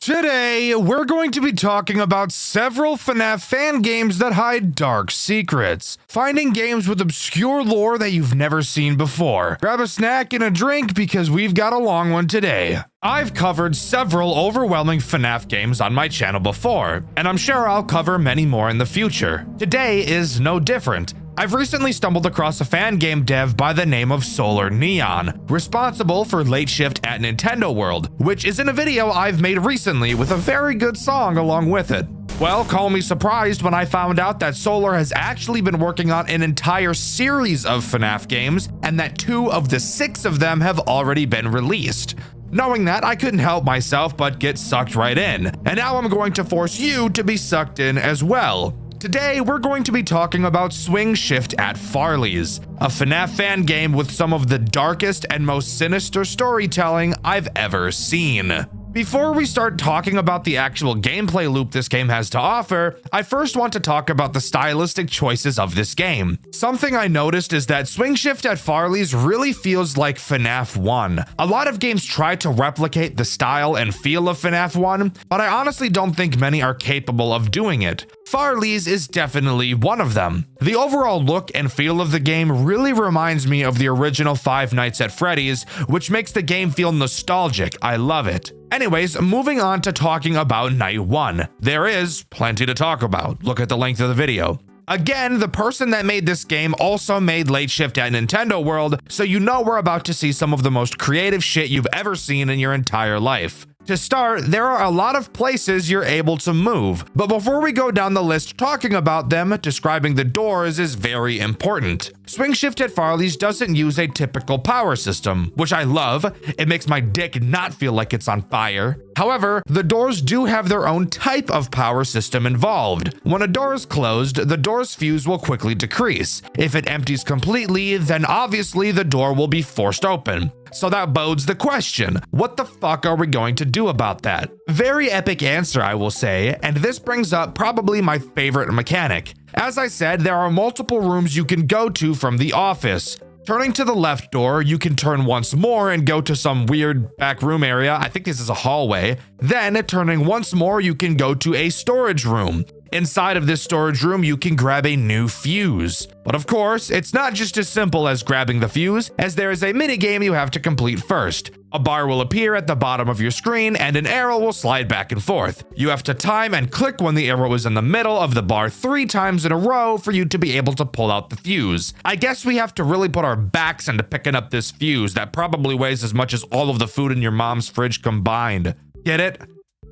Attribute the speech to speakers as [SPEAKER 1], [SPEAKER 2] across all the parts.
[SPEAKER 1] Today, we're going to be talking about several FNAF fan games that hide dark secrets, finding games with obscure lore that you've never seen before. Grab a snack and a drink because we've got a long one today. I've covered several overwhelming FNAF games on my channel before, and I'm sure I'll cover many more in the future. Today is no different. I've recently stumbled across a fan game dev by the name of Solar Neon, responsible for Late Shift at Nintendo World, which is in a video I've made recently with a very good song along with it. Well, call me surprised when I found out that Solar has actually been working on an entire series of FNAF games, and that 2 of the 6 of them have already been released. Knowing that, I couldn't help myself but get sucked right in, and now I'm going to force you to be sucked in as well. Today, we're going to be talking about Swingshift at Farley's, a FNAF fan game with some of the darkest and most sinister storytelling I've ever seen. Before we start talking about the actual gameplay loop this game has to offer, I first want to talk about the stylistic choices of this game. Something I noticed is that Swingshift at Farley's really feels like FNAF 1. A lot of games try to replicate the style and feel of FNAF 1, but I honestly don't think many are capable of doing it. Farley's is definitely one of them. The overall look and feel of the game really reminds me of the original Five Nights at Freddy's, which makes the game feel nostalgic. I love it. Anyways, moving on to talking about Night 1. There is plenty to talk about. Look at the length of the video. Again, the person that made this game also made Late Shift at Nintendo World, so you know we're about to see some of the most creative shit you've ever seen in your entire life. To start, there are a lot of places you're able to move, but before we go down the list talking about them, describing the doors is very important. Swingshift at Farley's doesn't use a typical power system, which I love. It makes my dick not feel like it's on fire. However, the doors do have their own type of power system involved. When a door is closed, the door's fuse will quickly decrease. If it empties completely, then obviously the door will be forced open. So that bodes the question, what the fuck are we going to do about that? Very epic answer, I will say, and this brings up probably my favorite mechanic. As I said, there are multiple rooms you can go to from the office. Turning to the left door, you can turn once more and go to some weird back room area. I think this is a hallway. Then, turning once more, you can go to a storage room. Inside of this storage room, you can grab a new fuse. But of course, it's not just as simple as grabbing the fuse, as there is a minigame you have to complete first. A bar will appear at the bottom of your screen, and an arrow will slide back and forth. You have to time and click when the arrow is in the middle of the bar 3 times in a row for you to be able to pull out the fuse. I guess we have to really put our backs into picking up this fuse that probably weighs as much as all of the food in your mom's fridge combined. Get it?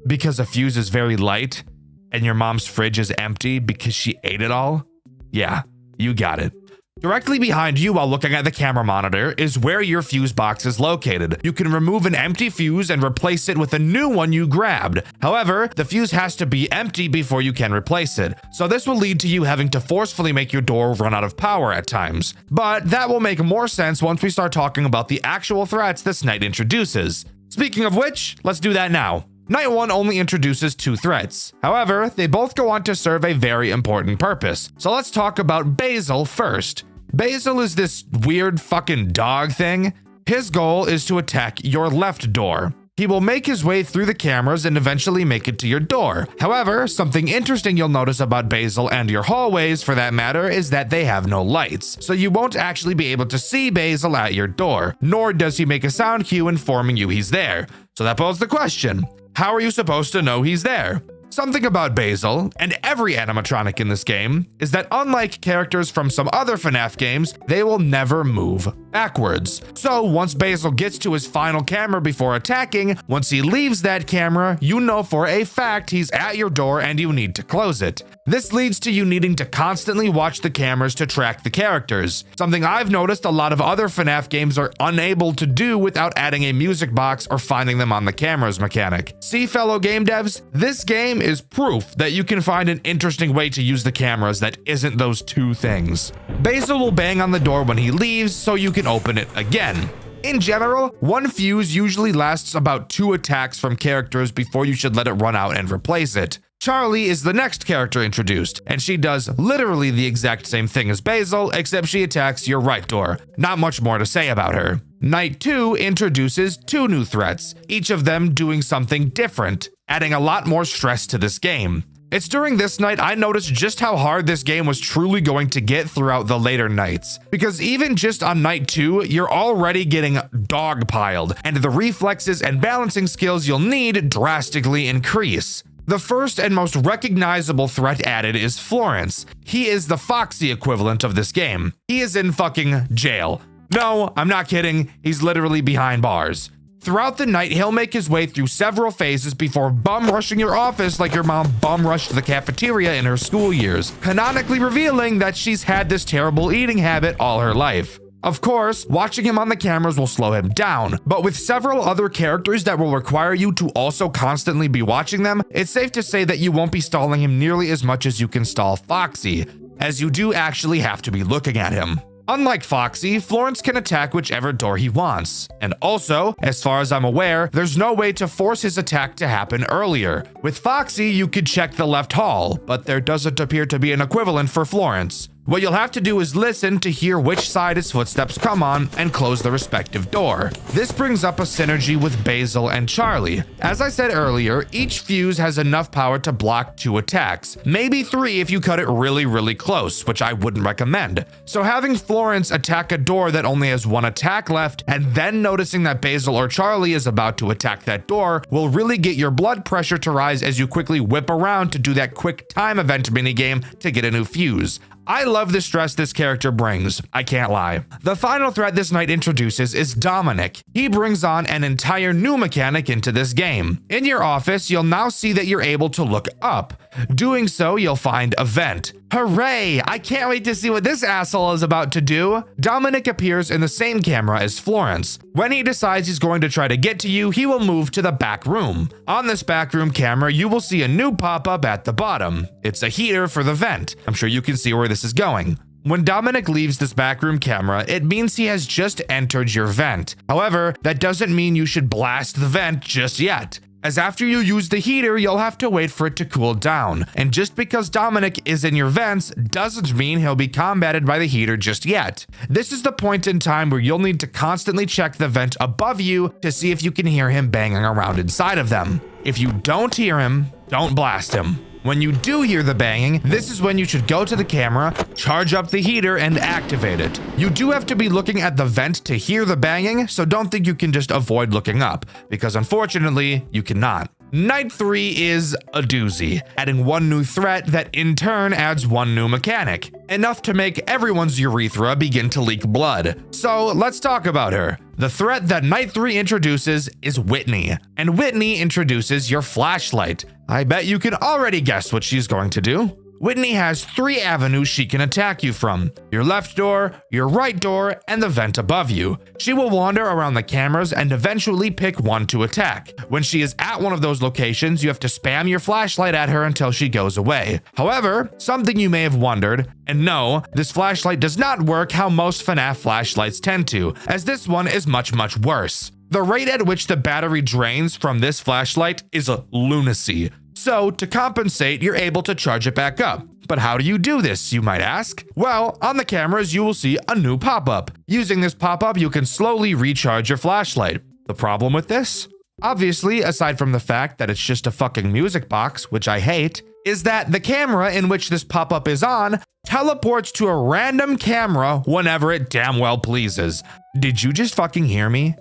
[SPEAKER 1] Because a fuse is very light, and your mom's fridge is empty because she ate it all? Yeah, you got it. Directly behind you while looking at the camera monitor is where your fuse box is located. You can remove an empty fuse and replace it with a new one you grabbed. However, the fuse has to be empty before you can replace it. So this will lead to you having to forcefully make your door run out of power at times. But that will make more sense once we start talking about the actual threats this night introduces. Speaking of which, let's do that now. Night 1 only introduces 2 threats. However, they both go on to serve a very important purpose. So let's talk about Basil first. Basil is this weird fucking dog thing. His goal is to attack your left door. He will make his way through the cameras and eventually make it to your door. However, something interesting you'll notice about Basil and your hallways, for that matter, is that they have no lights. So you won't actually be able to see Basil at your door, nor does he make a sound cue informing you he's there. So that poses the question, how are you supposed to know he's there? Something about Basil, and every animatronic in this game, is that unlike characters from some other FNAF games, they will never move backwards. So once Basil gets to his final camera before attacking, once he leaves that camera, you know for a fact he's at your door and you need to close it. This leads to you needing to constantly watch the cameras to track the characters, something I've noticed a lot of other FNAF games are unable to do without adding a music box or finding them on the cameras mechanic. See, fellow game devs, this game is proof that you can find an interesting way to use the cameras that isn't those 2 things. Basil will bang on the door when he leaves so you can open it again. In general, 1 fuse usually lasts about 2 attacks from characters before you should let it run out and replace it. Charlie is the next character introduced, and she does literally the exact same thing as Basil, except she attacks your right door. Not much more to say about her. Night 2 introduces 2 new threats, each of them doing something different, adding a lot more stress to this game. It's during this night I noticed just how hard this game was truly going to get throughout the later nights, because even just on night 2, you're already getting dogpiled, and the reflexes and balancing skills you'll need drastically increase. The first and most recognizable threat added is Florence. He is the Foxy equivalent of this game. He is in fucking jail. No, I'm not kidding, he's literally behind bars. Throughout the night, he'll make his way through several phases before bum rushing your office like your mom bum rushed the cafeteria in her school years, canonically revealing that she's had this terrible eating habit all her life. Of course, watching him on the cameras will slow him down, but with several other characters that will require you to also constantly be watching them, it's safe to say that you won't be stalling him nearly as much as you can stall Foxy, as you do actually have to be looking at him. Unlike Foxy, Florence can attack whichever door he wants. And also, as far as I'm aware, there's no way to force his attack to happen earlier. With Foxy, you could check the left hall, but there doesn't appear to be an equivalent for Florence. What you'll have to do is listen to hear which side his footsteps come on and close the respective door. This brings up a synergy with Basil and Charlie. As I said earlier, each fuse has enough power to block 2 attacks, maybe 3 if you cut it really close, which I wouldn't recommend. So having Florence attack a door that only has 1 attack left, and then noticing that Basil or Charlie is about to attack that door will really get your blood pressure to rise as you quickly whip around to do that quick time event minigame to get a new fuse. I love the stress this character brings, I can't lie. The final threat this night introduces is Dominic. He brings on an entire new mechanic into this game. In your office, you'll now see that you're able to look up. Doing so, you'll find a vent. Hooray! I can't wait to see what this asshole is about to do. Dominic appears in the same camera as Florence. When he decides he's going to try to get to you, he will move to the back room. On this back room camera, you will see a new pop-up at the bottom. It's a heater for the vent. I'm sure you can see where this is going. When Dominic leaves this backroom camera, it means he has just entered your vent. However, that doesn't mean you should blast the vent just yet, as after you use the heater, you'll have to wait for it to cool down. And just because Dominic is in your vents doesn't mean he'll be combated by the heater just yet. This is the point in time where you'll need to constantly check the vent above you to see if you can hear him banging around inside of them. If you don't hear him, don't blast him. When you do hear the banging, this is when you should go to the camera, charge up the heater, and activate it. You do have to be looking at the vent to hear the banging, so don't think you can just avoid looking up, because unfortunately, you cannot. Night 3 is a doozy, adding 1 new threat that in turn adds 1 new mechanic, enough to make everyone's urethra begin to leak blood. So let's talk about her. The threat that Night 3 introduces is Whitney, and Whitney introduces your flashlight. I bet you can already guess what she's going to do. Whitney has 3 avenues she can attack you from: your left door, your right door, and the vent above you. She will wander around the cameras and eventually pick one to attack. When she is at one of those locations, you have to spam your flashlight at her until she goes away. However, something you may have wondered, and no, this flashlight does not work how most FNAF flashlights tend to, as this one is much worse. The rate at which the battery drains from this flashlight is a lunacy. So, to compensate, you're able to charge it back up. But how do you do this, you might ask? Well, on the cameras, you will see a new pop-up. Using this pop-up, you can slowly recharge your flashlight. The problem with this? Obviously, aside from the fact that it's just a fucking music box, which I hate, is that the camera in which this pop-up is on teleports to a random camera whenever it damn well pleases. Did you just fucking hear me?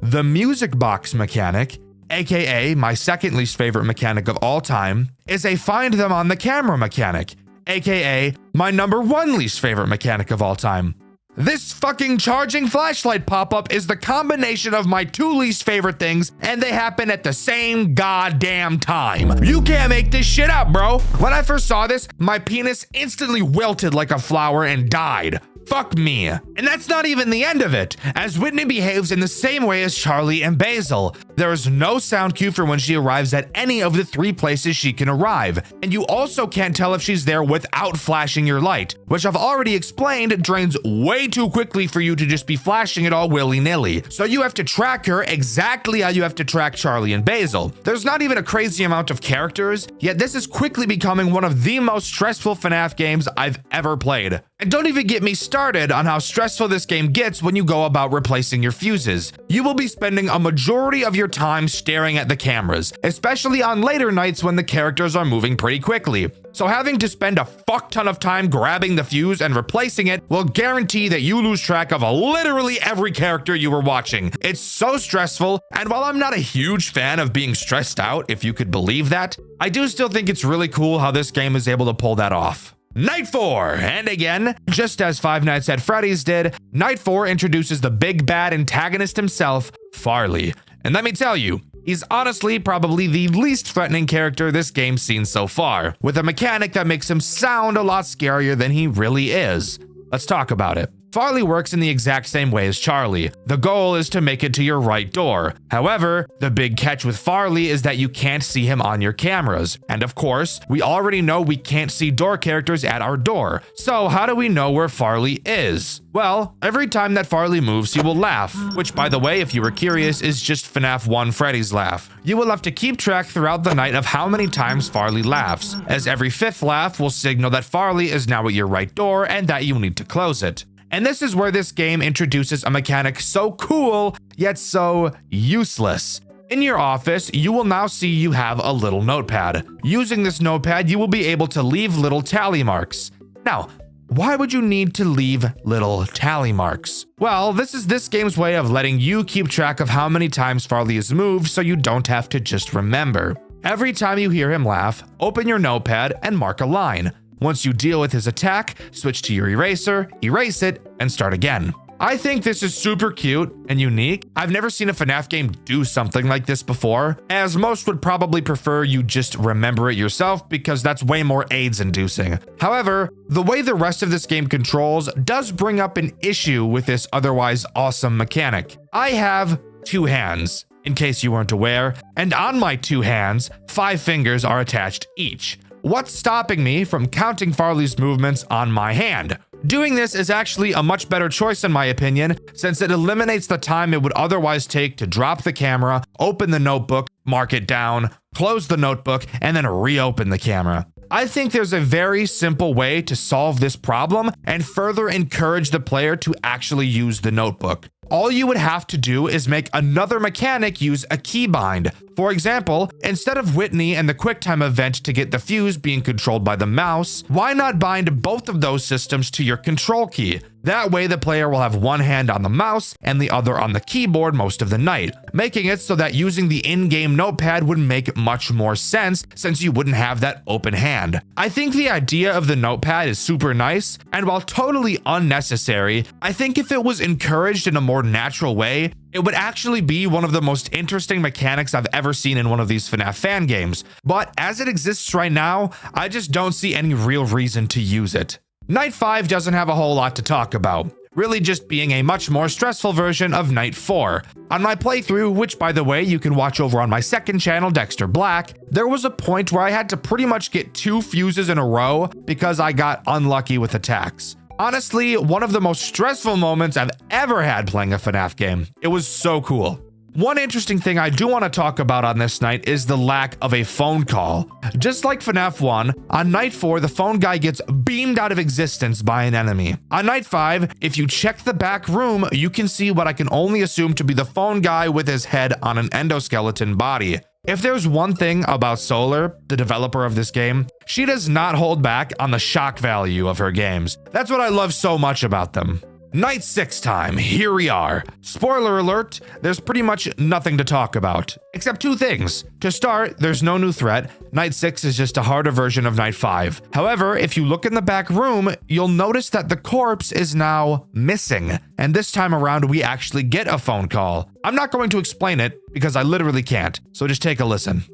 [SPEAKER 1] The music box mechanic, aka my second least favorite mechanic of all time, is a find them on the camera mechanic, aka my number 1 least favorite mechanic of all time. This fucking charging flashlight pop-up is the combination of my 2 least favorite things, and they happen at the same goddamn time. You can't make this shit up, bro. When I first saw this, my penis instantly wilted like a flower and died. Fuck me. And that's not even the end of it, as Whitney behaves in the same way as Charlie and Basil. There is no sound cue for when she arrives at any of the 3 places she can arrive, and you also can't tell if she's there without flashing your light, which I've already explained drains way too quickly for you to just be flashing it all willy-nilly. So you have to track her exactly how you have to track Charlie and Basil. There's not even a crazy amount of characters, yet this is quickly becoming one of the most stressful FNAF games I've ever played. And don't even get me started started on how stressful this game gets when you go about replacing your fuses. You will be spending a majority of your time staring at the cameras, especially on later nights when the characters are moving pretty quickly. So having to spend a fuck ton of time grabbing the fuse and replacing it will guarantee that you lose track of literally every character you were watching. It's so stressful, and while I'm not a huge fan of being stressed out, if you could believe that, I do still think it's really cool how this game is able to pull that off. Night 4, and again, just as Five Nights at Freddy's did, Night 4 introduces the big bad antagonist himself, Farley. And let me tell you, he's honestly probably the least threatening character this game's seen so far, with a mechanic that makes him sound a lot scarier than he really is. Let's talk about it. Farley works in the exact same way as Charlie. The goal is to make it to your right door. However, the big catch with Farley is that you can't see him on your cameras. And of course, we already know we can't see door characters at our door. So how do we know where Farley is? Well, every time that Farley moves, he will laugh, which by the way, if you were curious, is just FNAF 1 Freddy's laugh. You will have to keep track throughout the night of how many times Farley laughs, as every 5th laugh will signal that Farley is now at your right door and that you need to close it. And this is where this game introduces a mechanic so cool, yet so useless. In your office, you will now see you have a little notepad. Using this notepad, you will be able to leave little tally marks. Now, why would you need to leave little tally marks? Well, this is this game's way of letting you keep track of how many times Farley has moved so you don't have to just remember. Every time you hear him laugh, open your notepad and mark a line. Once you deal with his attack, switch to your eraser, erase it, and start again. I think this is super cute and unique. I've never seen a FNAF game do something like this before, as most would probably prefer you just remember it yourself because that's way more AIDS-inducing. However, the way the rest of this game controls does bring up an issue with this otherwise awesome mechanic. I have 2 hands, in case you weren't aware, and on my 2 hands, 5 fingers are attached each. What's stopping me from counting Farley's movements on my hand? Doing this is actually a much better choice in my opinion, since it eliminates the time it would otherwise take to drop the camera, open the notebook, mark it down, close the notebook, and then reopen the camera. I think there's a very simple way to solve this problem and further encourage the player to actually use the notebook. All you would have to do is make another mechanic use a keybind. For example, instead of Whitney and the QuickTime event to get the fuse being controlled by the mouse, why not bind both of those systems to your control key? That way the player will have one hand on the mouse and the other on the keyboard most of the night, making it so that using the in-game notepad would make much more sense since you wouldn't have that open hand. I think the idea of the notepad is super nice, and while totally unnecessary, I think if it was encouraged in a more natural way, it would actually be one of the most interesting mechanics I've ever seen in one of these FNAF fan games. But as it exists right now, I just don't see any real reason to use it. Night 5 doesn't have a whole lot to talk about, really just being a much more stressful version of Night 4. On my playthrough, which by the way you can watch over on my second channel, Dxtr Black, there was a point where I had to pretty much get 2 fuses in a row because I got unlucky with attacks. Honestly, one of the most stressful moments I've ever had playing a FNAF game. It was so cool. One interesting thing I do want to talk about on this night is the lack of a phone call. Just like FNAF 1, on Night 4, the phone guy gets beamed out of existence by an enemy. On Night 5, if you check the back room, you can see what I can only assume to be the phone guy with his head on an endoskeleton body. If there's one thing about Solar, the developer of this game, she does not hold back on the shock value of her games. That's what I love so much about them. Night 6 time, here we are. Spoiler alert, there's pretty much nothing to talk about, except 2 things. To start, there's no new threat. Night 6 is just a harder version of Night 5. However, if you look in the back room, you'll notice that the corpse is now missing. And this time around, we actually get a phone call. I'm not going to explain it because I literally can't, so just take a listen.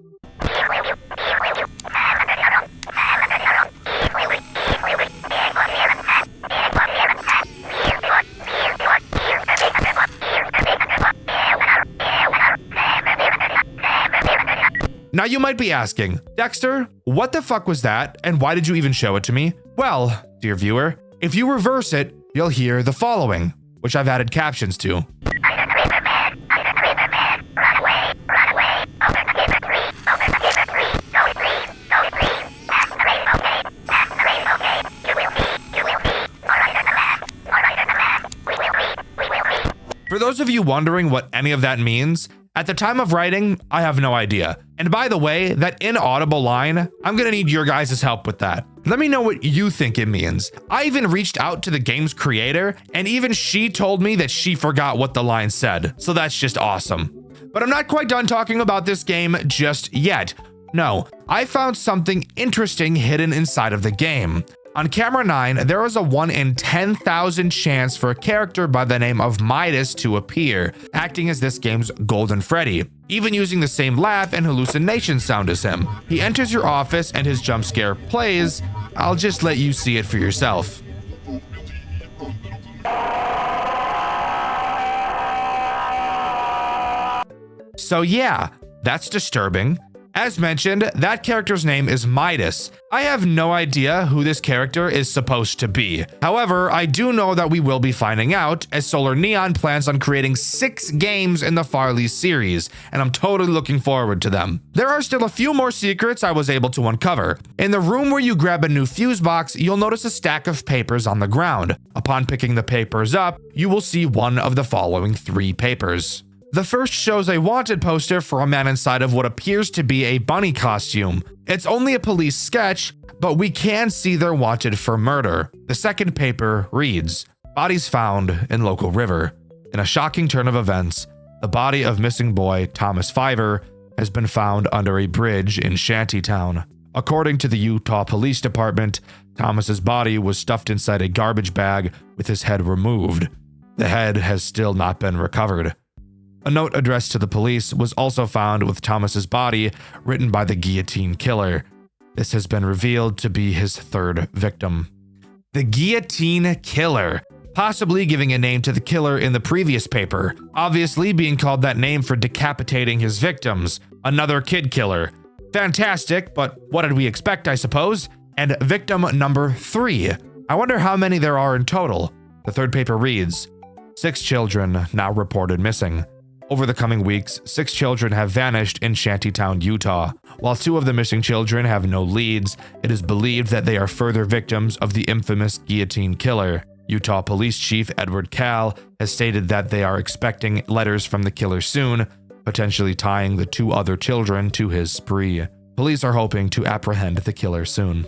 [SPEAKER 1] Now you might be asking, Dxtr, what the fuck was that and why did you even show it to me? Well, dear viewer, if you reverse it, you'll hear the following, which I've added captions to. those of you wondering what any of that means, at the time of writing, I have no idea. And by the way, that inaudible line, I'm gonna need your guys' help with that. Let me know what you think it means. I even reached out to the game's creator, and even she told me that she forgot what the line said. So that's just awesome. But I'm not quite done talking about this game just yet. No, I found something interesting hidden inside of the game. On camera 9, there is a 1 in 10,000 chance for a character by the name of Midas to appear, acting as this game's Golden Freddy, even using the same laugh and hallucination sound as him. He enters your office and his jump scare plays. I'll just let you see it for yourself. So yeah, that's disturbing. As mentioned, that character's name is Midas. I have no idea who this character is supposed to be. However, I do know that we will be finding out, as Solar Neon plans on creating 6 games in the Farley series, and I'm totally looking forward to them. There are still a few more secrets I was able to uncover. In the room where you grab a new fuse box, you'll notice a stack of papers on the ground. Upon picking the papers up, you will see one of the following 3 papers. The first shows a wanted poster for a man inside of what appears to be a bunny costume. It's only a police sketch, but we can see they're wanted for murder. The second paper reads, "Bodies found in local river." In a shocking turn of events, the body of missing boy Thomas Fiver has been found under a bridge in Shantytown. According to the Utah Police Department, Thomas's body was stuffed inside a garbage bag with his head removed. The head has still not been recovered. A note addressed to the police was also found with Thomas's body, written by the guillotine killer. This has been revealed to be his 3rd victim. The guillotine killer, possibly giving a name to the killer in the previous paper, obviously being called that name for decapitating his victims. Another kid killer. Fantastic, but what did we expect, I suppose? And victim number 3. I wonder how many there are in total. The 3rd paper reads, 6 children now reported missing. Over the coming weeks, 6 children have vanished in Shantytown, Utah. While 2 of the missing children have no leads, it is believed that they are further victims of the infamous guillotine killer. Utah Police Chief Edward Cal has stated that they are expecting letters from the killer soon, potentially tying the 2 other children to his spree. Police are hoping to apprehend the killer soon.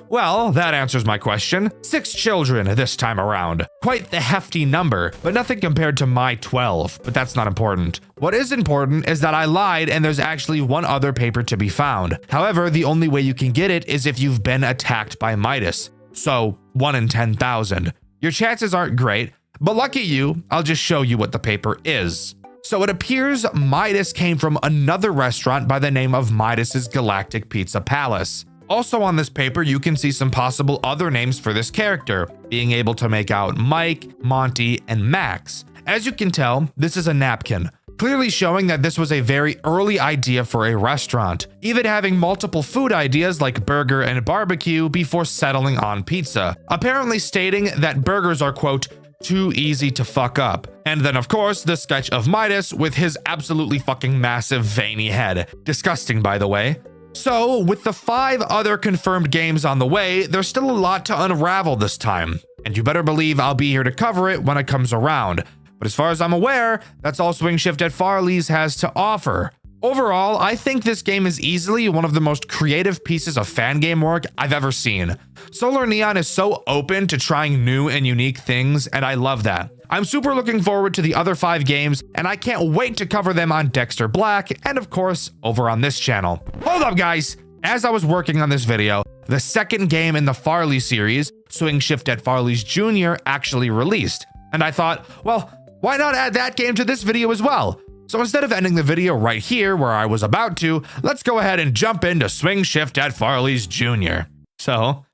[SPEAKER 1] Well, that answers my question. 6 children this time around. Quite the hefty number, but nothing compared to my 12, but that's not important. What is important is that I lied and there's actually 1 other paper to be found. However, the only way you can get it is if you've been attacked by Midas. So, 1 in 10,000. Your chances aren't great, but lucky you, I'll just show you what the paper is. So it appears Midas came from another restaurant by the name of Midas's Galactic Pizza Palace. Also on this paper, you can see some possible other names for this character, being able to make out Mike, Monty, and Max. As you can tell, this is a napkin, clearly showing that this was a very early idea for a restaurant, even having multiple food ideas like burger and barbecue before settling on pizza, apparently stating that burgers are, quote, too easy to fuck up. And then of course, the sketch of Midas with his absolutely fucking massive veiny head. Disgusting, by the way. So, with the 5 other confirmed games on the way, there's still a lot to unravel this time. And you better believe I'll be here to cover it when it comes around. But as far as I'm aware, that's all Swingshift at Farley's has to offer. Overall, I think this game is easily one of the most creative pieces of fan game work I've ever seen. Solar Neon is so open to trying new and unique things, and I love that. I'm super looking forward to the other 5 games, and I can't wait to cover them on Dxtr Black, and of course, over on this channel. Hold up, guys! As I was working on this video, the 2nd game in the Farley series, Swingshift at Farley's Jr., actually released. And I thought, well, why not add that game to this video as well? So instead of ending the video right here where I was about to, let's go ahead and jump into Swingshift at Farley's Jr. So,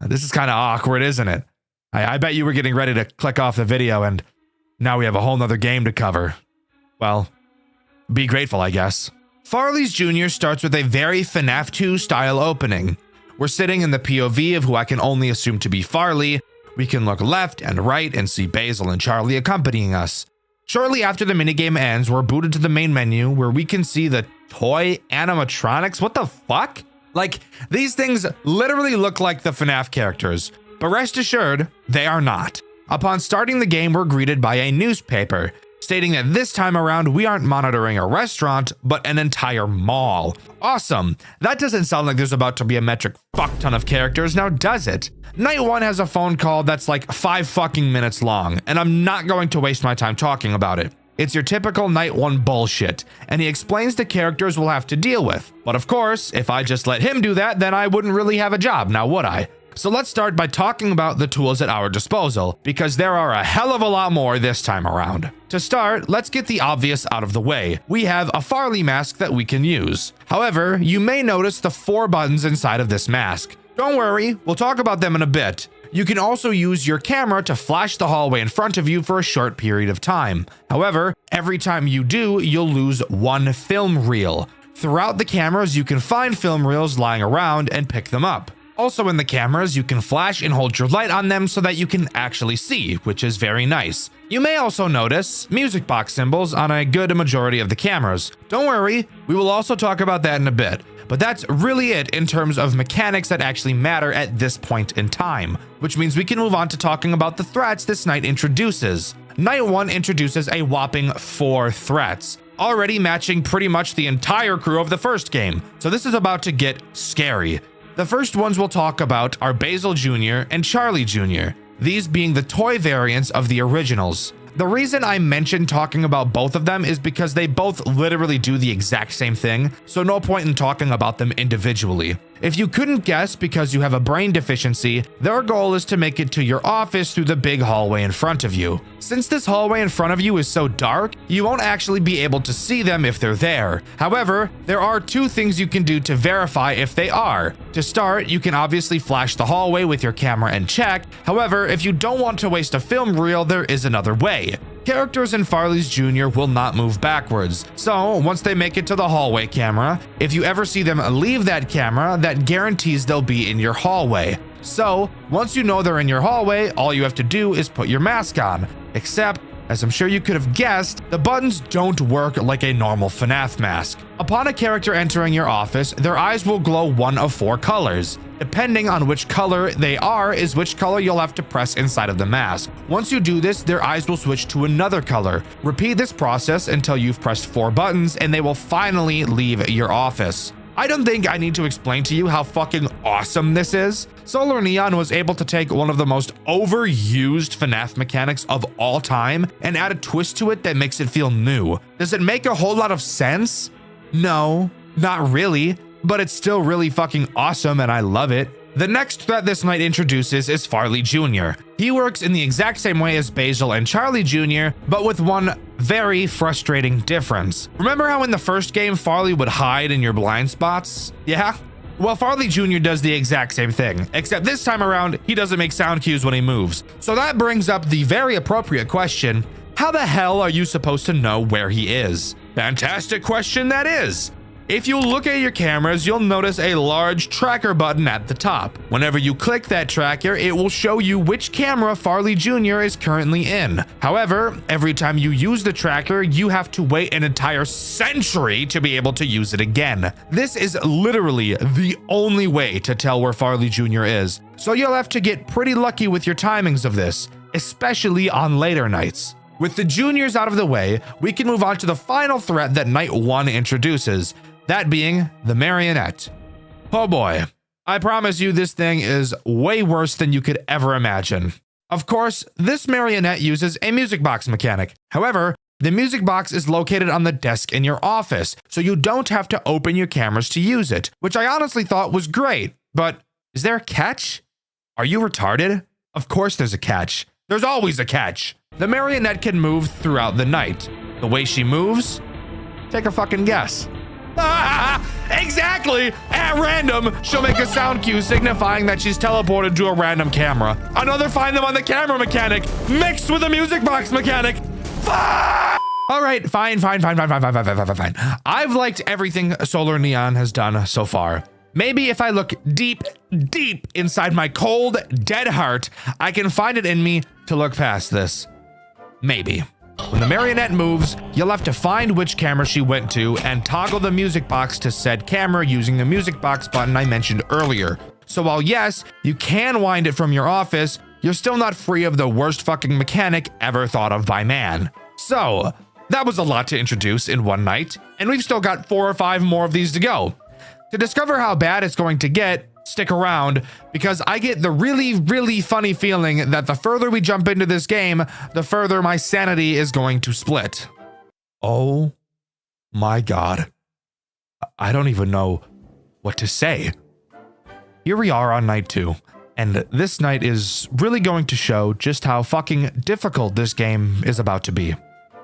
[SPEAKER 1] this is kind of awkward, isn't it? I bet you were getting ready to click off the video and now we have a whole nother game to cover. Well, be grateful, I guess. Farley's Jr. starts with a very FNAF 2 style opening. We're sitting in the POV of who I can only assume to be Farley. We can look left and right and see Basil and Charlie accompanying us. Shortly after the minigame ends, we're booted to the main menu where we can see the toy animatronics. What the fuck? Like, these things literally look like the FNAF characters, but rest assured, they are not. Upon starting the game, we're greeted by a newspaper stating that this time around we aren't monitoring a restaurant, but an entire mall. Awesome. That doesn't sound like there's about to be a metric fuck ton of characters, now does it? Night 1 has a phone call that's like 5 fucking minutes long, and I'm not going to waste my time talking about it. It's your typical Night 1 bullshit, and he explains the characters we'll have to deal with. But of course, if I just let him do that, then I wouldn't really have a job, now would I? So let's start by talking about the tools at our disposal, because there are a hell of a lot more this time around. To start, let's get the obvious out of the way. We have a Farley mask that we can use. However, you may notice the 4 buttons inside of this mask. Don't worry, we'll talk about them in a bit. You can also use your camera to flash the hallway in front of you for a short period of time. However, every time you do, you'll lose 1 film reel. Throughout the cameras, you can find film reels lying around and pick them up. Also in the cameras, you can flash and hold your light on them so that you can actually see, which is very nice. You may also notice music box symbols on a good majority of the cameras. Don't worry, we will also talk about that in a bit. But that's really it in terms of mechanics that actually matter at this point in time, which means we can move on to talking about the threats this night introduces. Night 1 introduces a whopping 4 threats, already matching pretty much the entire crew of the first game, so this is about to get scary. The first ones we'll talk about are Basil Jr. and Charlie Jr., these being the toy variants of the originals. The reason I mentioned talking about both of them is because they both literally do the exact same thing, so no point in talking about them individually. If you couldn't guess because you have a brain deficiency, their goal is to make it to your office through the big hallway in front of you. Since this hallway in front of you is so dark, you won't actually be able to see them if they're there. However, there are 2 things you can do to verify if they are. To start, you can obviously flash the hallway with your camera and check. However, if you don't want to waste a film reel, there is another way. Characters in Farley's Jr. will not move backwards, so once they make it to the hallway camera, if you ever see them leave that camera, that guarantees they'll be in your hallway. So once you know they're in your hallway, all you have to do is put your mask on. Except, as I'm sure you could have guessed, the buttons don't work like a normal FNAF mask. Upon a character entering your office, their eyes will glow 1 of 4 colors. Depending on which color they are is which color you'll have to press inside of the mask. Once you do this, their eyes will switch to another color. Repeat this process until you've pressed 4 buttons and they will finally leave your office. I don't think I need to explain to you how fucking awesome this is. Solar Neon was able to take one of the most overused FNAF mechanics of all time and add a twist to it that makes it feel new. Does it make a whole lot of sense? No, not really, but it's still really fucking awesome and I love it. The next threat this night introduces is Farley Jr. He works in the exact same way as Basil and Charlie Jr., but with one very frustrating difference. Remember how in the first game Farley would hide in your blind spots? Yeah? Well, Farley Jr. does the exact same thing, except this time around, he doesn't make sound cues when he moves. So that brings up the very appropriate question, how the hell are you supposed to know where he is? Fantastic question that is! If you look at your cameras, you'll notice a large tracker button at the top. Whenever you click that tracker, it will show you which camera Farley Jr. is currently in. However, every time you use the tracker, you have to wait an entire century to be able to use it again. This is literally the only way to tell where Farley Jr. is, so you'll have to get pretty lucky with your timings of this, especially on later nights. With the juniors out of the way, we can move on to the final threat that Night 1 introduces, that being the marionette. Oh boy, I promise you this thing is way worse than you could ever imagine. Of course, this marionette uses a music box mechanic. However, the music box is located on the desk in your office, so you don't have to open your cameras to use it, which I honestly thought was great. But is there a catch? Are you retarded? Of course there's a catch. There's always a catch. The marionette can move throughout the night. The way she moves? Take a fucking guess. Exactly! At random, she'll make a sound cue signifying that she's teleported to a random camera. Another find them on the camera mechanic mixed with a music box mechanic. All right, fine. I've liked everything Solar Neon has done so far. Maybe if I look deep inside my cold, dead heart, I can find it in me to look past this. Maybe. When the marionette moves, you'll have to find which camera she went to and toggle the music box to said camera using the music box button I mentioned earlier. So while yes, you can wind it from your office, you're still not free of the worst fucking mechanic ever thought of by man. So, that was a lot to introduce in one night, and we've still got 4 or 5 more of these to go. To discover how bad it's going to get, stick around, because I get the really, really funny feeling that the further we jump into this game, the further my sanity is going to split. Oh my God. I don't even know what to say. Here we are on night 2, and this night is really going to show just how fucking difficult this game is about to be.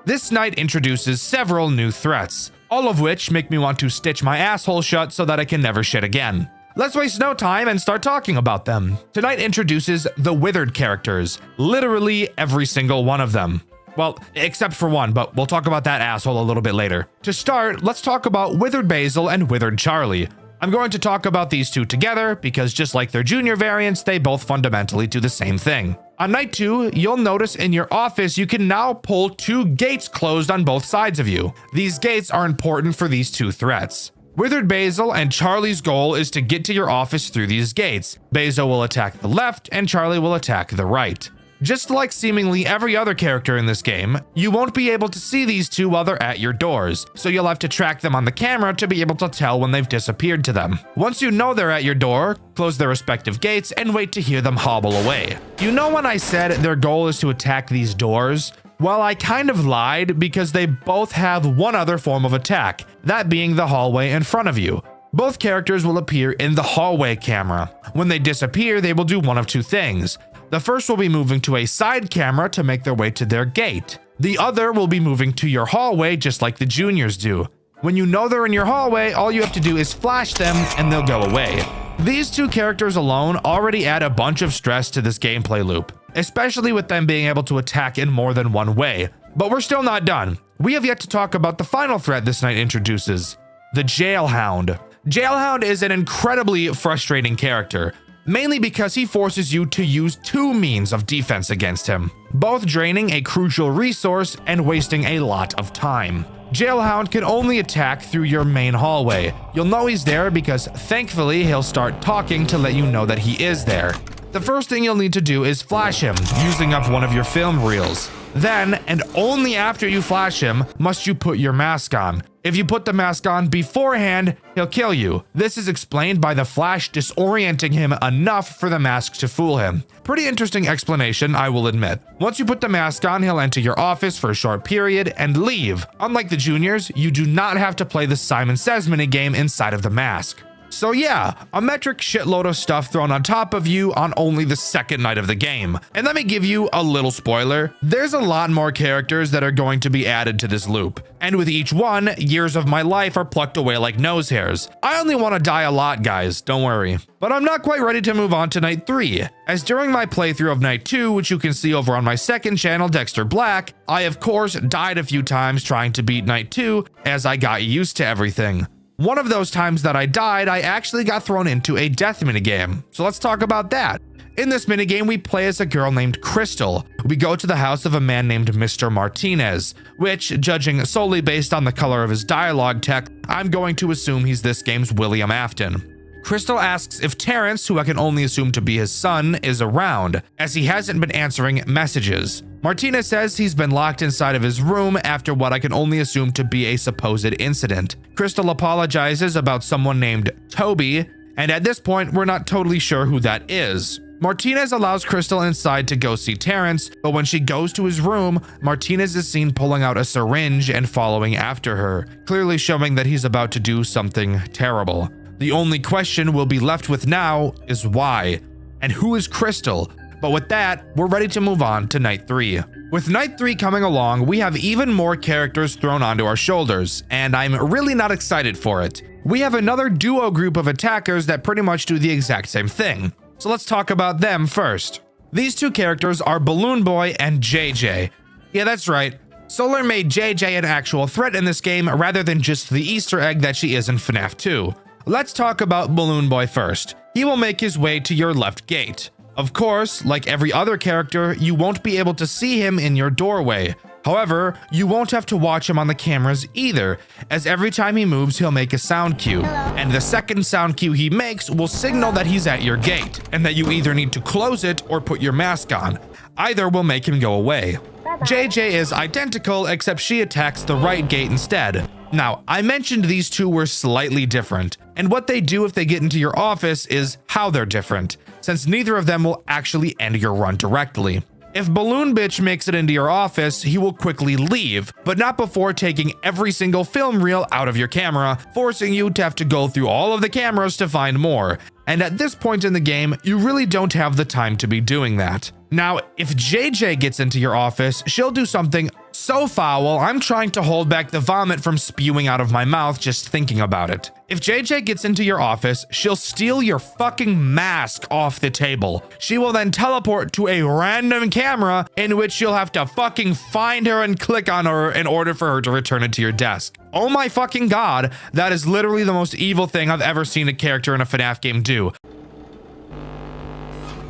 [SPEAKER 1] This night introduces several new threats, all of which make me want to stitch my asshole shut so that I can never shit again. Let's waste no time and start talking about them. Tonight introduces the withered characters, literally every single one of them. Well, except for one, but we'll talk about that asshole a little bit later. To start, let's talk about Withered Basil and Withered Charlie. I'm going to talk about these two together because just like their junior variants, they both fundamentally do the same thing. On night 2, you'll notice in your office you can now pull 2 gates closed on both sides of you. These gates are important for these 2 threats. Withered Basil and Charlie's goal is to get to your office through these gates. Basil will attack the left and Charlie will attack the right. Just like seemingly every other character in this game, you won't be able to see these two while they're at your doors, so you'll have to track them on the camera to be able to tell when they've disappeared to them. Once you know they're at your door, close their respective gates and wait to hear them hobble away. You know when I said their goal is to attack these doors? Well, I kind of lied because they both have one other form of attack, that being the hallway in front of you. Both characters will appear in the hallway camera. When they disappear, they will do one of 2 things. The first will be moving to a side camera to make their way to their gate. The other will be moving to your hallway just like the juniors do. When you know they're in your hallway, all you have to do is flash them and they'll go away. These 2 characters alone already add a bunch of stress to this gameplay loop, especially with them being able to attack in more than one way. But we're still not done. We have yet to talk about the final threat this night introduces, the Jailhound. Jailhound is an incredibly frustrating character, mainly because he forces you to use 2 means of defense against him, both draining a crucial resource and wasting a lot of time. Jailhound can only attack through your main hallway. You'll know he's there because thankfully he'll start talking to let you know that he is there. The first thing you'll need to do is flash him, using up one of your film reels. Then, and only after you flash him, must you put your mask on. If you put the mask on beforehand, he'll kill you. This is explained by the flash disorienting him enough for the mask to fool him. Pretty interesting explanation, I will admit. Once you put the mask on, he'll enter your office for a short period and leave. Unlike the juniors, you do not have to play the Simon Says minigame inside of the mask. So yeah, a metric shitload of stuff thrown on top of you on only the second night of the game. And let me give you a little spoiler. There's a lot more characters that are going to be added to this loop. And with each one, years of my life are plucked away like nose hairs. I only want to die a lot, guys, don't worry. But I'm not quite ready to move on to night 3, as during my playthrough of night 2, which you can see over on my second channel, Dxtr Black, I of course died a few times trying to beat night 2 as I got used to everything. One of those times that I died, I actually got thrown into a death minigame. So let's talk about that. In this minigame, we play as a girl named Crystal. We go to the house of a man named Mr. Martinez, which, judging solely based on the color of his dialogue tech, I'm going to assume he's this game's William Afton. Crystal asks if Terrence, who I can only assume to be his son, is around, as he hasn't been answering messages. Martinez says he's been locked inside of his room after what I can only assume to be a supposed incident. Crystal apologizes about someone named Toby, and at this point, we're not totally sure who that is. Martinez allows Crystal inside to go see Terrence, but when she goes to his room, Martinez is seen pulling out a syringe and following after her, clearly showing that he's about to do something terrible. The only question we'll be left with now is why, and who is Crystal? But with that, we're ready to move on to night 3. With night 3 coming along, we have even more characters thrown onto our shoulders, and I'm really not excited for it. We have another duo group of attackers that pretty much do the exact same thing. So let's talk about them first. These 2 characters are Balloon Boy and JJ. Yeah, that's right. Solar made JJ an actual threat in this game rather than just the Easter egg that she is in FNAF 2. Let's talk about Balloon Boy first. He will make his way to your left gate. Of course, like every other character, you won't be able to see him in your doorway. However, you won't have to watch him on the cameras either, as every time he moves, he'll make a sound cue. And the second sound cue he makes will signal that he's at your gate, and that you either need to close it or put your mask on. Either will make him go away. JJ is identical, except she attacks the right gate instead. Now, I mentioned these two were slightly different, and what they do if they get into your office is how they're different, since neither of them will actually end your run directly. If Balloon Bitch makes it into your office, he will quickly leave, but not before taking every single film reel out of your camera, forcing you to have to go through all of the cameras to find more. And at this point in the game, you really don't have the time to be doing that. Now, if JJ gets into your office, she'll do something so foul, I'm trying to hold back the vomit from spewing out of my mouth just thinking about it. If JJ gets into your office, she'll steal your fucking mask off the table. She will then teleport to a random camera in which you'll have to fucking find her and click on her in order for her to return it to your desk. Oh my fucking god, that is literally the most evil thing I've ever seen a character in a FNAF game do.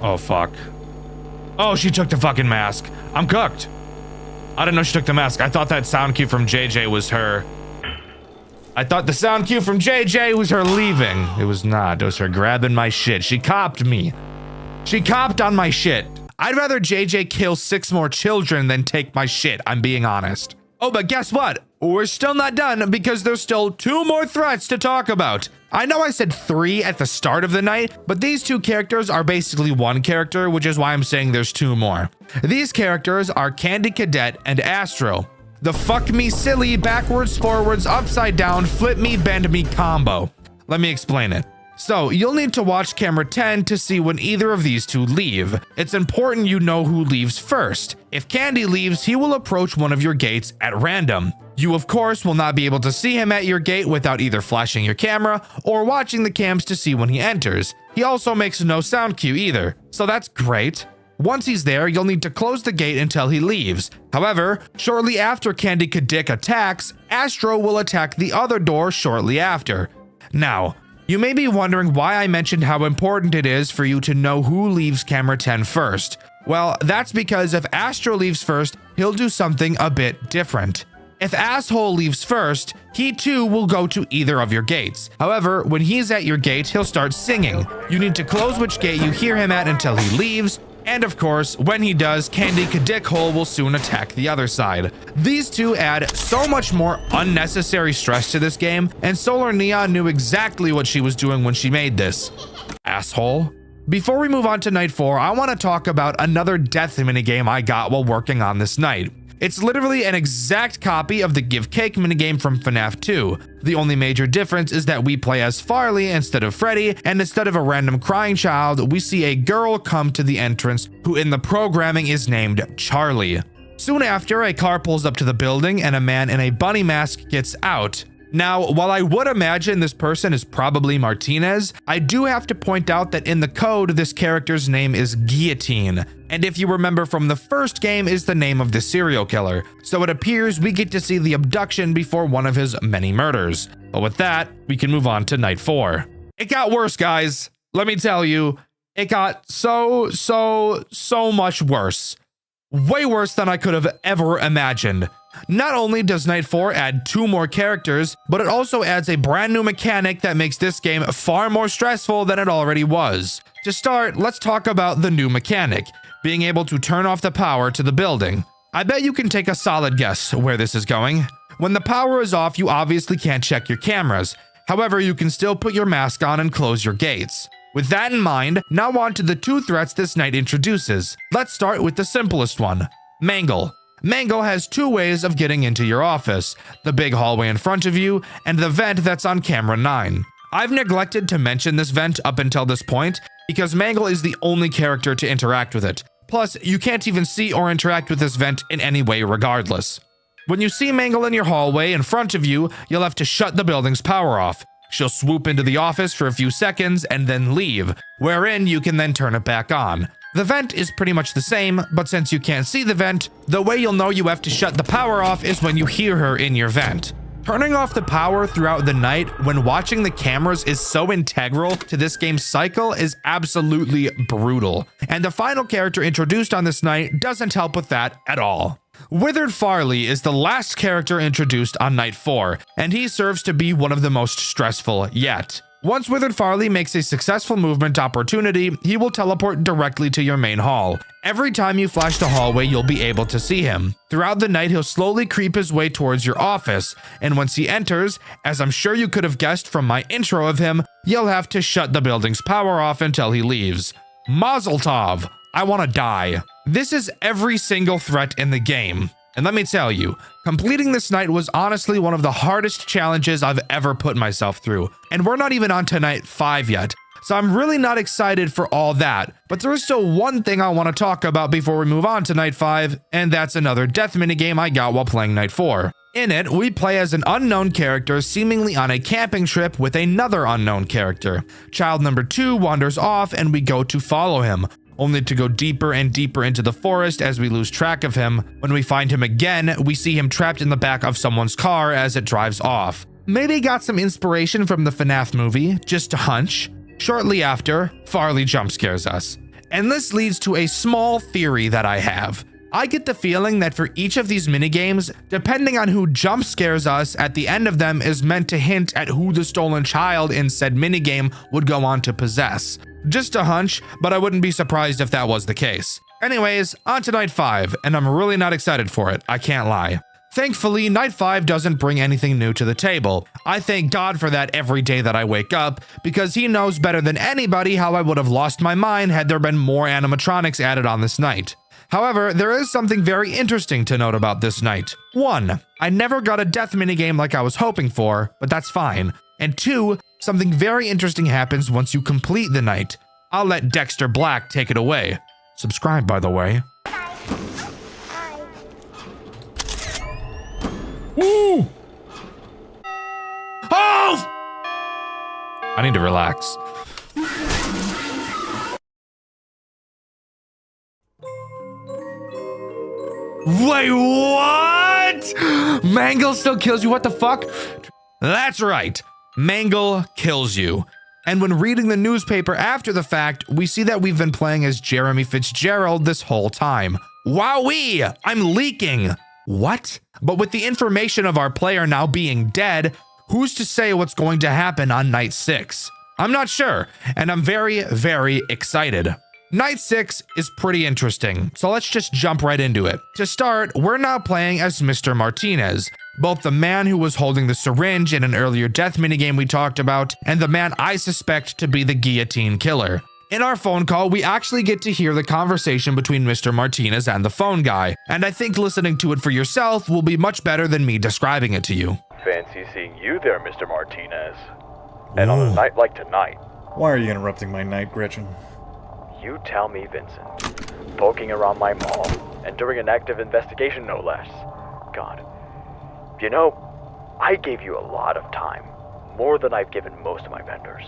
[SPEAKER 1] Oh fuck. Oh, she took the fucking mask. I'm cooked. I didn't know she took the mask. I thought that sound cue from JJ was her. I thought the sound cue from JJ was her leaving. It was not. It was her grabbing my shit. She copped me. She copped on my shit. I'd rather JJ kill 6 more children than take my shit. I'm being honest. Oh, but guess what? We're still not done because there's still 2 more threats to talk about. I know I said 3 at the start of the night, but these 2 characters are basically 1 character, which is why I'm saying there's 2 more. These characters are Candy Cadet and Astro. The fuck me silly, backwards, forwards, upside down, flip me, bend me combo. Let me explain it. So, you'll need to watch camera 10 to see when either of these 2 leave. It's important you know who leaves first. If Candy leaves, he will approach one of your gates at random. You, of course, will not be able to see him at your gate without either flashing your camera or watching the cams to see when he enters. He also makes no sound cue either, so that's great. Once he's there, you'll need to close the gate until he leaves. However, shortly after Candy Cadet attacks, Astro will attack the other door shortly after. Now, you may be wondering why I mentioned how important it is for you to know who leaves camera 10 first. Well, that's because if Astro leaves first, he'll do something a bit different. If Asshole leaves first, he too will go to either of your gates. However, when he's at your gate, he'll start singing. You need to close which gate you hear him at until he leaves. And of course, when he does, Candy Cadet Hole will soon attack the other side. These 2 add so much more unnecessary stress to this game, and Solar Neon knew exactly what she was doing when she made this. Asshole. Before we move on to night 4, I want to talk about another death minigame I got while working on this night. It's literally an exact copy of the Give Cake minigame from FNAF 2. The only major difference is that we play as Farley instead of Freddy, and instead of a random crying child, we see a girl come to the entrance who in the programming is named Charlie. Soon after, a car pulls up to the building and a man in a bunny mask gets out. Now, while I would imagine this person is probably Martinez, I do have to point out that in the code, this character's name is Guillotine. And if you remember from the first game, is the name of the serial killer. So it appears we get to see the abduction before one of his many murders. But with that, we can move on to night 4. It got worse, guys. Let me tell you, it got so much worse. Way worse than I could have ever imagined. Not only does Night 4 add 2 more characters, but it also adds a brand new mechanic that makes this game far more stressful than it already was. To start, let's talk about the new mechanic, being able to turn off the power to the building. I bet you can take a solid guess where this is going. When the power is off, you obviously can't check your cameras. However, you can still put your mask on and close your gates. With that in mind, now on to the 2 threats this night introduces. Let's start with the simplest one, Mangle. Mangle has 2 ways of getting into your office, the big hallway in front of you, and the vent that's on camera 9. I've neglected to mention this vent up until this point, because Mangle is the only character to interact with it. Plus, you can't even see or interact with this vent in any way regardless. When you see Mangle in your hallway in front of you, you'll have to shut the building's power off. She'll swoop into the office for a few seconds and then leave, wherein you can then turn it back on. The vent is pretty much the same, but since you can't see the vent, the way you'll know you have to shut the power off is when you hear her in your vent. Turning off the power throughout the night when watching the cameras is so integral to this game's cycle is absolutely brutal. And the final character introduced on this night doesn't help with that at all. Withered Farley is the last character introduced on night 4, and he serves to be one of the most stressful yet. Once Withered Farley makes a successful movement opportunity, he will teleport directly to your main hall. Every time you flash the hallway, you'll be able to see him. Throughout the night, he'll slowly creep his way towards your office, and once he enters, as I'm sure you could have guessed from my intro of him, you'll have to shut the building's power off until he leaves. Mazel tov! I want to die. This is every single threat in the game. And let me tell you, completing this night was honestly one of the hardest challenges I've ever put myself through. And we're not even on to night 5 yet, so I'm really not excited for all that. But there is still one thing I want to talk about before we move on to night 5, and that's another death minigame I got while playing night 4. In it, we play as an unknown character seemingly on a camping trip with another unknown character. Child number 2 wanders off and we go to follow him, only to go deeper and deeper into the forest as we lose track of him. When we find him again, we see him trapped in the back of someone's car as it drives off. Maybe got some inspiration from the FNAF movie, just a hunch. Shortly after, Farley jump scares us. And this leads to a small theory that I have. I get the feeling that for each of these minigames, depending on who jump scares us at the end of them is meant to hint at who the stolen child in said minigame would go on to possess. Just a hunch, but I wouldn't be surprised if that was the case. Anyways, on to night 5, and I'm really not excited for it, I can't lie. Thankfully, night 5 doesn't bring anything new to the table. I thank God for that every day that I wake up, because he knows better than anybody how I would have lost my mind had there been more animatronics added on this night. However, there is something very interesting to note about this night. 1, I never got a death minigame like I was hoping for, but that's fine. And 2, something very interesting happens once you complete the night. I'll let Dxtr Black take it away. Subscribe, by the way. Woo! Oh! I need to relax. Wait, what? Mangle still kills you? What the fuck? That's right. Mangle kills you. And when reading the newspaper after the fact, we see that we've been playing as Jeremy Fitzgerald this whole time. Wowee! I'm leaking. What? But with the information of our player now being dead, who's to say what's going to happen on night 6? I'm not sure, and I'm very, very excited. Night 6 is pretty interesting, so let's just jump right into it. To start, we're now playing as Mr. Martinez, both the man who was holding the syringe in an earlier death minigame we talked about, and the man I suspect to be the guillotine killer. In our phone call, we actually get to hear the conversation between Mr. Martinez and the phone guy, and I think listening to it for yourself will be much better than me describing it to you.
[SPEAKER 2] Fancy seeing you there, Mr. Martinez. And on a night like tonight.
[SPEAKER 3] Why are you interrupting my night, Gretchen?
[SPEAKER 2] You tell me, Vincent. Poking around my mall, and during an active investigation, no less. God. You know, I gave you a lot of time. More than I've given most of my vendors.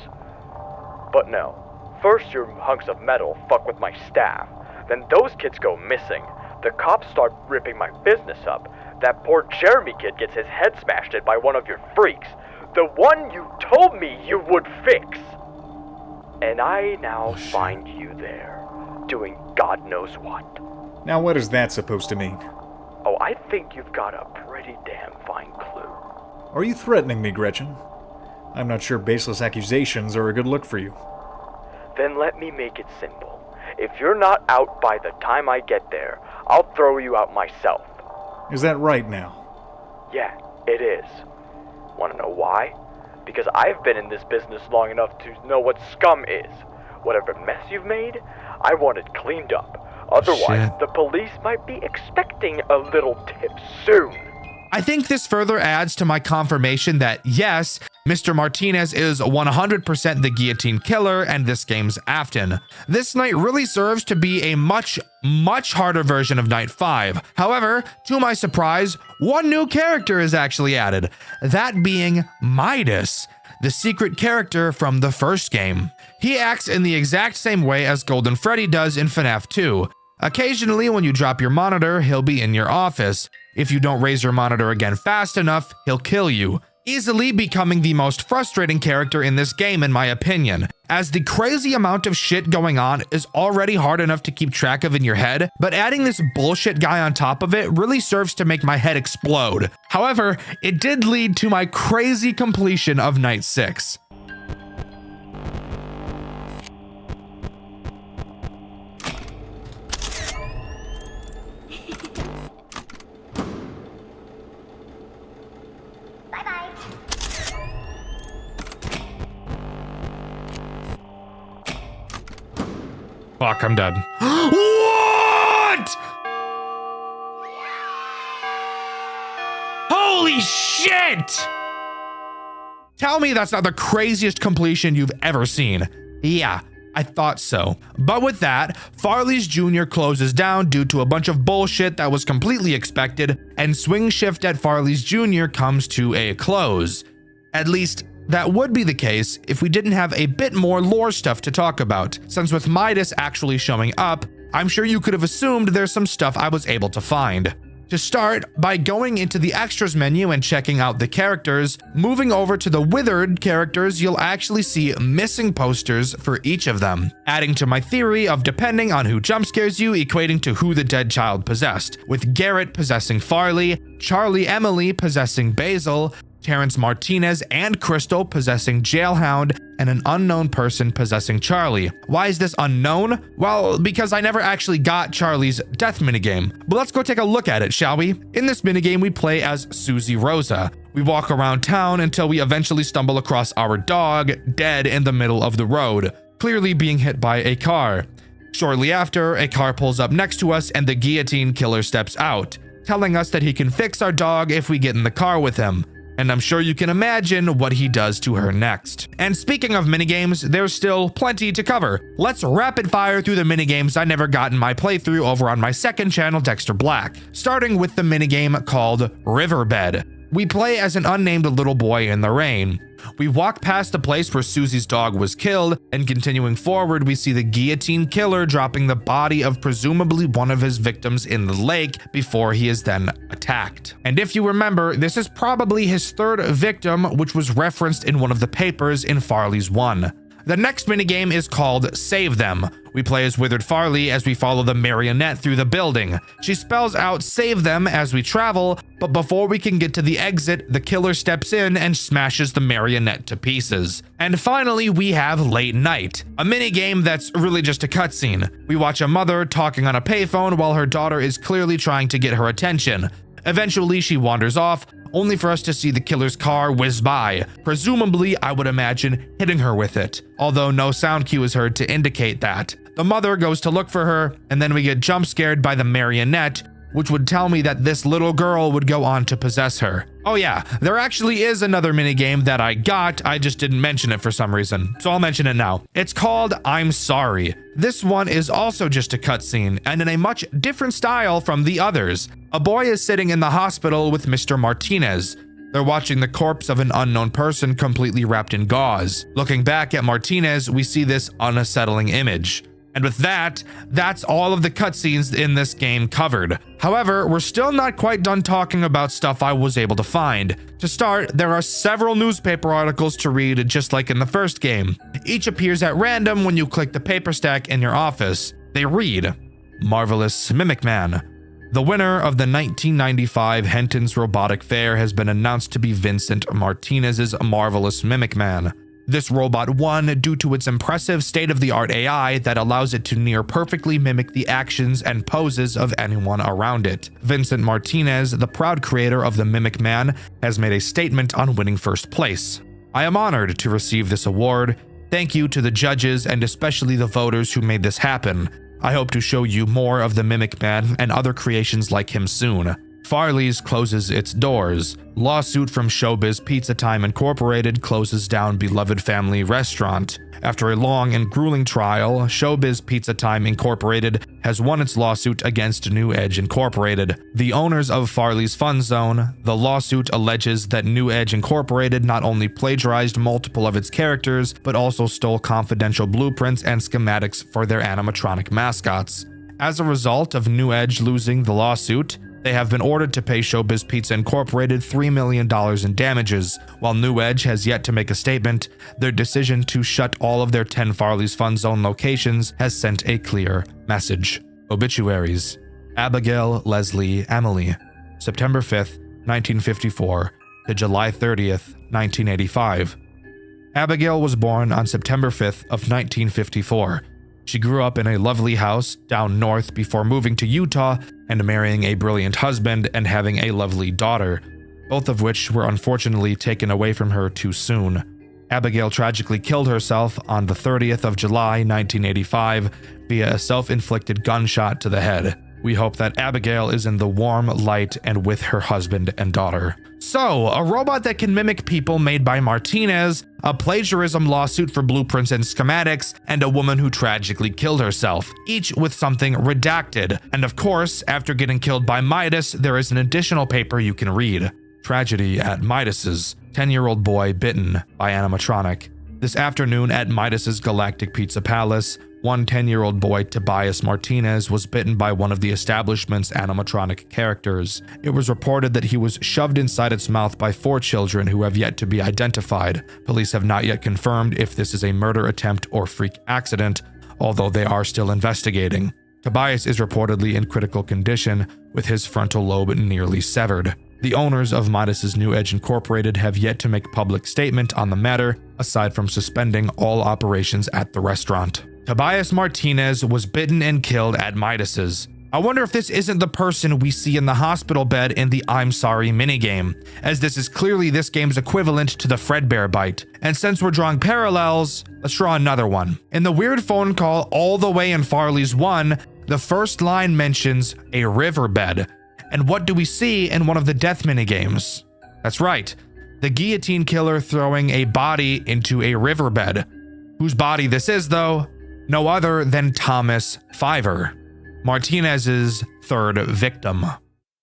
[SPEAKER 2] But no. First your hunks of metal fuck with my staff. Then those kids go missing. The cops start ripping my business up. That poor Jeremy kid gets his head smashed in by one of your freaks. The one you told me you would fix. And I now find you there, doing God knows what.
[SPEAKER 3] Now what is that supposed to mean?
[SPEAKER 2] Oh, I think you've got a pretty damn fine clue.
[SPEAKER 3] Are you threatening me, Gretchen? I'm not sure baseless accusations are a good look for you.
[SPEAKER 2] Then let me make it simple. If you're not out by the time I get there, I'll throw you out myself.
[SPEAKER 3] Is that right now?
[SPEAKER 2] Yeah, it is. Want to know why? Because I've been in this business long enough to know what scum is. Whatever mess you've made, I want it cleaned up. Otherwise, the police might be expecting a little tip soon.
[SPEAKER 1] I think this further adds to my confirmation that yes, Mr. Martinez is 100% the guillotine killer and this game's Afton. This night really serves to be a much harder version of night 5. However, to my surprise, one new character is actually added, that being Midas, the secret character from the first game. He acts in the exact same way as Golden Freddy does in FNAF 2. Occasionally, when you drop your monitor, he'll be in your office. If you don't raise your monitor again fast enough, he'll kill you, easily becoming the most frustrating character in this game in my opinion, as the crazy amount of shit going on is already hard enough to keep track of in your head, but adding this bullshit guy on top of it really serves to make my head explode. However, it did lead to my crazy completion of night 6. Fuck, I'm dead. What? Holy shit! Tell me that's not the craziest completion you've ever seen. Yeah, I thought so. But with that, Farley's Jr. closes down due to a bunch of bullshit that was completely expected, and Swingshift at Farley's Jr. comes to a close. At least, that would be the case if we didn't have a bit more lore stuff to talk about, since with Midas actually showing up, I'm sure you could have assumed there's some stuff I was able to find. To start, by going into the extras menu and checking out the characters, moving over to the withered characters, you'll actually see missing posters for each of them, adding to my theory of depending on who jump scares you equating to who the dead child possessed, with Garrett possessing Farley, Charlie Emily possessing Basil, Terrence Martinez and Crystal possessing Jailhound, and an unknown person possessing Charlie. Why is this unknown? Well, because I never actually got Charlie's death minigame. But let's go take a look at it, shall we? In this minigame, we play as Susie Rosa. We walk around town until we eventually stumble across our dog, dead in the middle of the road, clearly being hit by a car. Shortly after, a car pulls up next to us and the guillotine killer steps out, telling us that he can fix our dog if we get in the car with him. And I'm sure you can imagine what he does to her next. And speaking of minigames, there's still plenty to cover. Let's rapid fire through the minigames I never got in my playthrough over on my second channel, Dxtr Black, starting with the minigame called Riverbed. We play as an unnamed little boy in the rain. We walk past the place where Susie's dog was killed, and continuing forward, we see the guillotine killer dropping the body of presumably one of his victims in the lake before he is then attacked. And if you remember, this is probably his third victim, which was referenced in one of the papers in Farley's 1. The next minigame is called Save Them. We play as Withered Farley as we follow the marionette through the building. She spells out save them as we travel, but before we can get to the exit, the killer steps in and smashes the marionette to pieces. And finally, we have Late Night, a minigame that's really just a cutscene. We watch a mother talking on a payphone while her daughter is clearly trying to get her attention. Eventually, she wanders off, only for us to see the killer's car whiz by, presumably, I would imagine, hitting her with it, although no sound cue is heard to indicate that. The mother goes to look for her, and then we get jump scared by the marionette, which would tell me that this little girl would go on to possess her. Oh yeah, there actually is another minigame that I got, I just didn't mention it for some reason, so I'll mention it now. It's called I'm Sorry. This one is also just a cutscene, and in a much different style from the others. A boy is sitting in the hospital with Mr. Martinez. They're watching the corpse of an unknown person completely wrapped in gauze. Looking back at Martinez, we see this unsettling image. And with that, that's all of the cutscenes in this game covered. However, we're still not quite done talking about stuff I was able to find. To start, there are several newspaper articles to read just like in the first game. Each appears at random when you click the paper stack in your office. They read, Marvelous Mimic Man. The winner of the 1995 Henton's Robotic Fair has been announced to be Vincent Martinez's Marvelous Mimic Man. This robot won due to its impressive state-of-the-art AI that allows it to near perfectly mimic the actions and poses of anyone around it. Vincent Martinez, the proud creator of the Mimic Man, has made a statement on winning first place. I am honored to receive this award. Thank you to the judges and especially the voters who made this happen. I hope to show you more of the Mimic Man and other creations like him soon. Farley's closes its doors. Lawsuit from Showbiz Pizza Time Incorporated closes down beloved family restaurant. After a long and grueling trial, Showbiz Pizza Time Incorporated has won its lawsuit against New Edge Incorporated, the owners of Farley's Fun Zone. The lawsuit alleges that New Edge Incorporated not only plagiarized multiple of its characters, but also stole confidential blueprints and schematics for their animatronic mascots. As a result of New Edge losing the lawsuit, they have been ordered to pay Showbiz Pizza Incorporated $3 million in damages. While New Edge has yet to make a statement, their decision to shut all of their 10 Farley's Fun Zone locations has sent a clear message. Obituaries. Abigail Leslie Emily, September 5th, 1954 to July 30th, 1985. Abigail was born on September 5th of 1954. She grew up in a lovely house down north before moving to Utah and marrying a brilliant husband and having a lovely daughter, both of which were unfortunately taken away from her too soon. Abigail tragically killed herself on the 30th of July, 1985, via a self-inflicted gunshot to the head. We hope that Abigail is in the warm light and with her husband and daughter. So, a robot that can mimic people made by Martinez, a plagiarism lawsuit for blueprints and schematics, and a woman who tragically killed herself, each with something redacted. And of course, after getting killed by Midas, there is an additional paper you can read. Tragedy at Midas's. 10-year-old boy bitten by animatronic. This afternoon at Midas's Galactic Pizza Palace, one 10-year-old boy, Tobias Martinez, was bitten by one of the establishment's animatronic characters. It was reported that he was shoved inside its mouth by 4 children who have yet to be identified. Police have not yet confirmed if this is a murder attempt or freak accident, although they are still investigating. Tobias is reportedly in critical condition, with his frontal lobe nearly severed. The owners of Midas's New Edge Incorporated have yet to make public statement on the matter, aside from suspending all operations at the restaurant. Tobias Martinez was bitten and killed at Midas's. I wonder if this isn't the person we see in the hospital bed in the I'm Sorry minigame, as this is clearly this game's equivalent to the Fredbear bite. And since we're drawing parallels, let's draw another one. In the weird phone call all the way in Farley's 1, the first line mentions a riverbed. And what do we see in one of the death minigames? That's right, the guillotine killer throwing a body into a riverbed. Whose body this is, though? No other than Thomas Fiver, Martinez's 3rd victim.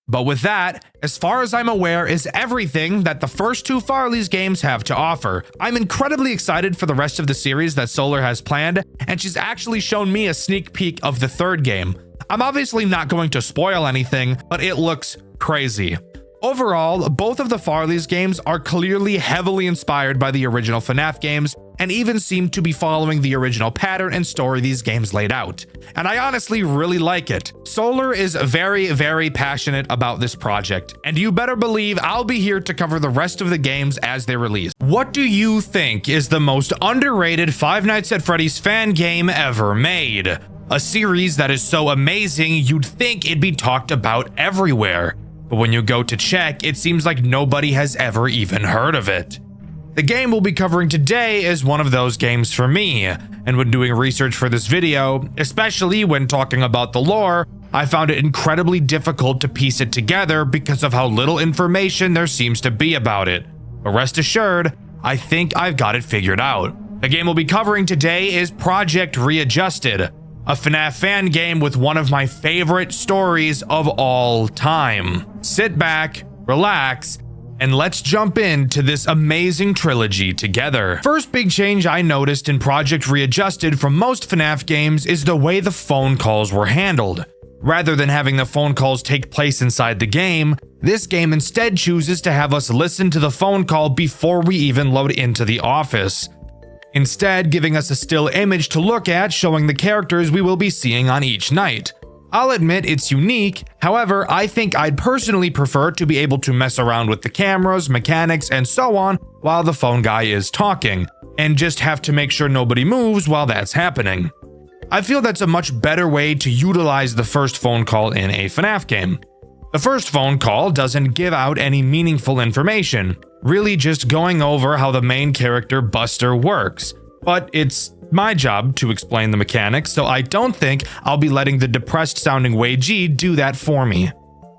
[SPEAKER 1] But with that, as far as I'm aware, is everything that the first 2 Farley's games have to offer. I'm incredibly excited for the rest of the series that Solar has planned, and she's actually shown me a sneak peek of the 3rd game. I'm obviously not going to spoil anything, but it looks crazy. Overall, both of the Farley's games are clearly heavily inspired by the original FNAF games, and even seem to be following the original pattern and story these games laid out. And I honestly really like it. Solar is very, very passionate about this project, and you better believe I'll be here to cover the rest of the games as they release. What do you think is the most underrated Five Nights at Freddy's fan game ever made? A series that is so amazing you'd think it'd be talked about everywhere. But when you go to check, it seems like nobody has ever even heard of it. The game we'll be covering today is one of those games for me, and when doing research for this video, especially when talking about the lore, I found it incredibly difficult to piece it together because of how little information there seems to be about it. But rest assured, I think I've got it figured out. The game we'll be covering today is Project Readjusted, a FNAF fan game with one of my favorite stories of all time. Sit back, relax, and let's jump into this amazing trilogy together. First big change I noticed in Project Readjusted from most FNAF games is the way the phone calls were handled. Rather than having the phone calls take place inside the game, this game instead chooses to have us listen to the phone call before we even load into the office, instead giving us a still image to look at showing the characters we will be seeing on each night. I'll admit it's unique, however, I think I'd personally prefer to be able to mess around with the cameras, mechanics, and so on while the phone guy is talking, and just have to make sure nobody moves while that's happening. I feel that's a much better way to utilize the first phone call in a FNAF game. The first phone call doesn't give out any meaningful information, really just going over how the main character Buster works, but it's my job to explain the mechanics, so I don't think I'll be letting the depressed sounding Wei Ji do that for me.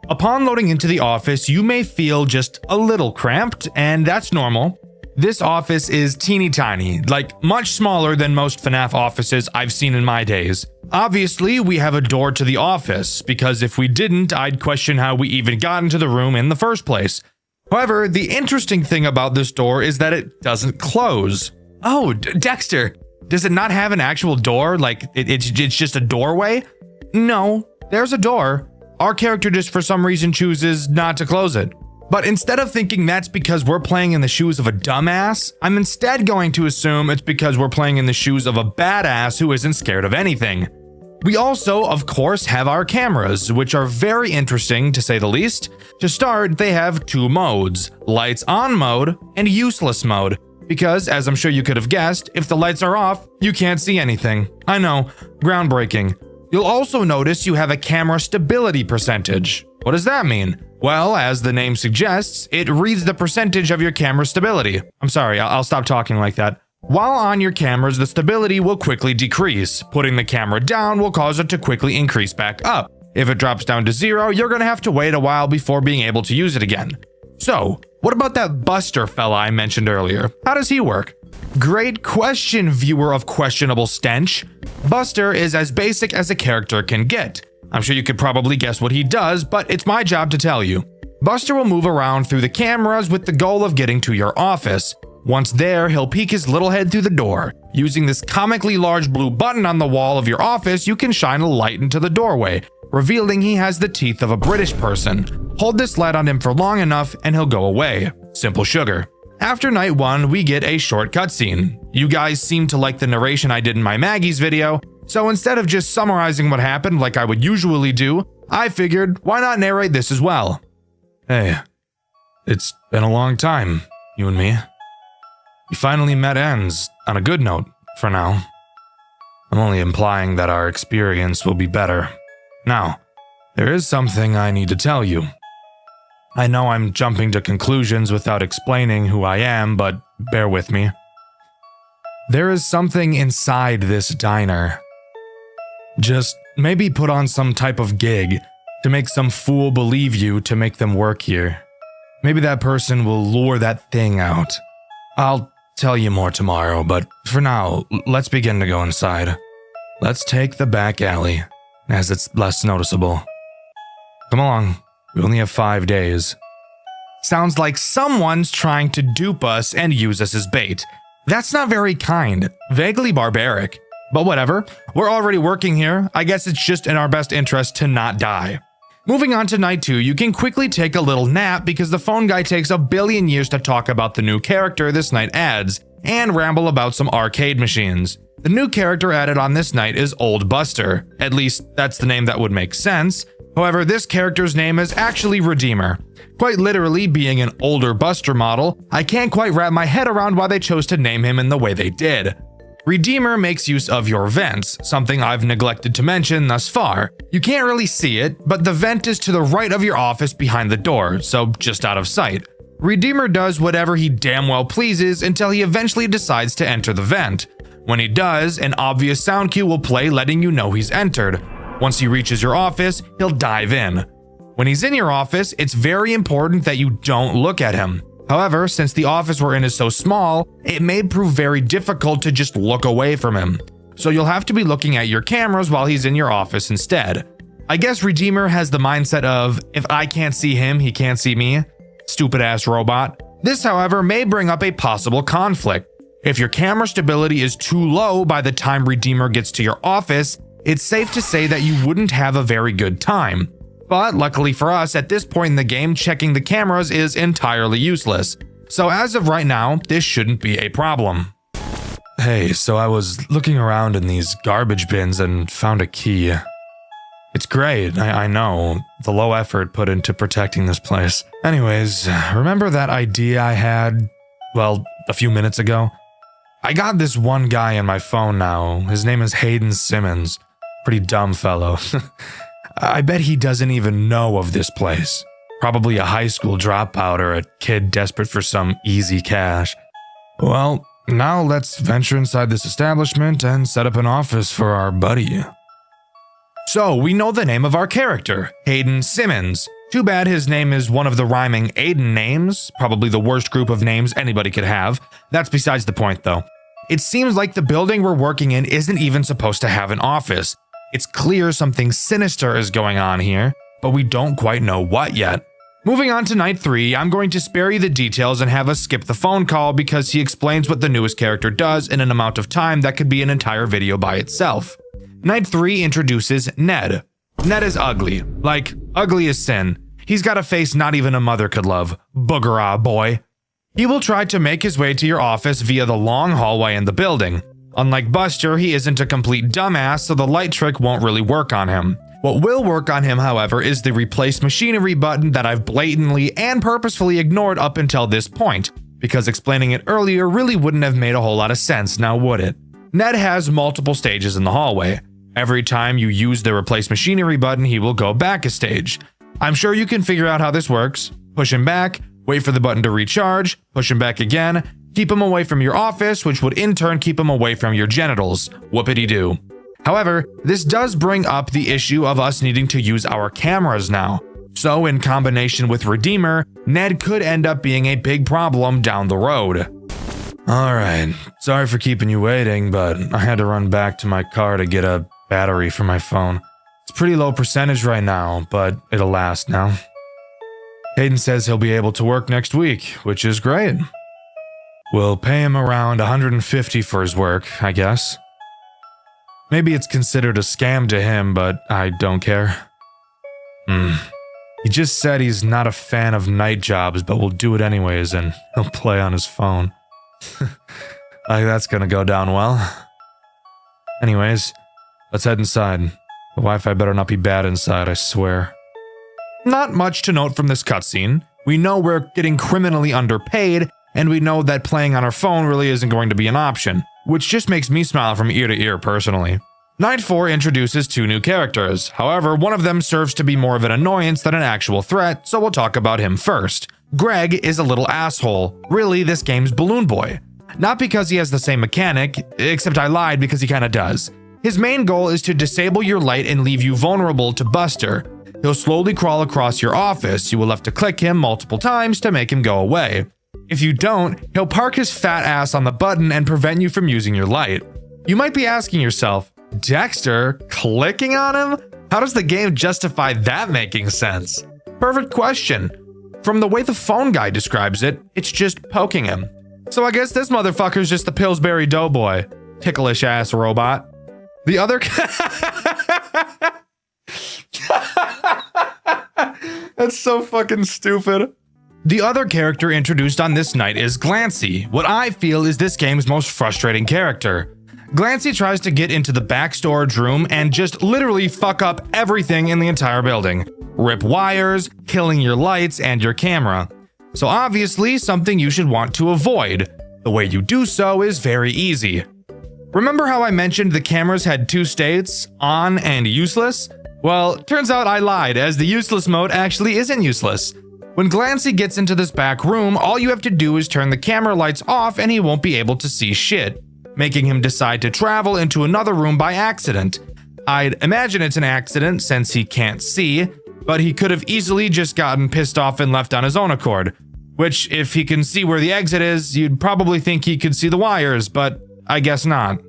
[SPEAKER 1] Upon loading into the office, you may feel just a little cramped, and that's normal. This office is teeny tiny, like much smaller than most FNAF offices I've seen in my days. Obviously, we have a door to the office, because if we didn't, I'd question how we even got into the room in the first place. However, the interesting thing about this door is that it doesn't close. Oh, Dxtr, does it not have an actual door? Like, it's just a doorway? No, there's a door. Our character just for some reason chooses not to close it. But instead of thinking that's because we're playing in the shoes of a dumbass, I'm instead going to assume it's because we're playing in the shoes of a badass who isn't scared of anything. We also, of course, have our cameras, which are very interesting to say the least. To start, they have 2 modes, lights on mode and useless mode. Because, as I'm sure you could have guessed, if the lights are off, you can't see anything. I know, groundbreaking. You'll also notice you have a camera stability percentage. What does that mean? Well, as the name suggests, it reads the percentage of your camera stability. I'm sorry, I'll stop talking like that. While on your cameras, the stability will quickly decrease. Putting the camera down will cause it to quickly increase back up. If it drops down to 0, you're gonna have to wait a while before being able to use it again. So, what about that Buster fella I mentioned earlier? How does he work? Great question, viewer of questionable stench. Buster is as basic as a character can get. I'm sure you could probably guess what he does, but it's my job to tell you. Buster will move around through the cameras with the goal of getting to your office. Once there, he'll peek his little head through the door. Using this comically large blue button on the wall of your office, you can shine a light into the doorway, revealing he has the teeth of a British person. Hold this light on him for long enough and he'll go away. Simple sugar. After night 1, we get a short cutscene. You guys seem to like the narration I did in my Maggie's video, so instead of just summarizing what happened like I would usually do, I figured, why not narrate this as well? Hey, it's been a long time, you and me. We finally met ends on a good note, for now. I'm only implying that our experience will be better. Now, there is something I need to tell you. I know I'm jumping to conclusions without explaining who I am, but bear with me. There is something inside this diner. Just maybe put on some type of gig to make some fool believe you to make them work here. Maybe that person will lure that thing out. I'll tell you more tomorrow, but for now, let's begin to go inside. Let's take the back alley, as it's less noticeable. Come along, we only have 5 days. Sounds like someone's trying to dupe us and use us as bait. That's not very kind, vaguely barbaric. But whatever, we're already working here. I guess it's just in our best interest to not die. Moving on to night 2, you can quickly take a little nap because the phone guy takes a billion years to talk about the new character this night adds, and ramble about some arcade machines. The new character added on this night is Old Buster. At least, that's the name that would make sense. However, this character's name is actually Redeemer. Quite literally, being an older Buster model, I can't quite wrap my head around why they chose to name him in the way they did. Redeemer makes use of your vents, something I've neglected to mention thus far. You can't really see it, but the vent is to the right of your office behind the door, so just out of sight. Redeemer does whatever he damn well pleases until he eventually decides to enter the vent. When he does, an obvious sound cue will play letting you know he's entered. Once he reaches your office, he'll dive in. When he's in your office, it's very important that you don't look at him. However, since the office we're in is so small, it may prove very difficult to just look away from him. So you'll have to be looking at your cameras while he's in your office instead. I guess Redeemer has the mindset of, if I can't see him, he can't see me. Stupid ass robot. This, however, may bring up a possible conflict. If your camera stability is too low by the time Redeemer gets to your office, it's safe to say that you wouldn't have a very good time. But luckily for us, at this point in the game, checking the cameras is entirely useless. So as of right now, this shouldn't be a problem. Hey, so I was looking around in these garbage bins and found a key. It's great, I know, the low effort put into protecting this place. Anyways, remember that idea I had, well, a few minutes ago? I got this one guy on my phone now. His name is Hayden Simmons. Pretty dumb fellow. I bet he doesn't even know of this place. Probably a high school dropout or a kid desperate for some easy cash. Well, now let's venture inside this establishment and set up an office for our buddy. So, we know the name of our character, Hayden Simmons. Too bad his name is one of the rhyming Aiden names, probably the worst group of names anybody could have. That's besides the point though. It seems like the building we're working in isn't even supposed to have an office. It's clear something sinister is going on here, but we don't quite know what yet. Moving on to night 3, I'm going to spare you the details and have us skip the phone call because he explains what the newest character does in an amount of time that could be an entire video by itself. Night 3 introduces Ned. Ned is ugly, like ugly as sin. He's got a face not even a mother could love. Booger-ah, boy. He will try to make his way to your office via the long hallway in the building. Unlike Buster, he isn't a complete dumbass, so the light trick won't really work on him. What will work on him, however, is the replace machinery button that I've blatantly and purposefully ignored up until this point, because explaining it earlier really wouldn't have made a whole lot of sense, now would it? Ned has multiple stages in the hallway. Every time you use the replace machinery button, he will go back a stage. I'm sure you can figure out how this works. Push him back, wait for the button to recharge, push him back again, keep him away from your office, which would in turn keep him away from your genitals. Whoopity-doo. However, this does bring up the issue of us needing to use our cameras now. So in combination with Redeemer, Ned could end up being a big problem down the road. Alright, sorry for keeping you waiting, but I had to run back to my car to get a battery for my phone. It's pretty low percentage right now, but it'll last now. Hayden says he'll be able to work next week, which is great. We'll pay him around $150 for his work, I guess. Maybe it's considered a scam to him, but I don't care. He just said he's not a fan of night jobs, but will do it anyways, and he'll play on his phone. That's gonna go down well. Anyways, let's head inside. The Wi-Fi better not be bad inside, I swear. Not much to note from this cutscene. We know we're getting criminally underpaid, and we know that playing on our phone really isn't going to be an option, which just makes me smile from ear to ear personally. Night 4 introduces 2 new characters. However, one of them serves to be more of an annoyance than an actual threat, so we'll talk about him first. Greg is a little asshole, really this game's balloon boy. Not because he has the same mechanic, except I lied because he kinda does. His main goal is to disable your light and leave you vulnerable to Buster. He'll slowly crawl across your office. You will have to click him multiple times to make him go away. If you don't, he'll park his fat ass on the button and prevent you from using your light. You might be asking yourself, Dxtr, clicking on him? How does the game justify that making sense? Perfect question. From the way the phone guy describes it, it's just poking him. So I guess this motherfucker's just the Pillsbury Doughboy. Ticklish ass robot. The other That's so fucking stupid. The other character introduced on this night is Glancy, what I feel is this game's most frustrating character. Glancy tries to get into the back storage room and just literally fuck up everything in the entire building. Rip wires, killing your lights and your camera. So obviously something you should want to avoid. The way you do so is very easy. Remember how I mentioned the cameras had 2 states, on and useless? Well, turns out I lied, as the useless mode actually isn't useless. When Glancy gets into this back room, all you have to do is turn the camera lights off and he won't be able to see shit, making him decide to travel into another room by accident. I'd imagine it's an accident since he can't see, but he could have easily just gotten pissed off and left on his own accord. Which, if he can see where the exit is, you'd probably think he could see the wires, but I guess not.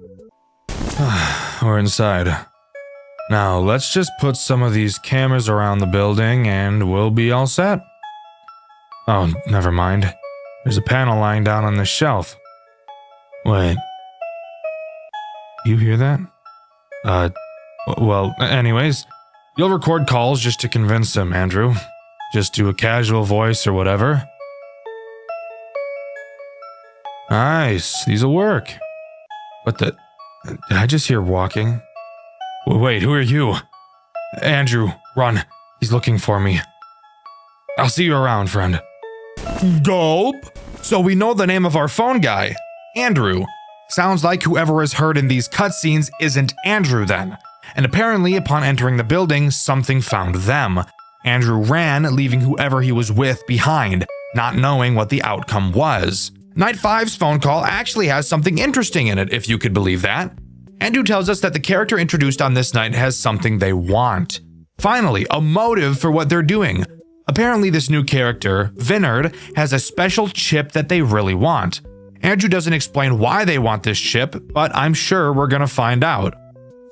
[SPEAKER 1] We're inside. Now, let's just put some of these cameras around the building and we'll be all set. Oh, never mind. There's a panel lying down on this shelf. Wait. You hear that? Well, anyways, you'll record calls just to convince him, Andrew. Just do a casual voice or whatever. Nice, these'll work. What the? Did I just hear walking? Wait, who are you? Andrew, run. He's looking for me. I'll see you around, friend. Gulp. So we know the name of our phone guy, Andrew. Sounds like whoever is heard in these cutscenes isn't Andrew then. And apparently upon entering the building, something found them. Andrew ran, leaving whoever he was with behind, not knowing what the outcome was. Night 5's phone call actually has something interesting in it, if you could believe that. Andrew tells us that the character introduced on this night has something they want. Finally, a motive for what they're doing. Apparently this new character, Vinard, has a special chip that they really want. Andrew doesn't explain why they want this chip, but I'm sure we're gonna find out.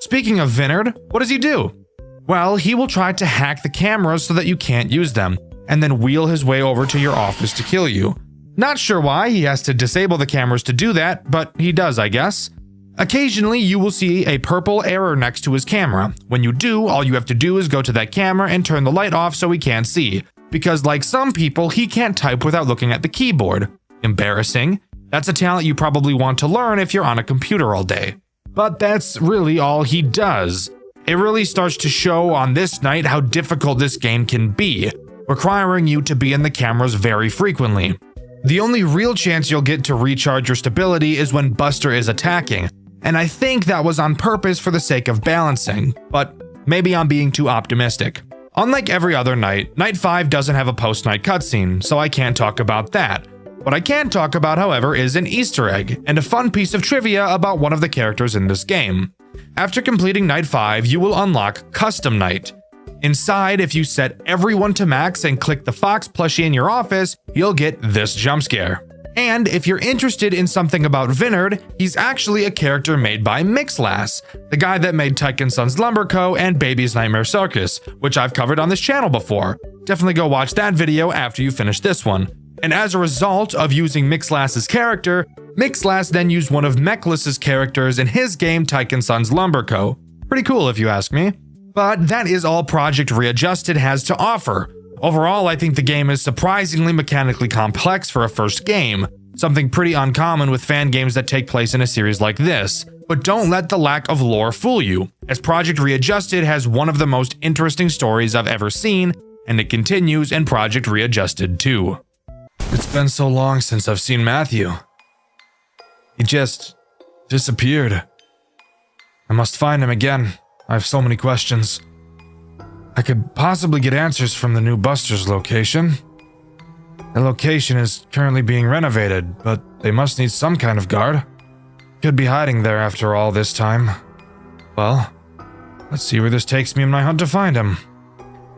[SPEAKER 1] Speaking of Vinard, what does he do? Well, he will try to hack the cameras so that you can't use them, and then wheel his way over to your office to kill you. Not sure why he has to disable the cameras to do that, but he does, I guess. Occasionally, you will see a purple error next to his camera. When you do, all you have to do is go to that camera and turn the light off so he can't see. Because like some people, he can't type without looking at the keyboard. Embarrassing. That's a talent you probably want to learn if you're on a computer all day. But that's really all he does. It really starts to show on this night how difficult this game can be, requiring you to be in the cameras very frequently. The only real chance you'll get to recharge your stability is when Buster is attacking, and I think that was on purpose for the sake of balancing, but maybe I'm being too optimistic. Unlike every other night, Night 5 doesn't have a post-night cutscene, so I can't talk about that. What I can talk about, however, is an Easter egg and a fun piece of trivia about one of the characters in this game. After completing Night 5, you will unlock Custom Night. Inside, if you set everyone to max and click the Fox plushie in your office, you'll get this jump scare. And if you're interested in something about Vinard, he's actually a character made by Mixlass, the guy that made Tyke & Sons Lumber Co. and Baby's Nightmare Circus, which I've covered on this channel before. Definitely go watch that video after you finish this one. And as a result of using Mixlass's character, Mixlass then used one of Mechless's characters in his game Tyke & Sons Lumber Co. Pretty cool if you ask me. But that is all Project Readjusted has to offer. Overall, I think the game is surprisingly mechanically complex for a first game, something pretty uncommon with fan games that take place in a series like this. But don't let the lack of lore fool you, as Project Readjusted has one of the most interesting stories I've ever seen, and it continues in Project Readjusted too. It's been so long since I've seen Matthew. He just disappeared. I must find him again. I have so many questions. I could possibly get answers from the new Buster's location. The location is currently being renovated, but they must need some kind of guard. Could be hiding there after all this time. Well, let's see where this takes me in my hunt to find him.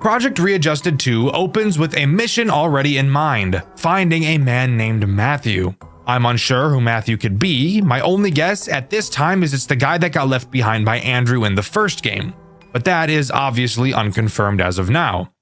[SPEAKER 1] Project Readjusted 2 opens with a mission already in mind, finding a man named Matthew. I'm unsure who Matthew could be. My only guess at this time is it's the guy that got left behind by Andrew in the first game, but that is obviously unconfirmed as of now.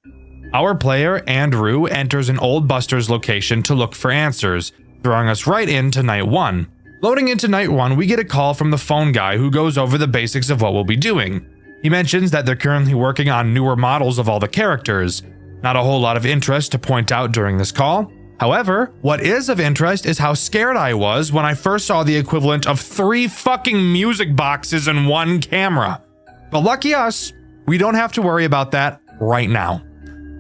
[SPEAKER 1] Our player, Andrew, enters an old Buster's location to look for answers, throwing us right into Night 1. Loading into Night 1, we get a call from the phone guy who goes over the basics of what we'll be doing. He mentions that they're currently working on newer models of all the characters. Not a whole lot of interest to point out during this call. However, what is of interest is how scared I was when I first saw the equivalent of 3 fucking music boxes in one camera. But lucky us, we don't have to worry about that right now.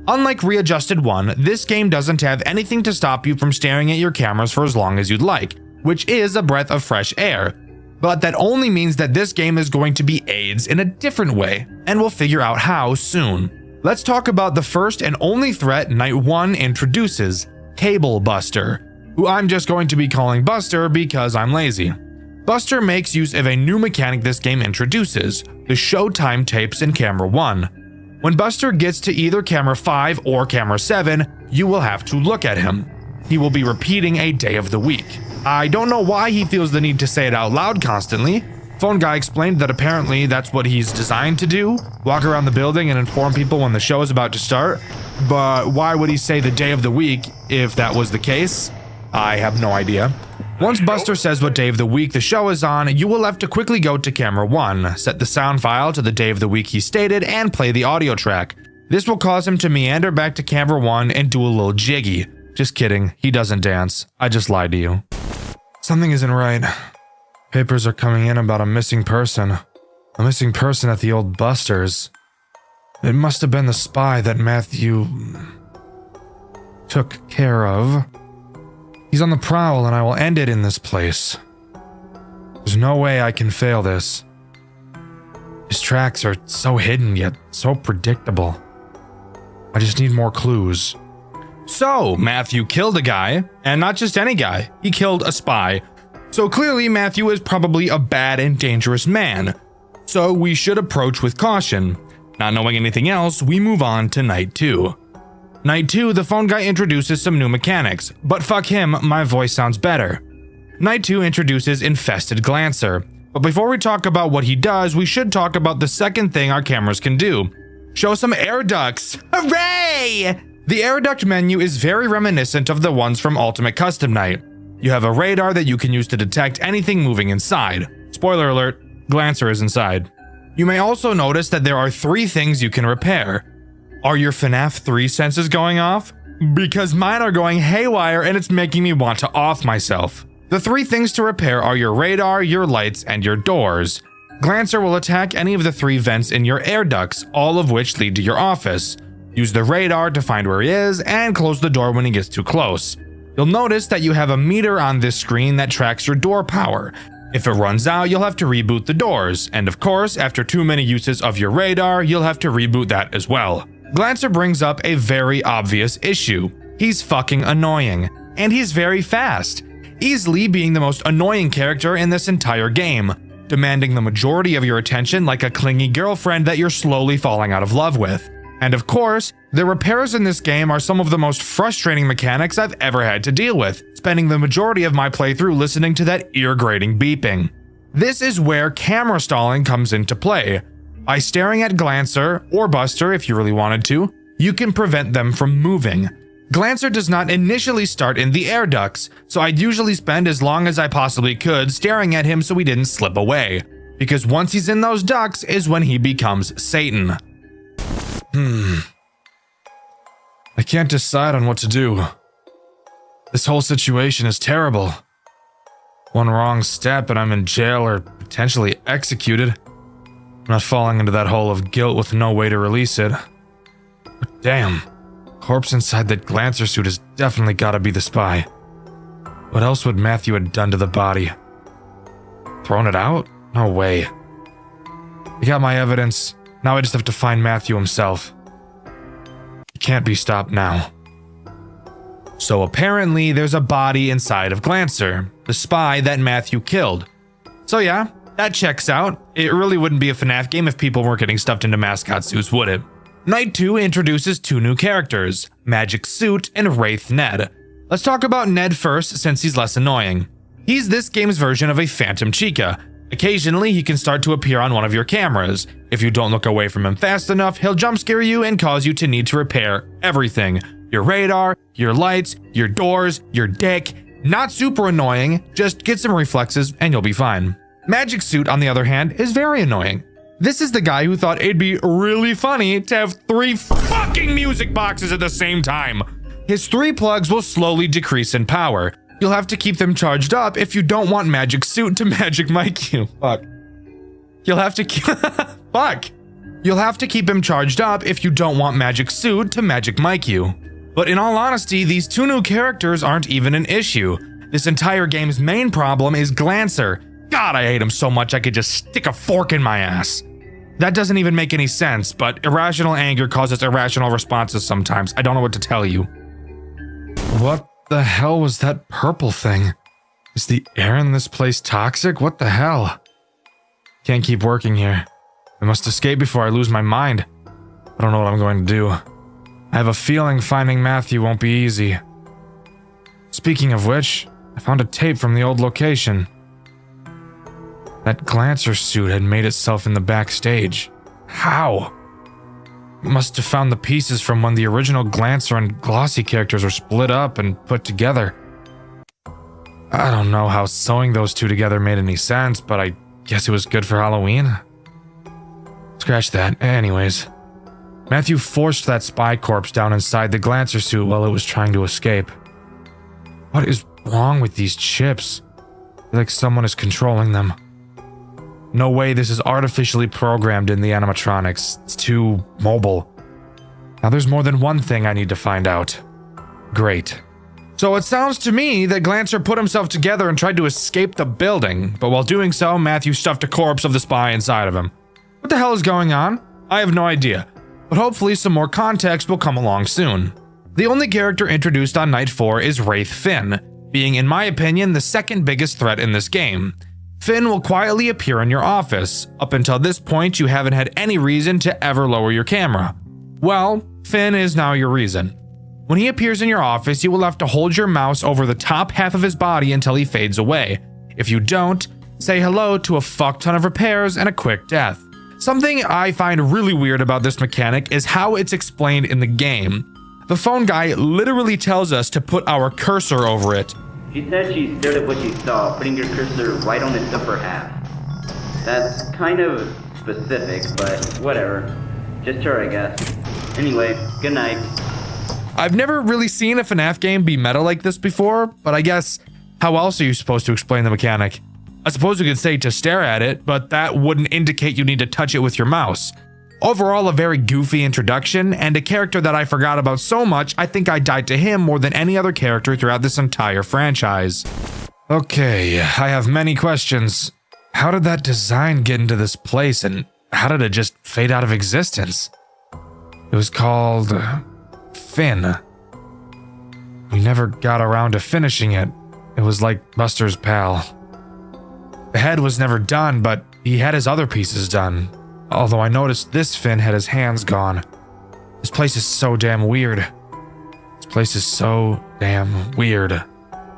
[SPEAKER 1] Unlike Readjusted 1, this game doesn't have anything to stop you from staring at your cameras for as long as you'd like, which is a breath of fresh air. But that only means that this game is going to be AIDS in a different way, and we'll figure out how soon. Let's talk about the first and only threat Night 1 introduces, Cable Buster, who I'm just going to be calling Buster because I'm lazy. Buster makes use of a new mechanic this game introduces, the Showtime tapes in Camera 1. When Buster gets to either Camera 5 or Camera 7, you will have to look at him. He will be repeating a day of the week. I don't know why he feels the need to say it out loud constantly. Phone guy explained that apparently that's what he's designed to do, walk around the building and inform people when the show is about to start. But why would he say the day of the week if that was the case? I have no idea. Once Buster says what day of the week the show is on, you will have to quickly go to Camera 1, set the sound file to the day of the week he stated, and play the audio track. This will cause him to meander back to Camera 1 and do a little jiggy. Just kidding, he doesn't dance. I just lied to you. Something isn't right. Papers are coming in about a missing person. A missing person at the old Buster's. It must have been the spy that Matthew took care of. He's on the prowl and I will end it in this place. There's no way I can fail this. His tracks are so hidden yet so predictable. I just need more clues. So, Matthew killed a guy, and not just any guy, he killed a spy. So clearly Matthew is probably a bad and dangerous man. So we should approach with caution. Not knowing anything else, we move on to Night 2. Night 2, the phone guy introduces some new mechanics, but fuck him, my voice sounds better. Night 2 introduces Infested Glancer, but before we talk about what he does, we should talk about the second thing our cameras can do. Show some air ducts. Hooray! The air duct menu is very reminiscent of the ones from Ultimate Custom Night. You have a radar that you can use to detect anything moving inside. Spoiler alert, Glancer is inside. You may also notice that there are 3 things you can repair. Are your FNAF 3 senses going off? Because mine are going haywire and it's making me want to off myself. The 3 things to repair are your radar, your lights, and your doors. Glancer will attack any of the 3 vents in your air ducts, all of which lead to your office. Use the radar to find where he is, and close the door when he gets too close. You'll notice that you have a meter on this screen that tracks your door power. If it runs out, you'll have to reboot the doors, and of course, after too many uses of your radar, you'll have to reboot that as well. Glancer brings up a very obvious issue. He's fucking annoying, and he's very fast, easily being the most annoying character in this entire game, demanding the majority of your attention like a clingy girlfriend that you're slowly falling out of love with. And of course, the repairs in this game are some of the most frustrating mechanics I've ever had to deal with, spending the majority of my playthrough listening to that ear-grating beeping. This is where camera stalling comes into play. By staring at Glancer, or Buster if you really wanted to, you can prevent them from moving. Glancer does not initially start in the air ducts, so I'd usually spend as long as I possibly could staring at him so he didn't slip away, because once he's in those ducts is when he becomes Satan. I can't decide on what to do. This whole situation is terrible. One wrong step and I'm in jail or potentially executed. I'm not falling into that hole of guilt with no way to release it. But damn, corpse inside that Glancer suit has definitely gotta be the spy. What else would Matthew have done to the body? Thrown it out? No way. I got my evidence. Now I just have to find Matthew himself. He can't be stopped now. So apparently there's a body inside of Glancer, the spy that Matthew killed. So yeah, that checks out. It really wouldn't be a FNAF game if people weren't getting stuffed into mascot suits, would it? Night 2 introduces 2 new characters, Magic Suit and Wraith Ned. Let's talk about Ned first since he's less annoying. He's this game's version of a Phantom Chica. Occasionally, he can start to appear on one of your cameras. If you don't look away from him fast enough, he'll jump scare you and cause you to need to repair everything. Your radar, your lights, your doors, your dick. Not super annoying, just get some reflexes and you'll be fine. Magic Suit, on the other hand, is very annoying. This is the guy who thought it'd be really funny to have 3 fucking music boxes at the same time. His 3 plugs will slowly decrease in power. You'll have to keep them charged up if you don't want Magic Suit to Magic Mike you. Fuck. You'll have to keep Fuck. You'll have to keep him charged up if you don't want Magic Suit to Magic Mike you. But in all honesty, these 2 new characters aren't even an issue. This entire game's main problem is Glancer. God, I hate him so much I could just stick a fork in my ass. That doesn't even make any sense, but irrational anger causes irrational responses sometimes. I don't know what to tell you. What the hell was that purple thing? Is the air in this place toxic? What the hell? Can't keep working here. I must escape before I lose my mind. I don't know what I'm going to do. I have a feeling finding Matthew won't be easy. Speaking of which, I found a tape from the old location. That Glancer suit had made itself in the backstage. How? Must have found the pieces from when the original Glancer and Glossy characters were split up and put together. I don't know how sewing those 2 together made any sense, but I guess it was good for Halloween. Scratch that. Anyways, Matthew forced that spy corpse down inside the Glancer suit while it was trying to escape. What is wrong with these chips? I feel like someone is controlling them. No way this is artificially programmed in the animatronics. It's too mobile. Now there's more than one thing I need to find out. Great. So it sounds to me that Glancer put himself together and tried to escape the building, but while doing so, Matthew stuffed a corpse of the spy inside of him. What the hell is going on? I have no idea, but hopefully some more context will come along soon. The only character introduced on Night 4 is Wraith Finn, being in my opinion the second biggest threat in this game. Finn will quietly appear in your office. Up until this point, you haven't had any reason to ever lower your camera. Well, Finn is now your reason. When he appears in your office, you will have to hold your mouse over the top half of his body until he fades away. If you don't, say hello to a fuck ton of repairs and a quick death. Something I find really weird about this mechanic is how it's explained in the game. The phone guy literally tells us to put our cursor over it.
[SPEAKER 4] She said she stared at what she saw, putting your cursor right on its upper half. That's kind of specific, but whatever. Just her, I guess. Anyway, good night.
[SPEAKER 1] I've never really seen a FNAF game be meta like this before, but I guess, how else are you supposed to explain the mechanic? I suppose you could say to stare at it, but that wouldn't indicate you need to touch it with your mouse. Overall, a very goofy introduction, and a character that I forgot about so much, I think I died to him more than any other character throughout this entire franchise. Okay, I have many questions. How did that design get into this place, and how did it just fade out of existence? It was called Finn. We never got around to finishing it. It was like Buster's pal. The head was never done, but he had his other pieces done. Although I noticed this Finn had his hands gone. This place is so damn weird. This place is so damn weird.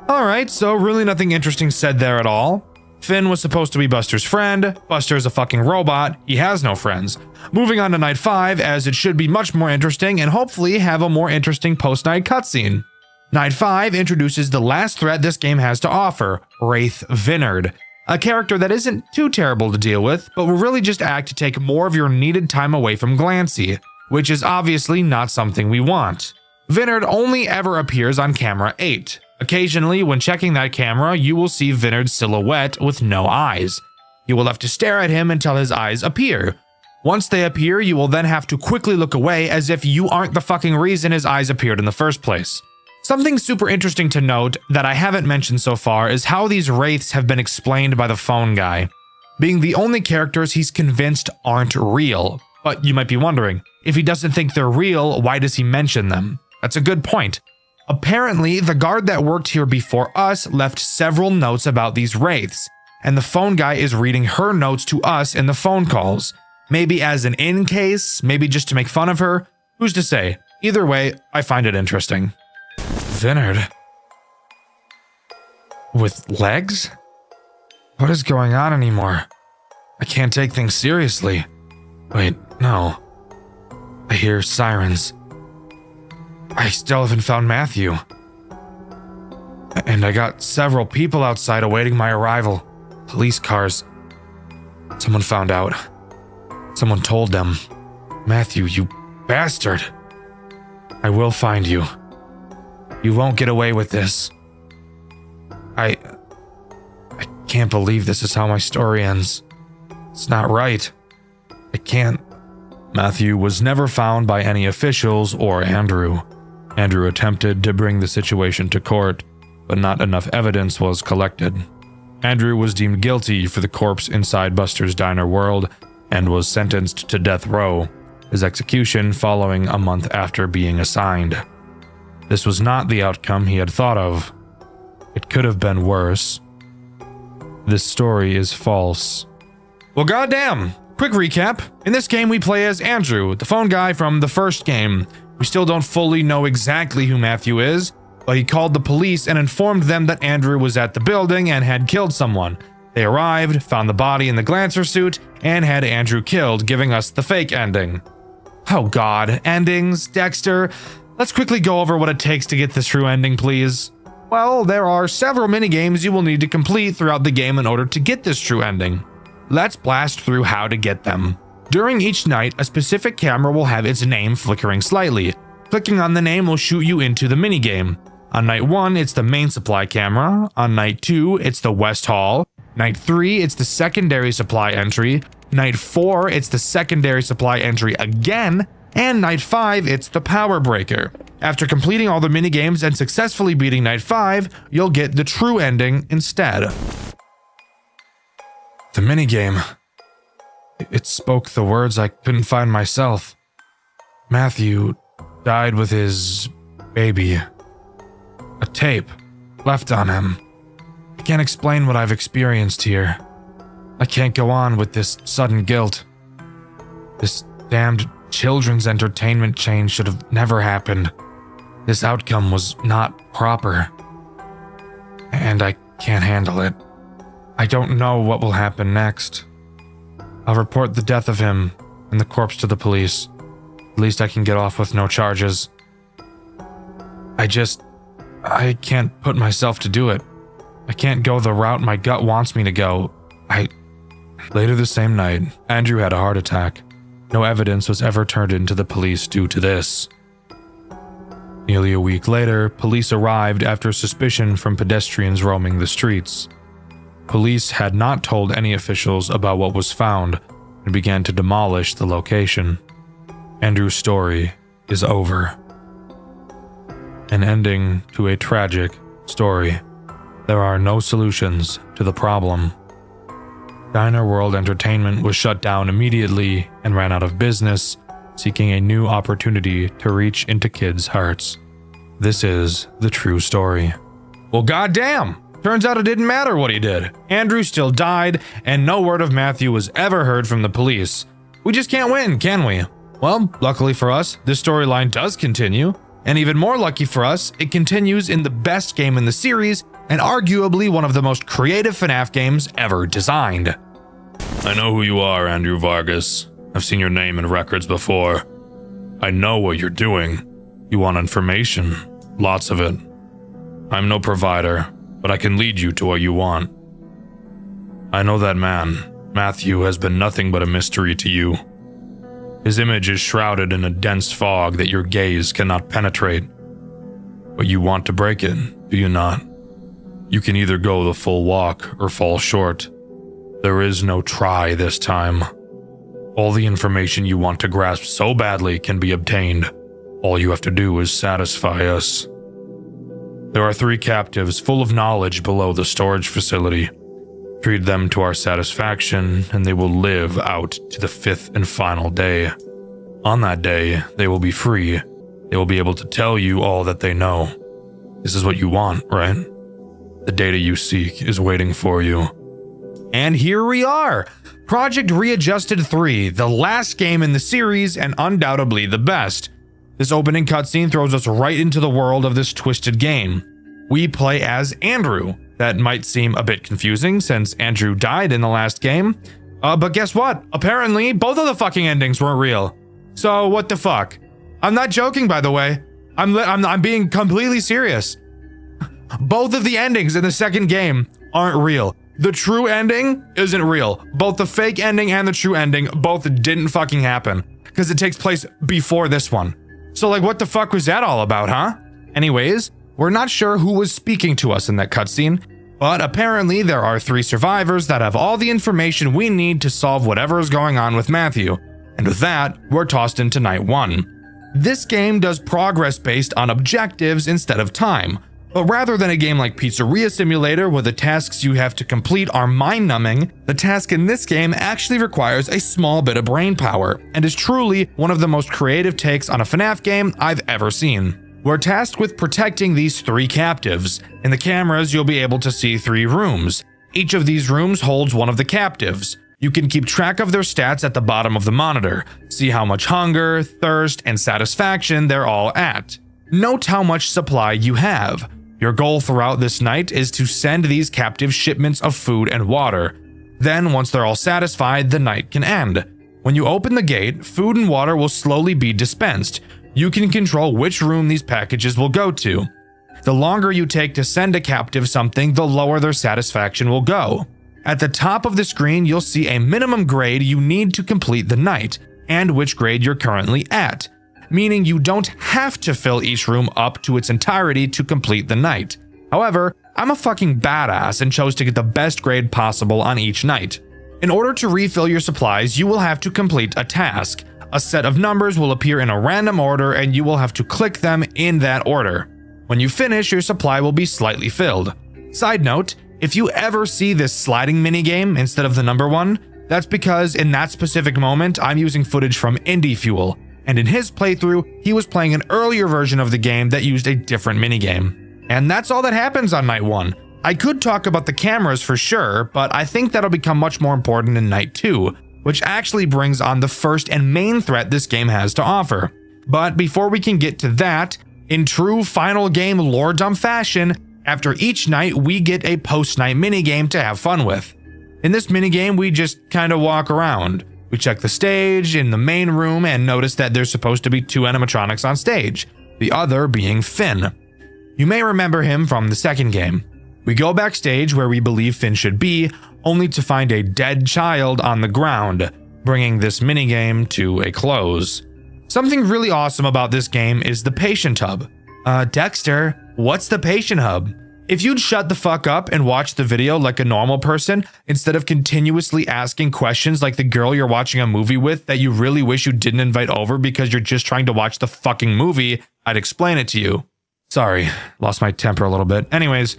[SPEAKER 1] Alright, so really nothing interesting said there at all. Finn was supposed to be Buster's friend. Buster is a fucking robot. He has no friends. Moving on to night 5, as it should be much more interesting and hopefully have a more interesting post-night cutscene. Night 5 introduces the last threat this game has to offer, Wraith Vinard. A character that isn't too terrible to deal with, but will really just act to take more of your needed time away from Glancy, which is obviously not something we want. Vinard only ever appears on camera 8. Occasionally, when checking that camera, you will see Vinard's silhouette with no eyes. You will have to stare at him until his eyes appear. Once they appear, you will then have to quickly look away as if you aren't the fucking reason his eyes appeared in the first place. Something super interesting to note that I haven't mentioned so far is how these wraiths have been explained by the phone guy. Being the only characters he's convinced aren't real. But you might be wondering, if he doesn't think they're real, why does he mention them? That's a good point. Apparently, the guard that worked here before us left several notes about these wraiths, and the phone guy is reading her notes to us in the phone calls. Maybe as an in case, maybe just to make fun of her. Who's to say? Either way, I find it interesting. Vinard? With legs? What is going on anymore? I can't take things seriously. Wait, no. I hear sirens. I still haven't found Matthew. And I got several people outside awaiting my arrival. Police cars. Someone found out. Someone told them. Matthew, you bastard. I will find you. You won't get away with this. I can't believe this is how my story ends. It's not right. I can't. Matthew was never found by any officials or Andrew. Andrew attempted to bring the situation to court, but not enough evidence was collected. Andrew was deemed guilty for the corpse inside Buster's Diner World and was sentenced to death row, his execution following a month after being assigned. This was not the outcome he had thought of. It could have been worse. This story is false. Well, goddamn! Quick recap. In this game, we play as Andrew, the phone guy from the first game. We still don't fully know exactly who Matthew is, but he called the police and informed them that Andrew was at the building and had killed someone. They arrived, found the body in the Glancer suit, and had Andrew killed, giving us the fake ending. Oh god, endings, Dxtr. Let's quickly go over what it takes to get this true ending, please. Well, there are several minigames you will need to complete throughout the game in order to get this true ending. Let's blast through how to get them. During each night, a specific camera will have its name flickering slightly. Clicking on the name will shoot you into the minigame. On night 1, it's the main supply camera. On night 2, it's the West Hall. Night 3, it's the secondary supply entry. Night 4, it's the secondary supply entry again. And night 5, it's the power breaker. After completing all the minigames and successfully beating night 5, you'll get the true ending instead. The minigame. It spoke the words I couldn't find myself. Matthew died with his baby. A tape left on him. I can't explain what I've experienced here. I can't go on with this sudden guilt. This damned children's entertainment chain should have never happened. This outcome was not proper. And I can't handle it. I don't know what will happen next. I'll report the death of him and the corpse to the police. At least I can get off with no charges. I can't put myself to do it. I can't go the route my gut wants me to go. Later the same night, Andrew had a heart attack. No evidence was ever turned into the police due to this. Nearly a week later, police arrived after suspicion from pedestrians roaming the streets. Police had not told any officials about what was found and began to demolish the location. Andrew's story is over. An ending to a tragic story. There are no solutions to the problem. Diner World Entertainment was shut down immediately and ran out of business, seeking a new opportunity to reach into kids' hearts. This is the true story. Well, goddamn! Turns out it didn't matter what he did. Andrew still died, and no word of Matthew was ever heard from the police. We just can't win, can we? Well, luckily for us, this storyline does continue, and even more lucky for us, it continues in the best game in the series, and arguably one of the most creative FNAF games ever designed. I know who you are, Andrew Vargas. I've seen your name in records before. I know what you're doing. You want information. Lots of it. I'm no provider, but I can lead you to what you want. I know that man, Matthew, has been nothing but a mystery to you. His image is shrouded in a dense fog that your gaze cannot penetrate. But you want to break it, do you not? You can either go the full walk or fall short. There is no try this time. All the information you want to grasp so badly can be obtained. All you have to do is satisfy us. There are 3 captives full of knowledge below the storage facility. Treat them to our satisfaction, and they will live out to the 5th and final day. On that day, they will be free. They will be able to tell you all that they know. This is what you want, right? The data you seek is waiting for you. And here we are! Project Readjusted 3, the last game in the series and undoubtedly the best. This opening cutscene throws us right into the world of this twisted game. We play as Andrew. That might seem a bit confusing since Andrew died in the last game. But guess what? Apparently, both of the fucking endings weren't real. So what the fuck? I'm not joking, by the way. I'm being completely serious. Both of the endings in the second game aren't real. The true ending isn't real. Both the fake ending and the true ending both didn't fucking happen because it takes place before this one. So like, what the fuck was that all about, huh? Anyways, we're not sure who was speaking to us in that cutscene, but apparently there are 3 survivors that have all the information we need to solve whatever is going on with Matthew. And with that, we're tossed into night 1. This game does progress based on objectives instead of time. But rather than a game like Pizzeria Simulator where the tasks you have to complete are mind-numbing, the task in this game actually requires a small bit of brain power, and is truly one of the most creative takes on a FNAF game I've ever seen. We're tasked with protecting these 3 captives. In the cameras, you'll be able to see 3 rooms. Each of these rooms holds one of the captives. You can keep track of their stats at the bottom of the monitor, see how much hunger, thirst, and satisfaction they're all at. Note how much supply you have. Your goal throughout this night is to send these captives shipments of food and water. Then, once they're all satisfied, the night can end. When you open the gate, food and water will slowly be dispensed. You can control which room these packages will go to. The longer you take to send a captive something, the lower their satisfaction will go. At the top of the screen, you'll see a minimum grade you need to complete the night, and which grade you're currently at. Meaning you don't have to fill each room up to its entirety to complete the night. However, I'm a fucking badass and chose to get the best grade possible on each night. In order to refill your supplies, you will have to complete a task. A set of numbers will appear in a random order and you will have to click them in that order. When you finish, your supply will be slightly filled. Side note, if you ever see this sliding minigame instead of the number 1, that's because in that specific moment, I'm using footage from Indie Fuel. And in his playthrough, he was playing an earlier version of the game that used a different minigame. And that's all that happens on night 1. I could talk about the cameras for sure, but I think that'll become much more important in night 2, which actually brings on the first and main threat this game has to offer. But before we can get to that, in true final game lore dump fashion, after each night we get a post-night minigame to have fun with. In this minigame, we just kinda walk around. We check the stage in the main room and notice that there's supposed to be 2 animatronics on stage, the other being Finn. You may remember him from the second game. We go backstage where we believe Finn should be, only to find a dead child on the ground, bringing this minigame to a close. Something really awesome about this game is the patient hub. Dxtr, what's the patient hub? If you'd shut the fuck up and watch the video like a normal person, instead of continuously asking questions like the girl you're watching a movie with that you really wish you didn't invite over because you're just trying to watch the fucking movie, I'd explain it to you. Sorry, lost my temper a little bit. Anyways,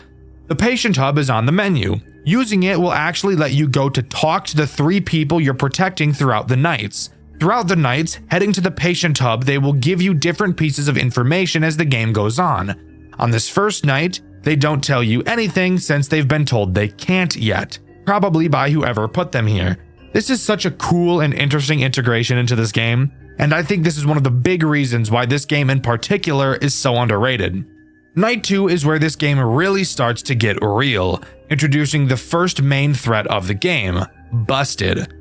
[SPEAKER 1] the patient hub is on the menu. Using it will actually let you go to talk to the 3 people you're protecting throughout the nights. Throughout the nights, heading to the patient hub, they will give you different pieces of information as the game goes on. On this first night, they don't tell you anything since they've been told they can't yet, probably by whoever put them here. This is such a cool and interesting integration into this game, and I think this is one of the big reasons why this game in particular is so underrated. Night 2 is where this game really starts to get real, introducing the first main threat of the game, Busted.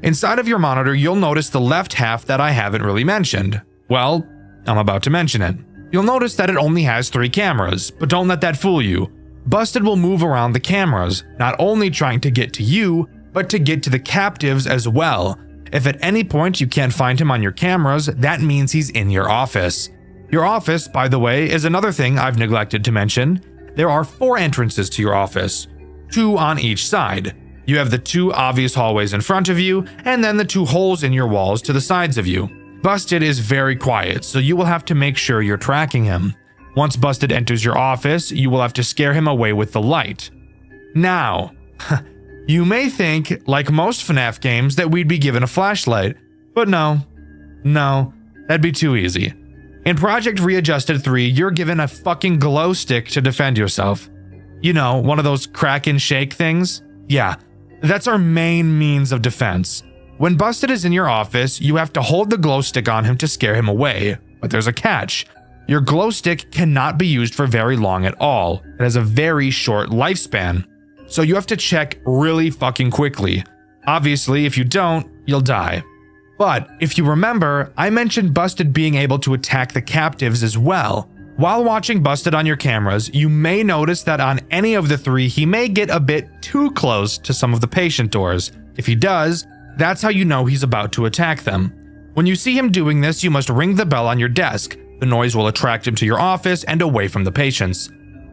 [SPEAKER 1] Inside of your monitor, you'll notice the left half that I haven't really mentioned. Well, I'm about to mention it. You'll notice that it only has 3 cameras, but don't let that fool you. Busted will move around the cameras, not only trying to get to you, but to get to the captives as well. If at any point you can't find him on your cameras, that means he's in your office. Your office, by the way, is another thing I've neglected to mention. There are 4 entrances to your office, 2 on each side. You have the 2 obvious hallways in front of you, and then the 2 holes in your walls to the sides of you. Busted is very quiet, so you will have to make sure you're tracking him. Once Busted enters your office, you will have to scare him away with the light. Now, you may think, like most FNAF games, that we'd be given a flashlight, but no, that'd be too easy. In Project Readjusted 3, you're given a fucking glow stick to defend yourself. You know, one of those crack and shake things? Yeah, that's our main means of defense. When Busted is in your office, you have to hold the glow stick on him to scare him away, but there's a catch. Your glow stick cannot be used for very long at all. It has a very short lifespan, so you have to check really fucking quickly. Obviously, if you don't, you'll die. But if you remember, I mentioned Busted being able to attack the captives as well. While watching Busted on your cameras, you may notice that on any of the 3, he may get a bit too close to some of the patient doors. If he does, that's how you know he's about to attack them. When you see him doing this, you must ring the bell on your desk. The noise will attract him to your office and away from the patients.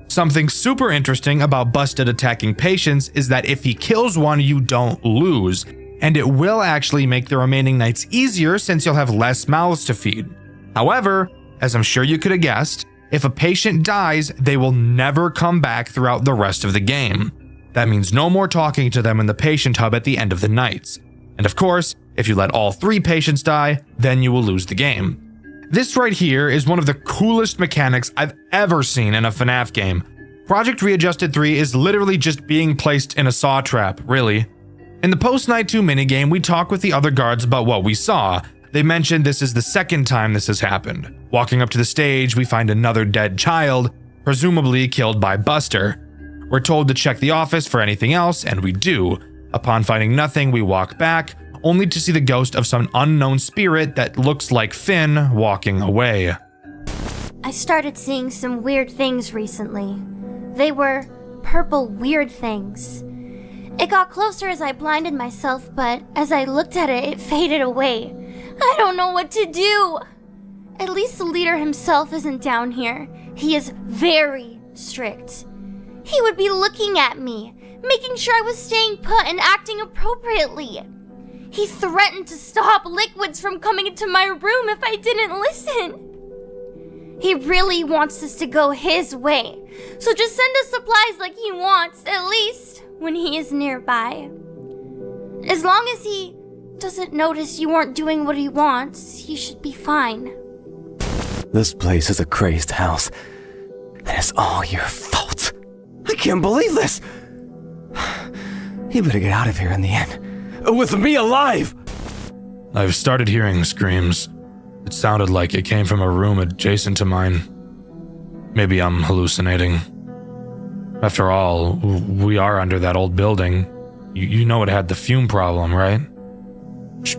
[SPEAKER 1] Something super interesting about Busted attacking patients is that if he kills one, you don't lose. And it will actually make the remaining nights easier since you'll have less mouths to feed. However, as I'm sure you could have guessed, if a patient dies, they will never come back throughout the rest of the game. That means no more talking to them in the patient hub at the end of the nights. And of course, if you let all 3 patients die, then you will lose the game. This right here is one of the coolest mechanics I've ever seen in a FNAF game. Project Readjusted 3 is literally just being placed in a saw trap, really. In the post-Night 2 minigame, we talk with the other guards about what we saw. They mentioned this is the second time this has happened. Walking up to the stage, we find another dead child, presumably killed by Buster. We're told to check the office for anything else, and we do. Upon finding nothing, we walk back, only to see the ghost of some unknown spirit that looks like Finn walking away.
[SPEAKER 5] I started seeing some weird things recently. They were purple weird things. It got closer as I blinded myself, but as I looked at it, it faded away. I don't know what to do. At least the leader himself isn't down here. He is very strict. He would be looking at me, making sure I was staying put and acting appropriately. He threatened to stop liquids from coming into my room if I didn't listen. He really wants us to go his way, so just send us supplies like he wants, at least when he is nearby. As long as he doesn't notice you aren't doing what he wants, he should be fine.
[SPEAKER 6] This place is a crazed house, and it's all your fault. I can't believe this. You better get out of here in the end, with me alive.
[SPEAKER 1] I've started hearing screams. It sounded like it came from a room adjacent to mine. Maybe I'm hallucinating. After all, we are under that old building. You know it had the fume problem, right?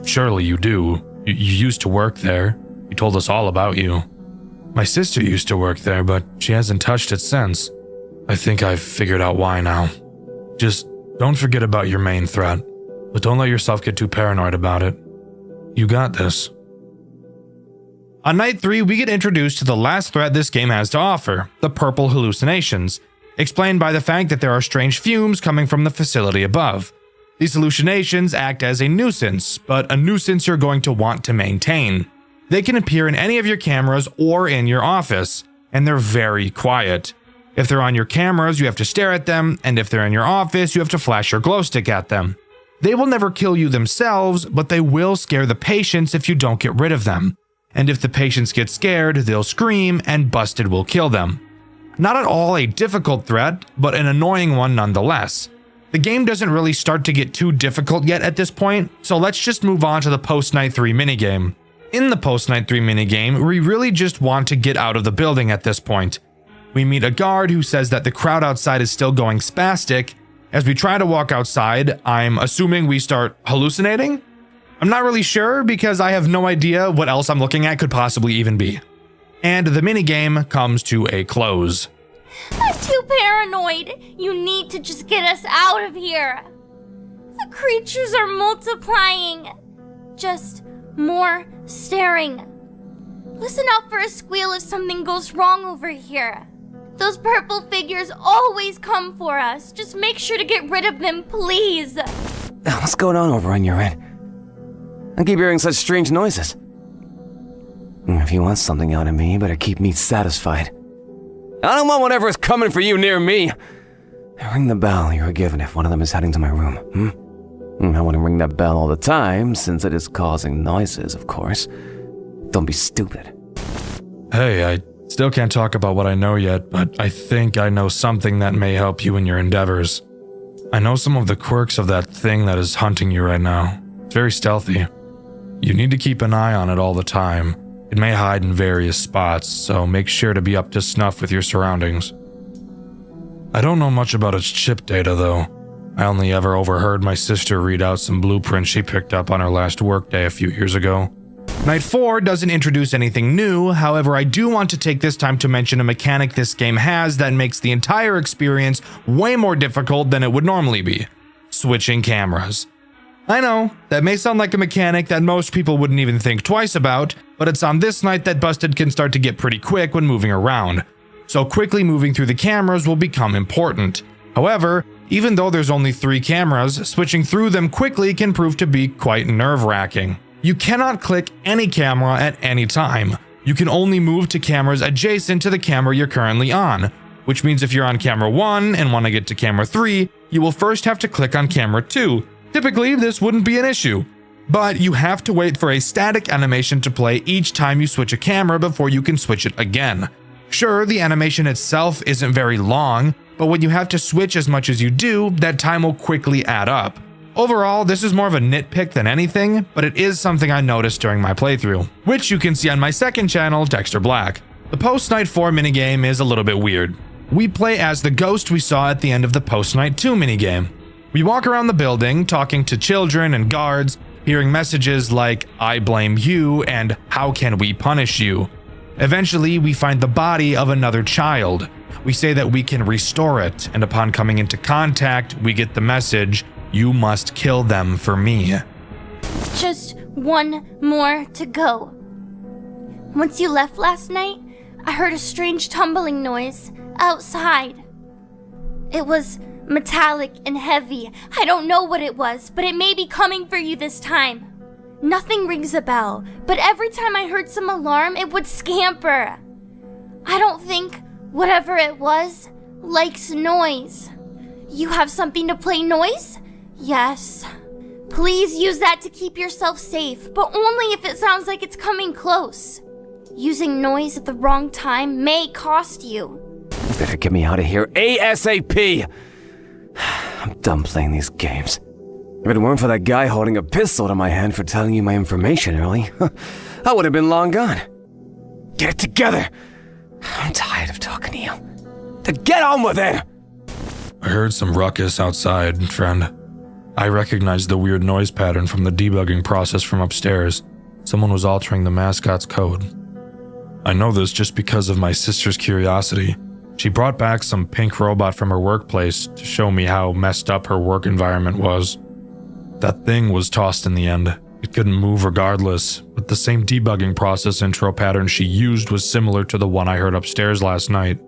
[SPEAKER 1] Surely you do. You used to work there. You told us all about you. My sister used to work there, but she hasn't touched it since. I think I've figured out why now. Just don't forget about your main threat, but don't let yourself get too paranoid about it. You got this. On night 3, we get introduced to the last threat this game has to offer, the purple hallucinations, explained by the fact that there are strange fumes coming from the facility above. These hallucinations act as a nuisance, but a nuisance you're going to want to maintain. They can appear in any of your cameras or in your office, and they're very quiet. If they're on your cameras, you have to stare at them, and if they're in your office, you have to flash your glow stick at them. They will never kill you themselves, but they will scare the patients if you don't get rid of them. And if the patients get scared, they'll scream and Busted will kill them. Not at all a difficult threat, but an annoying one nonetheless. The game doesn't really start to get too difficult yet at this point, so let's just move on to the post-night 3 minigame. In the post-night 3 minigame, we really just want to get out of the building at this point. We meet a guard who says that the crowd outside is still going spastic. As we try to walk outside, I'm assuming we start hallucinating? I'm not really sure because I have no idea what else I'm looking at could possibly even be. And the minigame comes to a close.
[SPEAKER 5] I'm too paranoid. You need to just get us out of here. The creatures are multiplying. Just more staring. Listen out for a squeal if something goes wrong over here. Those purple figures always come for us. Just make sure to get rid of them, please.
[SPEAKER 6] What's going on over on your end? I keep hearing such strange noises. If you want something out of me, you better keep me satisfied. I don't want whatever is coming for you near me. Ring the bell you were given if one of them is heading to my room, I want to ring that bell all the time, since it is causing noises, of course. Don't be stupid.
[SPEAKER 1] Hey, I still can't talk about what I know yet, but I think I know something that may help you in your endeavors. I know some of the quirks of that thing that is hunting you right now. It's very stealthy. You need to keep an eye on it all the time. It may hide in various spots, so make sure to be up to snuff with your surroundings. I don't know much about its chip data, though. I only ever overheard my sister read out some blueprints she picked up on her last workday a few years ago. Night 4 doesn't introduce anything new, however I do want to take this time to mention a mechanic this game has that makes the entire experience way more difficult than it would normally be. Switching cameras. I know, that may sound like a mechanic that most people wouldn't even think twice about, but it's on this night that Busted can start to get pretty quick when moving around. So quickly moving through the cameras will become important. However, even though there's only 3 cameras, switching through them quickly can prove to be quite nerve-wracking. You cannot click any camera at any time. You can only move to cameras adjacent to the camera you're currently on, which means if you're on camera 1 and want to get to camera 3, you will first have to click on camera 2. Typically, this wouldn't be an issue, but you have to wait for a static animation to play each time you switch a camera before you can switch it again. Sure, the animation itself isn't very long, but when you have to switch as much as you do, that time will quickly add up. Overall, this is more of a nitpick than anything, but it is something I noticed during my playthrough, which you can see on my second channel, Dxtr Black. The post-night 4 minigame is a little bit weird. We play as the ghost we saw at the end of the post-night 2 minigame. We walk around the building, talking to children and guards, hearing messages like, "I blame you," and "How can we punish you?" Eventually, we find the body of another child. We say that we can restore it, and upon coming into contact, we get the message, "You must kill them for me."
[SPEAKER 5] Just one more to go. Once you left last night, I heard a strange tumbling noise outside. It was metallic and heavy. I don't know what it was, but it may be coming for you this time. Nothing rings a bell, but every time I heard some alarm, it would scamper. I don't think whatever it was likes noise. You have something to play noise? Yes. Please use that to keep yourself safe, but only if it sounds like it's coming close. Using noise at the wrong time may cost you.
[SPEAKER 6] You better get me out of here ASAP! I'm done playing these games. If it weren't for that guy holding a pistol to my hand for telling you my information early, I would have been long gone. Get it together! I'm tired of talking to you. Get on with it!
[SPEAKER 1] I heard some ruckus outside, friend. I recognized the weird noise pattern from the debugging process from upstairs. Someone was altering the mascot's code. I know this just because of my sister's curiosity. She brought back some pink robot from her workplace to show me how messed up her work environment was. That thing was tossed in the end. It couldn't move regardless, but the same debugging process intro pattern she used was similar to the one I heard upstairs last night.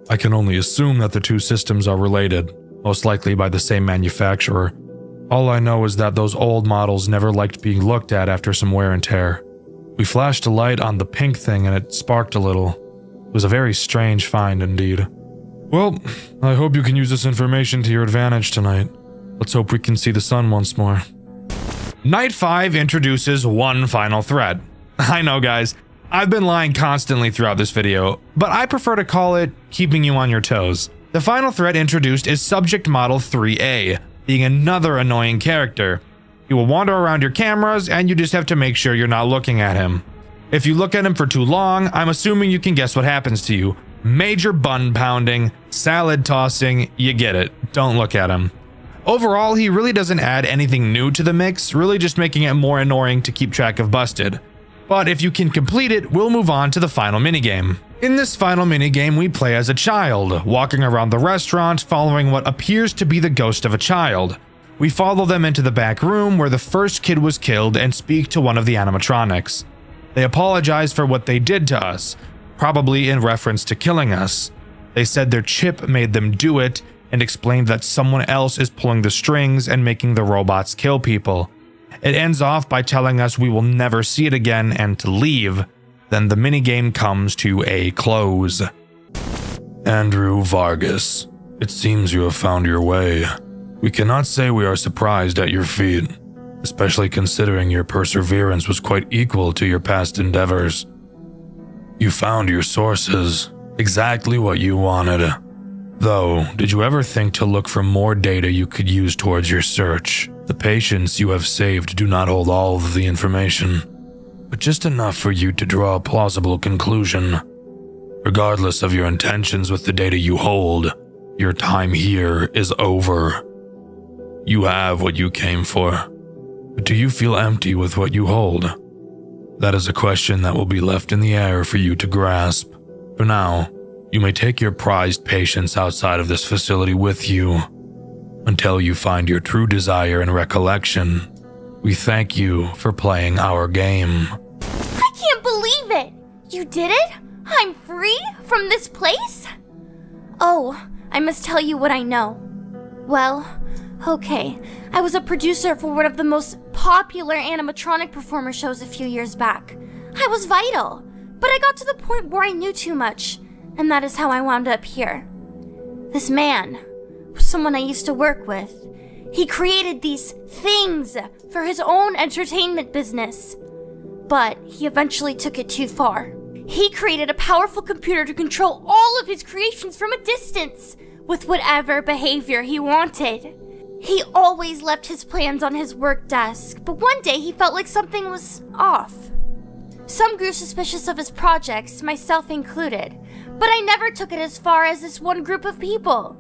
[SPEAKER 1] I can only assume that the two systems are related, most likely by the same manufacturer. All I know is that those old models never liked being looked at after some wear and tear. We flashed a light on the pink thing and it sparked a little. It was a very strange find indeed. Well, I hope you can use this information to your advantage tonight. Let's hope we can see the sun once more. Night 5 introduces one final threat. I know, guys, I've been lying constantly throughout this video, but I prefer to call it keeping you on your toes. The final threat introduced is Subject Model 3A, being another annoying character. He will wander around your cameras, and you just have to make sure you're not looking at him. If you look at him for too long, I'm assuming you can guess what happens to you. Major bun pounding, salad tossing, you get it. Don't look at him. Overall, he really doesn't add anything new to the mix, really just making it more annoying to keep track of Busted. But if you can complete it, we'll move on to the final minigame. In this final minigame, we play as a child, walking around the restaurant following what appears to be the ghost of a child. We follow them into the back room where the first kid was killed and speak to one of the animatronics. They apologize for what they did to us, probably in reference to killing us. They said their chip made them do it and explained that someone else is pulling the strings and making the robots kill people. It ends off by telling us we will never see it again and to leave. Then the minigame comes to a close. Andrew Vargas, it seems you have found your way. We cannot say we are surprised at your feat, especially considering your perseverance was quite equal to your past endeavors. You found your sources, exactly what you wanted. Though, did you ever think to look for more data you could use towards your search? The patients you have saved do not hold all of the information, but just enough for you to draw a plausible conclusion. Regardless of your intentions with the data you hold, your time here is over. You have what you came for, but do you feel empty with what you hold? That is a question that will be left in the air for you to grasp. For now, you may take your prized patients outside of this facility with you until you find your true desire and recollection. We thank you for playing our game.
[SPEAKER 5] I can't believe it! You did it? I'm free from this place? Oh, I must tell you what I know. Well, okay, I was a producer for one of the most popular animatronic performer shows a few years back. I was vital, but I got to the point where I knew too much, and that is how I wound up here. This man was someone I used to work with. He created these things for his own entertainment business, but he eventually took it too far. He created a powerful computer to control all of his creations from a distance, with whatever behavior he wanted. He always left his plans on his work desk, but one day he felt like something was off. Some grew suspicious of his projects, myself included, but I never took it as far as this one group of people.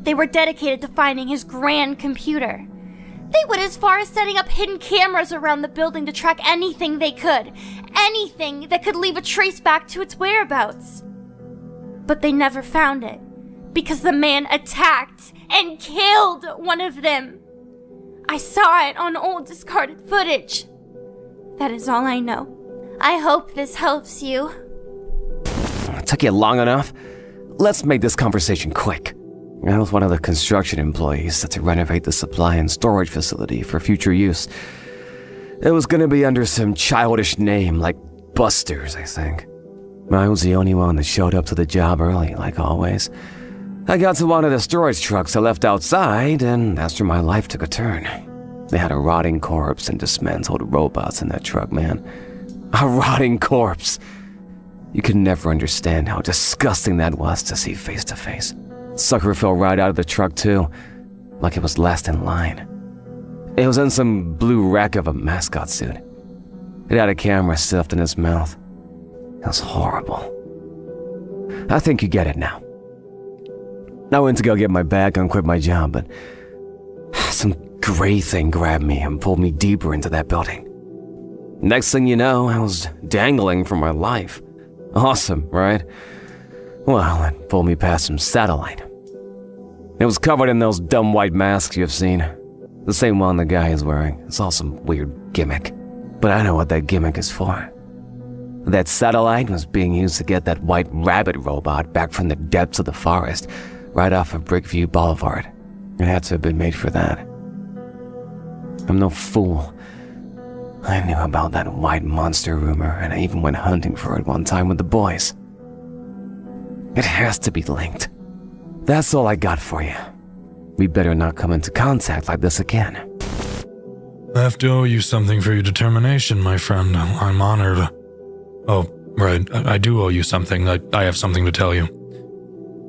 [SPEAKER 5] They were dedicated to finding his grand computer. They went as far as setting up hidden cameras around the building to track anything they could, anything that could leave a trace back to its whereabouts. But they never found it, because the man attacked and killed one of them. I saw it on old discarded footage. That is all I know. I hope this helps you.
[SPEAKER 6] It took you long enough? Let's make this conversation quick. I was one of the construction employees set to renovate the supply and storage facility for future use. It was gonna be under some childish name like Busters, I think. I was the only one that showed up to the job early, like always. I got to one of the storage trucks I left outside, and that's where my life took a turn. They had a rotting corpse and dismantled robots in that truck, man. A rotting corpse. You could never understand how disgusting that was to see face to face. Sucker fell right out of the truck too, like it was last in line. It was in some blue wreck of a mascot suit. It had a camera stuffed in its mouth. It was horrible. I think you get it now. I went to go get my bag and quit my job, but some gray thing grabbed me and pulled me deeper into that building. Next thing you know, I was dangling for my life. Awesome, right? Well, it pulled me past some satellite. It was covered in those dumb white masks you've seen. The same one the guy is wearing. It's all some weird gimmick. But I know what that gimmick is for. That satellite was being used to get that white rabbit robot back from the depths of the forest, right off of Brickview Boulevard. It had to have been made for that. I'm no fool. I knew about that white monster rumor, and I even went hunting for it one time with the boys. It has to be linked. That's all I got for you. We better not come into contact like this again.
[SPEAKER 1] I have to owe you something for your determination, my friend. I'm honored. Oh, right, I do owe you something. I have something to tell you.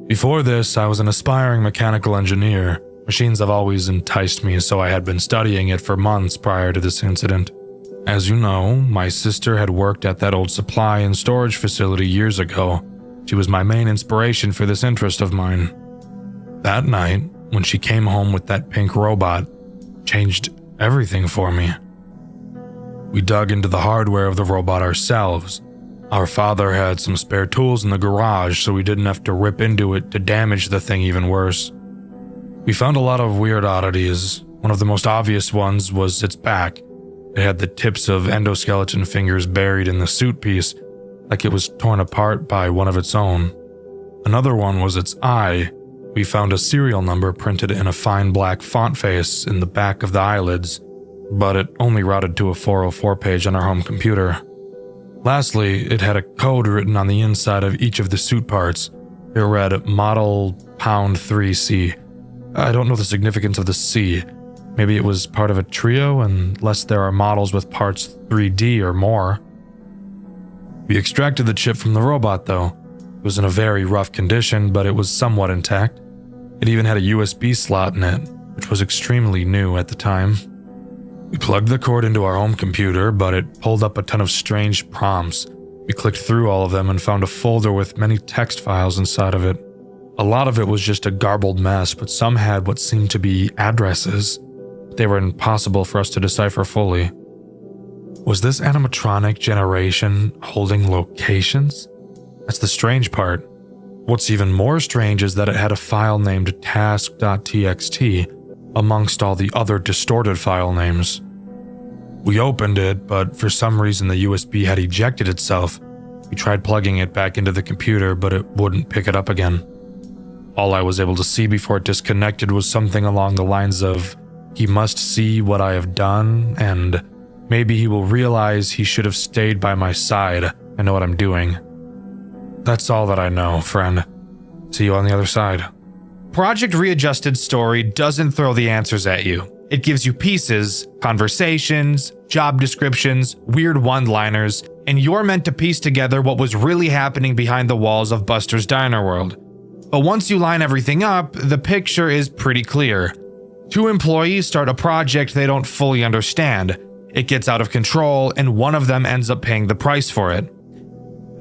[SPEAKER 1] Before this, I was an aspiring mechanical engineer. Machines have always enticed me, so I had been studying it for months prior to this incident. As you know, my sister had worked at that old supply and storage facility years ago. She was my main inspiration for this interest of mine. That night, when she came home with that pink robot, changed everything for me. We dug into the hardware of the robot ourselves. Our father had some spare tools in the garage, so we didn't have to rip into it to damage the thing even worse. We found a lot of weird oddities. One of the most obvious ones was its back. It had the tips of endoskeleton fingers buried in the suit piece, like it was torn apart by one of its own. Another one was its eye. We found a serial number printed in a fine black font face in the back of the eyelids, but it only routed to a 404 page on our home computer. Lastly, it had a code written on the inside of each of the suit parts. It read Model Pound 3C. I don't know the significance of the C. Maybe it was part of a trio, unless there are models with parts 3D or more. We extracted the chip from the robot, though. It was in a very rough condition, but it was somewhat intact. It even had a USB slot in it, which was extremely new at the time. We plugged the cord into our home computer, but it pulled up a ton of strange prompts. We clicked through all of them and found a folder with many text files inside of it. A lot of it was just a garbled mess, but some had what seemed to be addresses. They were impossible for us to decipher fully. Was this animatronic generation holding locations? That's the strange part. What's even more strange is that it had a file named task.txt amongst all the other distorted file names. We opened it, but for some reason the USB had ejected itself. We tried plugging it back into the computer, but it wouldn't pick it up again. All I was able to see before it disconnected was something along the lines of, "He must see what I have done, and maybe he will realize he should have stayed by my side. I know what I'm doing." That's all that I know, friend. See you on the other side. Project Readjusted's story doesn't throw the answers at you. It gives you pieces, conversations, job descriptions, weird one-liners, and you're meant to piece together what was really happening behind the walls of Buster's Diner World. But once you line everything up, the picture is pretty clear. Two employees start a project they don't fully understand. It gets out of control, and one of them ends up paying the price for it.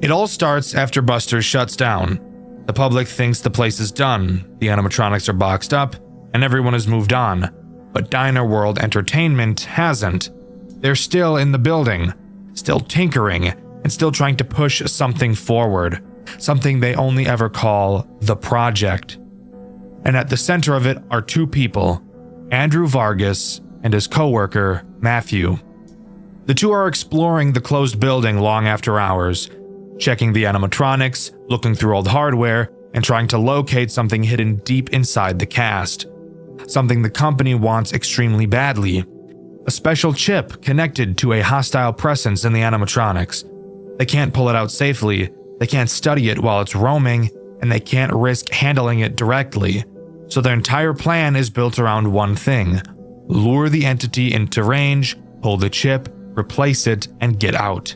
[SPEAKER 1] It all starts after Buster's shuts down. The public thinks the place is done, the animatronics are boxed up, and everyone has moved on. But Diner World Entertainment hasn't. They're still in the building, still tinkering, and still trying to push something forward. Something they only ever call the project. And at the center of it are two people, Andrew Vargas and his co-worker, Matthew. The two are exploring the closed building long after hours, checking the animatronics, looking through old hardware, and trying to locate something hidden deep inside the cast. Something the company wants extremely badly. A special chip connected to a hostile presence in the animatronics. They can't pull it out safely, they can't study it while it's roaming, and they can't risk handling it directly. So their entire plan is built around one thing: lure the entity into range, pull the chip, replace it, and get out.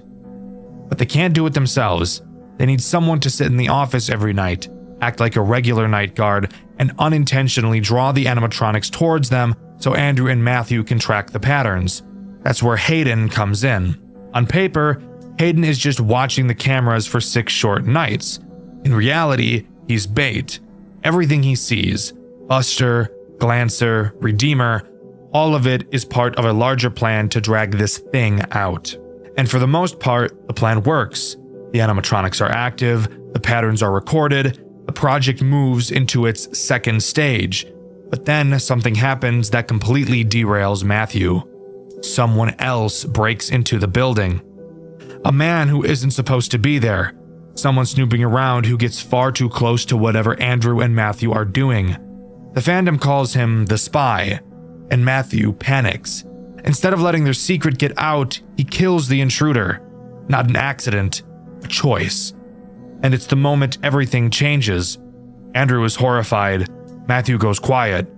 [SPEAKER 1] But they can't do it themselves. They need someone to sit in the office every night, act like a regular night guard, and unintentionally draw the animatronics towards them so Andrew and Matthew can track the patterns. That's where Hayden comes in. On paper, Hayden is just watching the cameras for 6 short nights. In reality, he's bait. Everything he sees, Buster, Glancer, Redeemer, all of it is part of a larger plan to drag this thing out. And for the most part, the plan works. The animatronics are active, the patterns are recorded, the project moves into its second stage. But then something happens that completely derails Matthew. Someone else breaks into the building. A man who isn't supposed to be there. Someone snooping around who gets far too close to whatever Andrew and Matthew are doing. The fandom calls him the spy, and Matthew panics. Instead of letting their secret get out, he kills the intruder. Not an accident, a choice. And it's the moment everything changes. Andrew is horrified. Matthew goes quiet.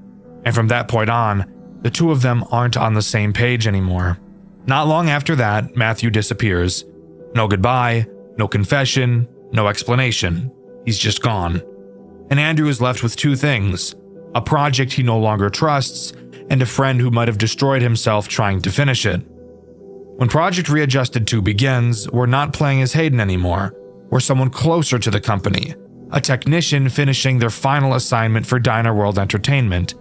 [SPEAKER 1] And from that point on, the two of them aren't on the same page anymore. Not long after that, Matthew disappears. No goodbye, no confession, no explanation. He's just gone. And Andrew is left with two things: a project he no longer trusts, and a friend who might have destroyed himself trying to finish it. When Project Readjusted 2 begins, we're not playing as Hayden anymore. We're someone closer to the company, a technician finishing their final assignment for Diner World Entertainment.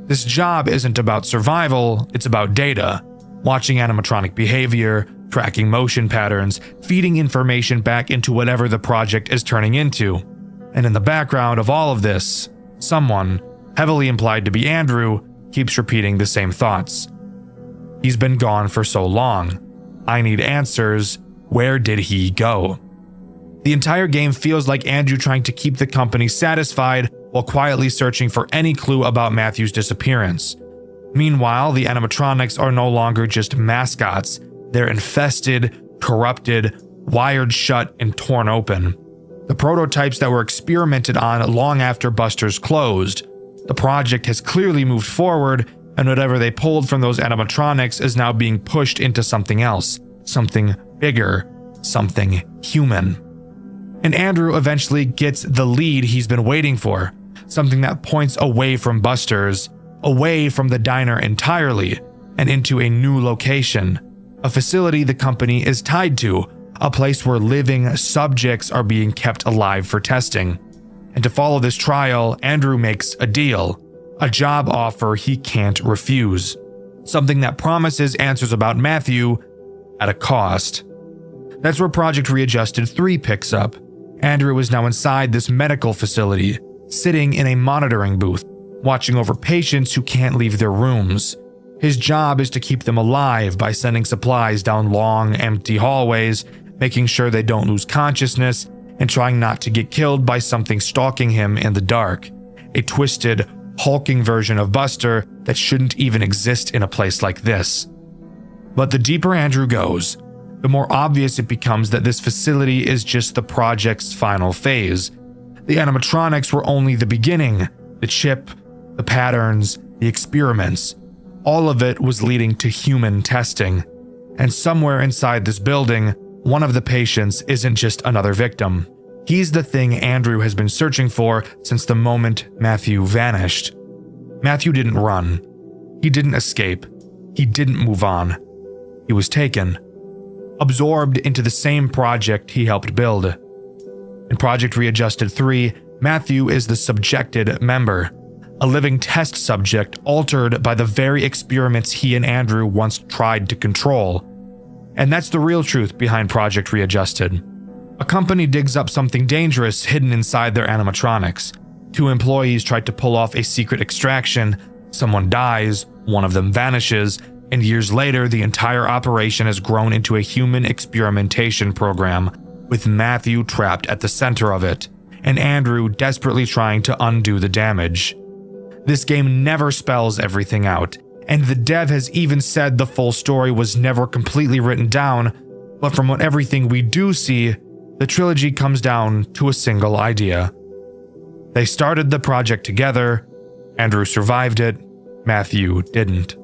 [SPEAKER 1] This job isn't about survival, it's about data. Watching animatronic behavior, tracking motion patterns, feeding information back into whatever the project is turning into. And in the background of all of this, someone, heavily implied to be Andrew, keeps repeating the same thoughts. He's been gone for so long. I need answers. Where did he go? The entire game feels like Andrew trying to keep the company satisfied while quietly searching for any clue about Matthew's disappearance. Meanwhile, the animatronics are no longer just mascots. They're infested, corrupted, wired shut, and torn open. The prototypes that were experimented on long after Buster's closed. The project has clearly moved forward, and whatever they pulled from those animatronics is now being pushed into something else, something bigger, something human. And Andrew eventually gets the lead he's been waiting for, something that points away from Buster's, away from the diner entirely, and into a new location, a facility the company is tied to, a place where living subjects are being kept alive for testing. And to follow this trial, Andrew makes a deal, a job offer he can't refuse, something that promises answers about Matthew at a cost. That's where Project Readjusted 3 picks up. Andrew is now inside this medical facility, sitting in a monitoring booth, watching over patients who can't leave their rooms. His job is to keep them alive by sending supplies down long, empty hallways, making sure they don't lose consciousness, and trying not to get killed by something stalking him in the dark. A twisted, hulking version of Buster that shouldn't even exist in a place like this. But the deeper Andrew goes, the more obvious it becomes that this facility is just the project's final phase. The animatronics were only the beginning. The chip, the patterns, the experiments. All of it was leading to human testing. And somewhere inside this building, one of the patients isn't just another victim. He's the thing Andrew has been searching for since the moment Matthew vanished. Matthew didn't run. He didn't escape. He didn't move on. He was taken. Absorbed into the same project he helped build. In Project Readjusted 3, Matthew is the subjected member, a living test subject altered by the very experiments he and Andrew once tried to control. And that's the real truth behind Project Readjusted. A company digs up something dangerous hidden inside their animatronics. 2 employees tried to pull off a secret extraction, someone dies, one of them vanishes, and years later the entire operation has grown into a human experimentation program, with Matthew trapped at the center of it, and Andrew desperately trying to undo the damage. This game never spells everything out, and the dev has even said the full story was never completely written down, but from what everything we do see, the trilogy comes down to a single idea. They started the project together, Andrew survived it, Matthew didn't.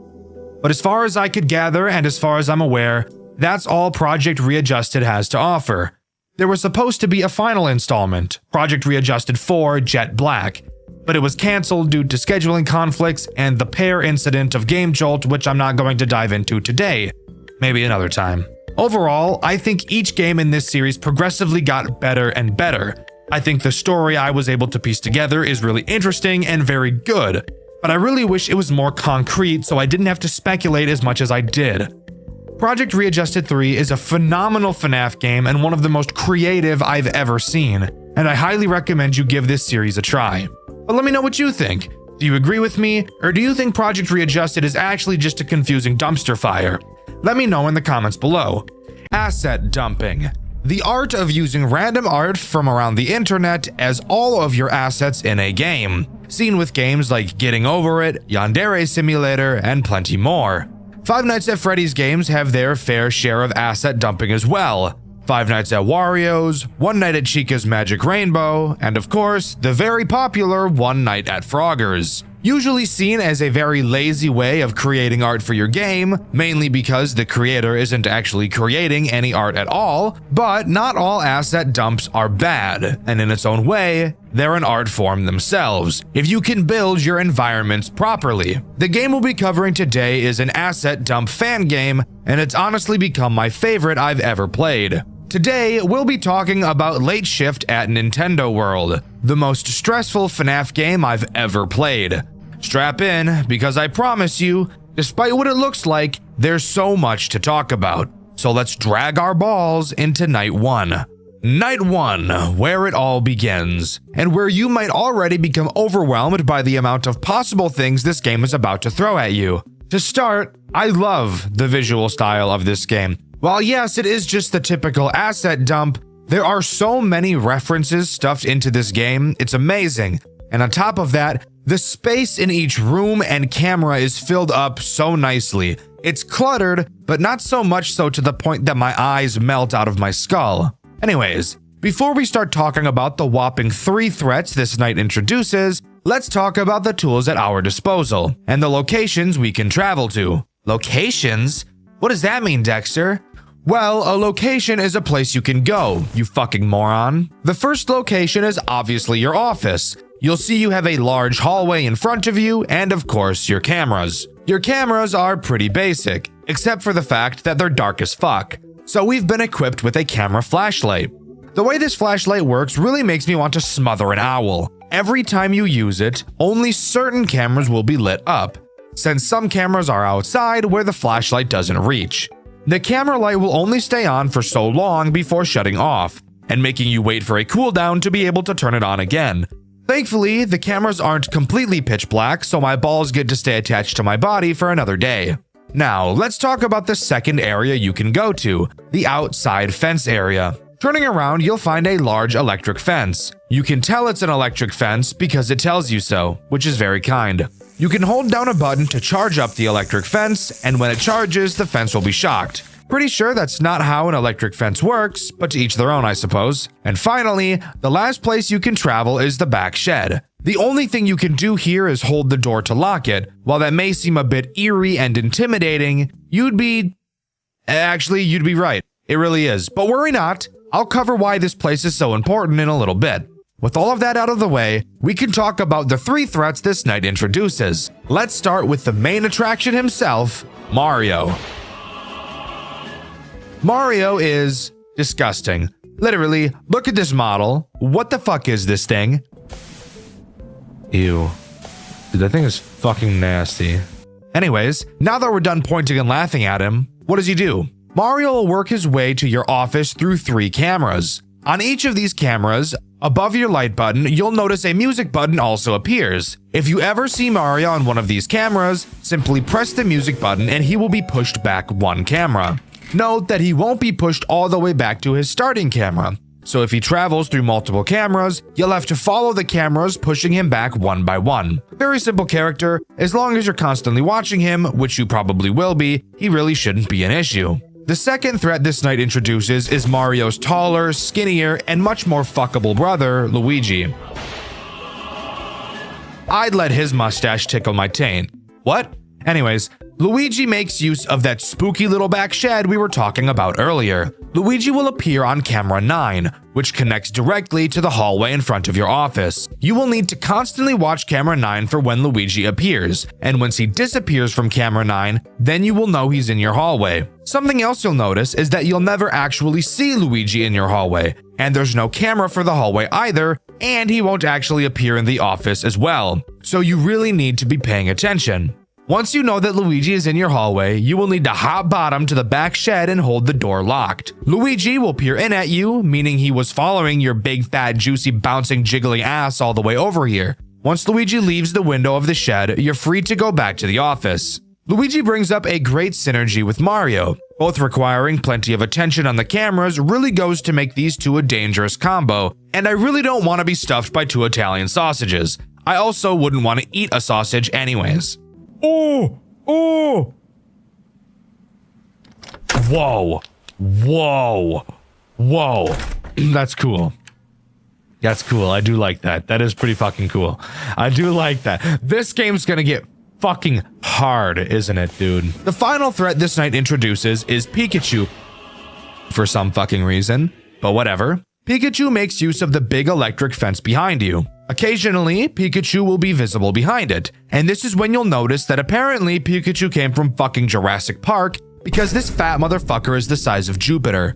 [SPEAKER 1] But as far as I could gather and as far as I'm aware, that's all Project Readjusted has to offer. There was supposed to be a final installment, Project Readjusted 4 Jet Black, but it was cancelled due to scheduling conflicts and the pair incident of Game Jolt, which I'm not going to dive into today. Maybe another time. Overall, I think each game in this series progressively got better and better. I think the story I was able to piece together is really interesting and very good, but I really wish it was more concrete so I didn't have to speculate as much as I did. Project Readjusted 3 is a phenomenal FNAF game and one of the most creative I've ever seen, and I highly recommend you give this series a try. But let me know what you think. Do you agree with me, or do you think Project Readjusted is actually just a confusing dumpster fire? Let me know in the comments below. Asset dumping. The art of using random art from around the internet as all of your assets in a game. Seen with games like Getting Over It, Yandere Simulator, and plenty more. Five Nights at Freddy's games have their fair share of asset dumping as well. Five Nights at Wario's, One Night at Chica's Magic Rainbow, and of course, the very popular One Night at Frogger's. Usually seen as a very lazy way of creating art for your game, mainly because the creator isn't actually creating any art at all, but not all asset dumps are bad, and in its own way, they're an art form themselves, if you can build your environments properly. The game we'll be covering today is an asset dump fan game, and it's honestly become my favorite I've ever played. Today, we'll be talking about Late Shift at Nintendo World, the most stressful FNAF game I've ever played. Strap in, because I promise you, despite what it looks like, there's so much to talk about. So let's drag our balls into Night 1. Night 1, where it all begins, and where you might already become overwhelmed by the amount of possible things this game is about to throw at you. To start, I love the visual style of this game. While yes, it is just the typical asset dump, there are so many references stuffed into this game, it's amazing. And on top of that, the space in each room and camera is filled up so nicely. It's cluttered, but not so much so to the point that my eyes melt out of my skull. Anyways, before we start talking about the whopping 3 threats this night introduces, let's talk about the tools at our disposal, and the locations we can travel to. Locations? What does that mean, Dxtr? Well, a location is a place you can go, you fucking moron. The first location is obviously your office. You'll see you have a large hallway in front of you, and of course, your cameras. Your cameras are pretty basic, except for the fact that they're dark as fuck. So we've been equipped with a camera flashlight. The way this flashlight works really makes me want to smother an owl. Every time you use it, only certain cameras will be lit up, since some cameras are outside where the flashlight doesn't reach. The camera light will only stay on for so long before shutting off, and making you wait for a cooldown to be able to turn it on again. Thankfully, the cameras aren't completely pitch black, so my balls get to stay attached to my body for another day. Now, let's talk about the second area you can go to, the outside fence area. Turning around, you'll find a large electric fence. You can tell it's an electric fence because it tells you so, which is very kind. You can hold down a button to charge up the electric fence, and when it charges, the fence will be shocked. Pretty sure that's not how an electric fence works, but to each their own, I suppose. And finally, the last place you can travel is the back shed. The only thing you can do here is hold the door to lock it. While that may seem a bit eerie and intimidating, you'd be right. It really is. But worry not, I'll cover why this place is so important in a little bit. With all of that out of the way, we can talk about the 3 threats this night introduces. Let's start with the main attraction himself, Mario. Mario is disgusting. Literally, look at this model. What the fuck is this thing? Ew. Dude, that thing is fucking nasty. Anyways, now that we're done pointing and laughing at him, what does he do? Mario will work his way to your office through 3 cameras. On each of these cameras, above your light button, you'll notice a music button also appears. If you ever see Mario on one of these cameras, simply press the music button and he will be pushed back 1 camera. Note that he won't be pushed all the way back to his starting camera. So if he travels through multiple cameras, you'll have to follow the cameras pushing him back one by one. Very simple character. As long as you're constantly watching him, which you probably will be, he really shouldn't be an issue. The second threat this night introduces is Mario's taller, skinnier, and much more fuckable brother, Luigi. I'd let his mustache tickle my taint. What? Anyways, Luigi makes use of that spooky little back shed we were talking about earlier. Luigi will appear on camera 9, which connects directly to the hallway in front of your office. You will need to constantly watch camera 9 for when Luigi appears, and once he disappears from camera 9, then you will know he's in your hallway. Something else you'll notice is that you'll never actually see Luigi in your hallway, and there's no camera for the hallway either, and he won't actually appear in the office as well. So you really need to be paying attention. Once you know that Luigi is in your hallway, you will need to hop bottom to the back shed and hold the door locked. Luigi will peer in at you, meaning he was following your big fat juicy bouncing jiggling ass all the way over here. Once Luigi leaves the window of the shed, you're free to go back to the office. Luigi brings up a great synergy with Mario. Both requiring plenty of attention on the cameras really goes to make these two a dangerous combo, and I really don't want to be stuffed by 2 Italian sausages. I also wouldn't want to eat a sausage anyways. Oh! Oh! Whoa. Whoa. Whoa. That's cool. That's cool. I do like that. That is pretty fucking cool. I do like that. This game's gonna get fucking hard, isn't it, dude? The final threat this night introduces is Pikachu for some fucking reason, but whatever. Pikachu makes use of the big electric fence behind you. Occasionally, Pikachu will be visible behind it, and this is when you'll notice that apparently Pikachu came from fucking Jurassic Park because this fat motherfucker is the size of Jupiter.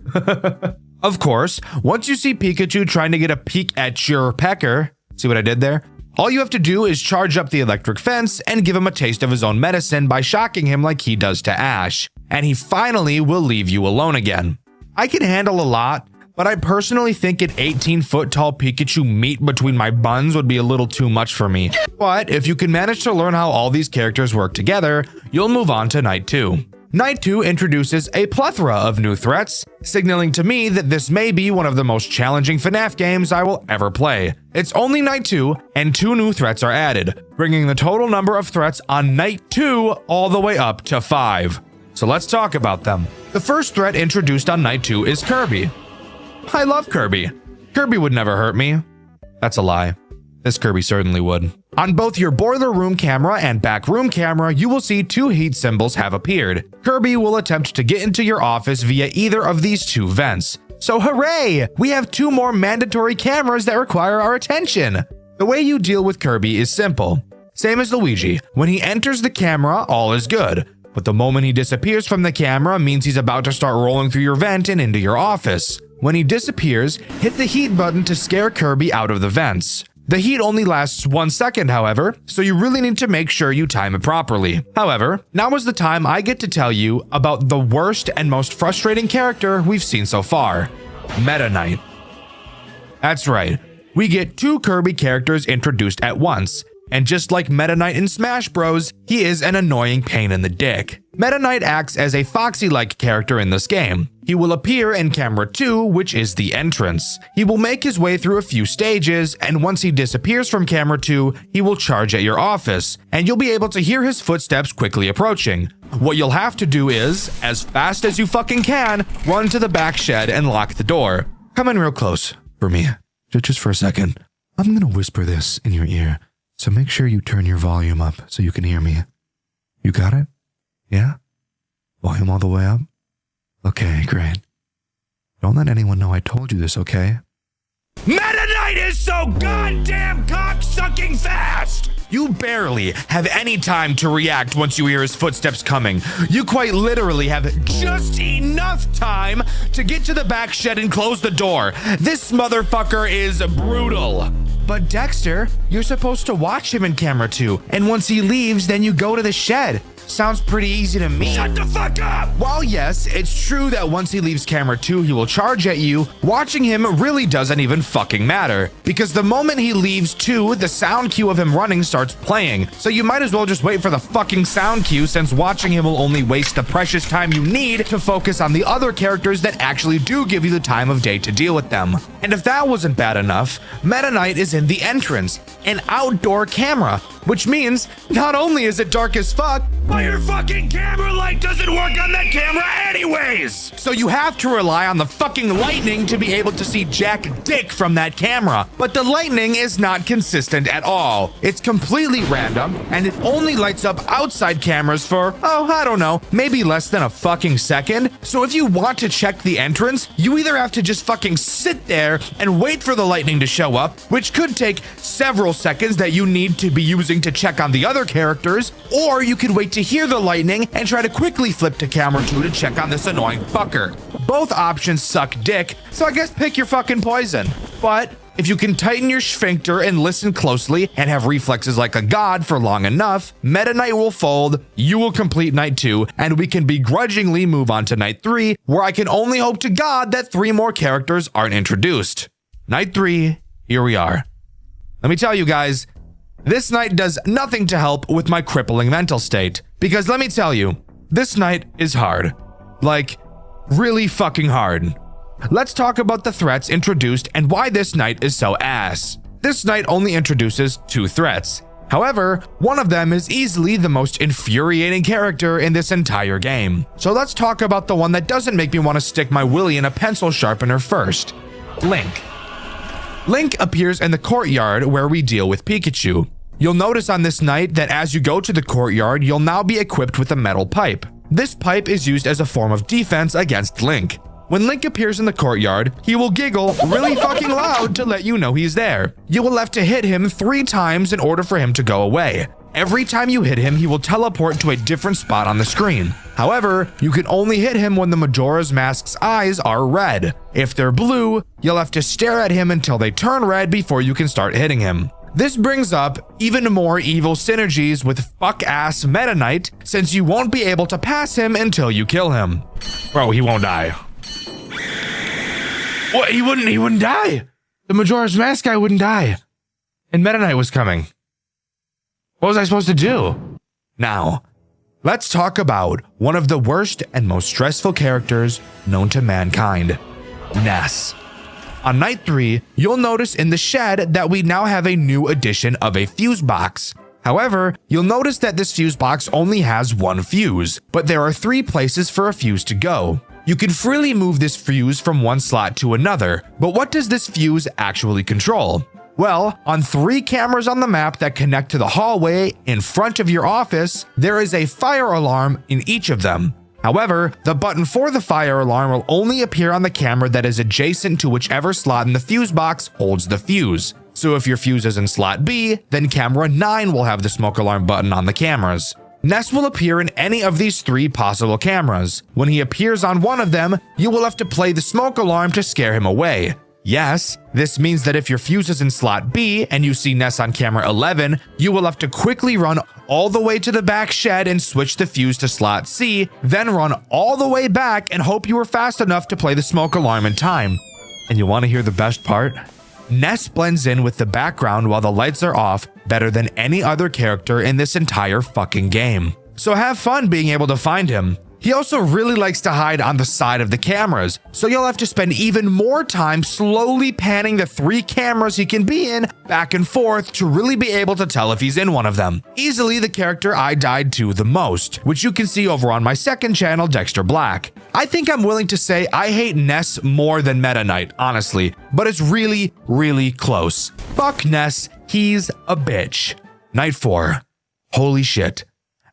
[SPEAKER 1] Of course, once you see Pikachu trying to get a peek at your pecker, see what I did there? All you have to do is charge up the electric fence and give him a taste of his own medicine by shocking him like he does to Ash, and he finally will leave you alone again. I can handle a lot, but I personally think an 18-foot tall Pikachu meat between my buns would be a little too much for me. But if you can manage to learn how all these characters work together, you'll move on to Night 2. Night 2 introduces a plethora of new threats, signaling to me that this may be one of the most challenging FNAF games I will ever play. It's only Night 2, and 2 new threats are added, bringing the total number of threats on Night 2 all the way up to 5. So let's talk about them. The first threat introduced on Night 2 is Kirby. I love Kirby. Kirby would never hurt me. That's a lie. This Kirby certainly would. On both your boiler room camera and back room camera, you will see 2 heat symbols have appeared. Kirby will attempt to get into your office via either of these 2 vents. So hooray! We have 2 more mandatory cameras that require our attention. The way you deal with Kirby is simple. Same as Luigi. When he enters the camera, all is good. But the moment he disappears from the camera means he's about to start rolling through your vent and into your office. When he disappears, hit the heat button to scare Kirby out of the vents. The heat only lasts 1 second, however, so you really need to make sure you time it properly. However, now is the time I get to tell you about the worst and most frustrating character we've seen so far, Meta Knight. That's right, we get 2 Kirby characters introduced at once, and just like Meta Knight in Smash Bros, he is an annoying pain in the dick. Meta Knight acts as a Foxy-like character in this game. He will appear in camera 2, which is the entrance. He will make his way through a few stages, and once he disappears from camera 2, he will charge at your office, and you'll be able to hear his footsteps quickly approaching. What you'll have to do is, as fast as you fucking can, run to the back shed and lock the door. Come in real close for me, just for a second. I'm gonna whisper this in your ear, so make sure you turn your volume up so you can hear me. You got it? Yeah? Volume all the way up? Okay, great. Don't let anyone know I told you this, okay? Meta Knight is so goddamn cock-sucking fast! You barely have any time to react once you hear his footsteps coming. You quite literally have just enough time to get to the back shed and close the door. This motherfucker is brutal. But Dxtr, you're supposed to watch him in camera 2, and once he leaves, then you go to the shed. Sounds pretty easy to me. Shut the fuck up! While yes, it's true that once he leaves camera 2, he will charge at you, watching him really doesn't even fucking matter. Because the moment he leaves 2, the sound cue of him running starts playing. So you might as well just wait for the fucking sound cue, since watching him will only waste the precious time you need to focus on the other characters that actually do give you the time of day to deal with them. And if that wasn't bad enough, Meta Knight is in the entrance, an outdoor camera, which means not only is it dark as fuck, but your fucking camera light doesn't work on that camera anyways! So you have to rely on the fucking lightning to be able to see jack dick from that camera. But the lightning is not consistent at all. It's completely random, and it only lights up outside cameras for, oh, I don't know, maybe less than a fucking second. So if you want to check the entrance, you either have to just fucking sit there and wait for the lightning to show up, which could take several seconds that you need to be using to check on the other characters, or you could wait to hear the lightning and try to quickly flip to camera 2 to check on this annoying fucker. Both options suck dick, so I guess pick your fucking poison. But if you can tighten your sphincter and listen closely and have reflexes like a god for long enough, Meta Knight will fold, you will complete Night 2, and we can begrudgingly move on to Night 3, where I can only hope to God that 3 more characters aren't introduced. Night 3, here we are. Let me tell you guys, this night does nothing to help with my crippling mental state. Because let me tell you, this night is hard. Like, really fucking hard. Let's talk about the threats introduced and why this night is so ass. This night only introduces 2 threats. However, one of them is easily the most infuriating character in this entire game. So let's talk about the one that doesn't make me want to stick my willy in a pencil sharpener first. Link. Link appears in the courtyard where we deal with Pikachu. You'll notice on this night that as you go to the courtyard, you'll now be equipped with a metal pipe. This pipe is used as a form of defense against Link. When Link appears in the courtyard, he will giggle really fucking loud to let you know he's there. You will have to hit him 3 times in order for him to go away. Every time you hit him, he will teleport to a different spot on the screen. However, you can only hit him when the Majora's Mask's eyes are red. If they're blue, you'll have to stare at him until they turn red before you can start hitting him. This brings up even more evil synergies with fuck-ass Meta Knight, since you won't be able to pass him until you kill him. Bro, he won't die. What? He wouldn't die. The Majora's Mask guy wouldn't die. And Meta Knight was coming. What was I supposed to do? Now, let's talk about one of the worst and most stressful characters known to mankind, Ness. On night 3, you'll notice in the shed that we now have a new addition of a fuse box. However, you'll notice that this fuse box only has 1 fuse, but there are 3 places for a fuse to go. You can freely move this fuse from one slot to another, but what does this fuse actually control? Well, on 3 cameras on the map that connect to the hallway in front of your office, there is a fire alarm in each of them. However, the button for the fire alarm will only appear on the camera that is adjacent to whichever slot in the fuse box holds the fuse. So if your fuse is in slot B, then camera 9 will have the smoke alarm button on the cameras. Ness will appear in any of these 3 possible cameras. When he appears on one of them, you will have to play the smoke alarm to scare him away. Yes, this means that if your fuse is in slot B and you see Ness on camera 11, you will have to quickly run all the way to the back shed and switch the fuse to slot C, then run all the way back and hope you were fast enough to play the smoke alarm in time. And you want to hear the best part? Ness blends in with the background while the lights are off better than any other character in this entire fucking game. So have fun being able to find him. He also really likes to hide on the side of the cameras, so you'll have to spend even more time slowly panning the 3 cameras he can be in back and forth to really be able to tell if he's in one of them. Easily the character I died to the most, which you can see over on my second channel, Dxtr Black. I think I'm willing to say I hate Ness more than Meta Knight, honestly, but it's really, really close. Fuck Ness, he's a bitch. Night 4. Holy shit.